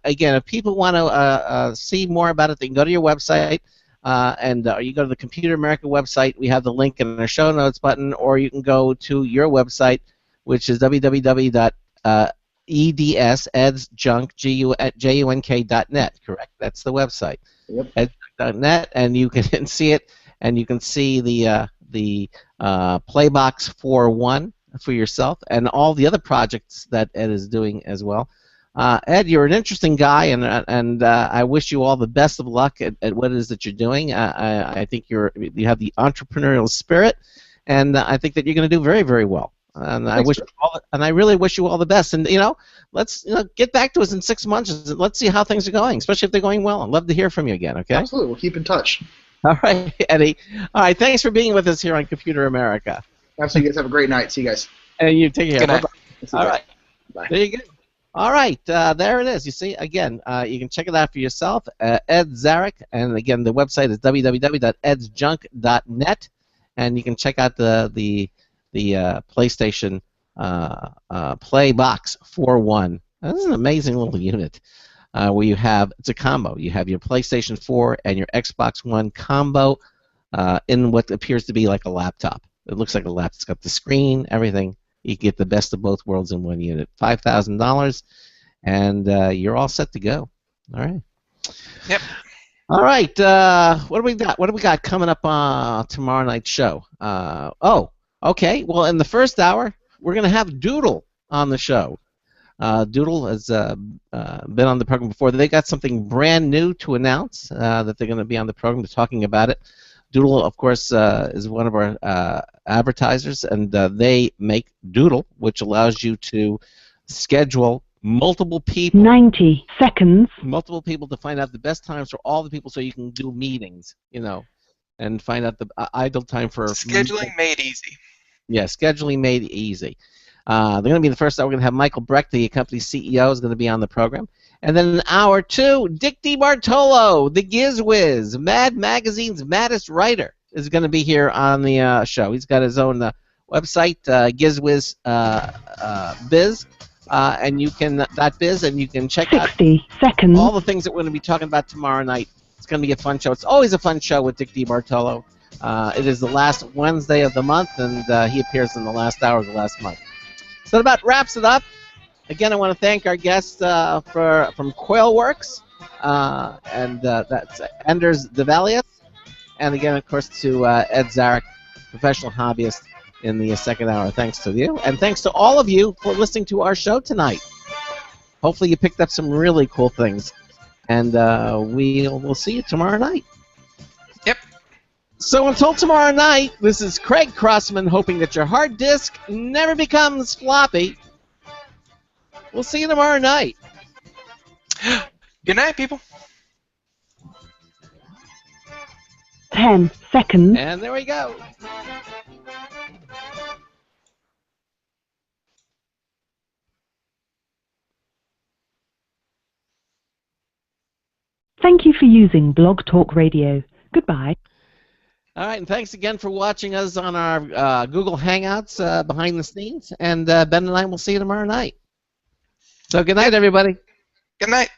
[SPEAKER 1] Again, if people want to see more about it, they can go to your website, and you go to the Computer America website. We have the link in our show notes button, or you can go to your website, which is www.ccapsule.com. EDS, Ed's Junk, JUNK.net, correct? That's the website.
[SPEAKER 9] Yep.
[SPEAKER 1] Ed.net, and you can see it, and you can see the Playbox 4.1 for yourself, and all the other projects that Ed is doing as well. Ed, you're an interesting guy, and I wish you all the best of luck at what it is that you're doing. I think you have the entrepreneurial spirit, and I think that you're going to do very, very well. And I really wish you all the best. And let's get back to us in 6 months. Let's see how things are going, especially if they're going well. I'd love to hear from you again. Okay.
[SPEAKER 9] Absolutely, we'll keep in touch.
[SPEAKER 1] All right, Eddie. All right, thanks for being with us here on Computer America.
[SPEAKER 9] Absolutely, you guys have a great night. See you guys.
[SPEAKER 1] And you take care.
[SPEAKER 4] Good night.
[SPEAKER 1] All right.
[SPEAKER 9] Bye.
[SPEAKER 1] There you go. All right, there it is. You see, again, you can check it out for yourself. Ed Zarick, and again, the website is www.edsjunk.net, and you can check out the PlayStation Playbox 4.1. This is an amazing little unit where it's a combo. You have your PlayStation 4 and your Xbox One combo in what appears to be like a laptop. It looks like a laptop. It's got the screen, everything. You get the best of both worlds in one unit. $5,000, and you're all set to go. All right.
[SPEAKER 4] Yep.
[SPEAKER 1] All right. What do we got? What do we got coming up on tomorrow night's show? Okay. Well, in the first hour, we're going to have Doodle on the show. Doodle has been on the program before. They got something brand new to announce that they're going to be on the program. They're talking about it. Doodle, of course, is one of our advertisers, and they make Doodle, which allows you to schedule multiple people.
[SPEAKER 2] 90 seconds.
[SPEAKER 1] Multiple people to find out the best times for all the people, so you can do meetings, and find out the idle time for
[SPEAKER 4] scheduling made easy.
[SPEAKER 1] Yeah, scheduling made easy. They're going to be in the first hour. We're going to have Michael Brecht, the company's CEO, is going to be on the program. And then in hour 2, Dick DiBartolo, the Giz Wiz, Mad Magazine's maddest writer, is going to be here on the show. He's got his own website, GizWiz Biz, and you can .biz, and you can check out
[SPEAKER 2] 60 seconds.
[SPEAKER 1] all the things that we're going to be talking about tomorrow night. It's going to be a fun show. It's always a fun show with Dick DiBartolo. It is the last Wednesday of the month, and he appears in the last hour of the last month. So that about wraps it up. Again, I want to thank our guests from Coilworks, and that's Anders Devalius, and again, of course, to Ed Zarick, professional hobbyist in the second hour. Thanks to you, and thanks to all of you for listening to our show tonight. Hopefully you picked up some really cool things, and we'll see you tomorrow night.
[SPEAKER 4] Yep.
[SPEAKER 1] So until tomorrow night, this is Craig Crossman hoping that your hard disk never becomes floppy. We'll see you tomorrow night.
[SPEAKER 4] Good night, people.
[SPEAKER 2] 10 seconds.
[SPEAKER 1] And there we go.
[SPEAKER 2] Thank you for using Blog Talk Radio. Goodbye.
[SPEAKER 1] All right, and thanks again for watching us on our Google Hangouts behind the scenes. And Ben and I will see you tomorrow night. So good night, everybody.
[SPEAKER 4] Good night.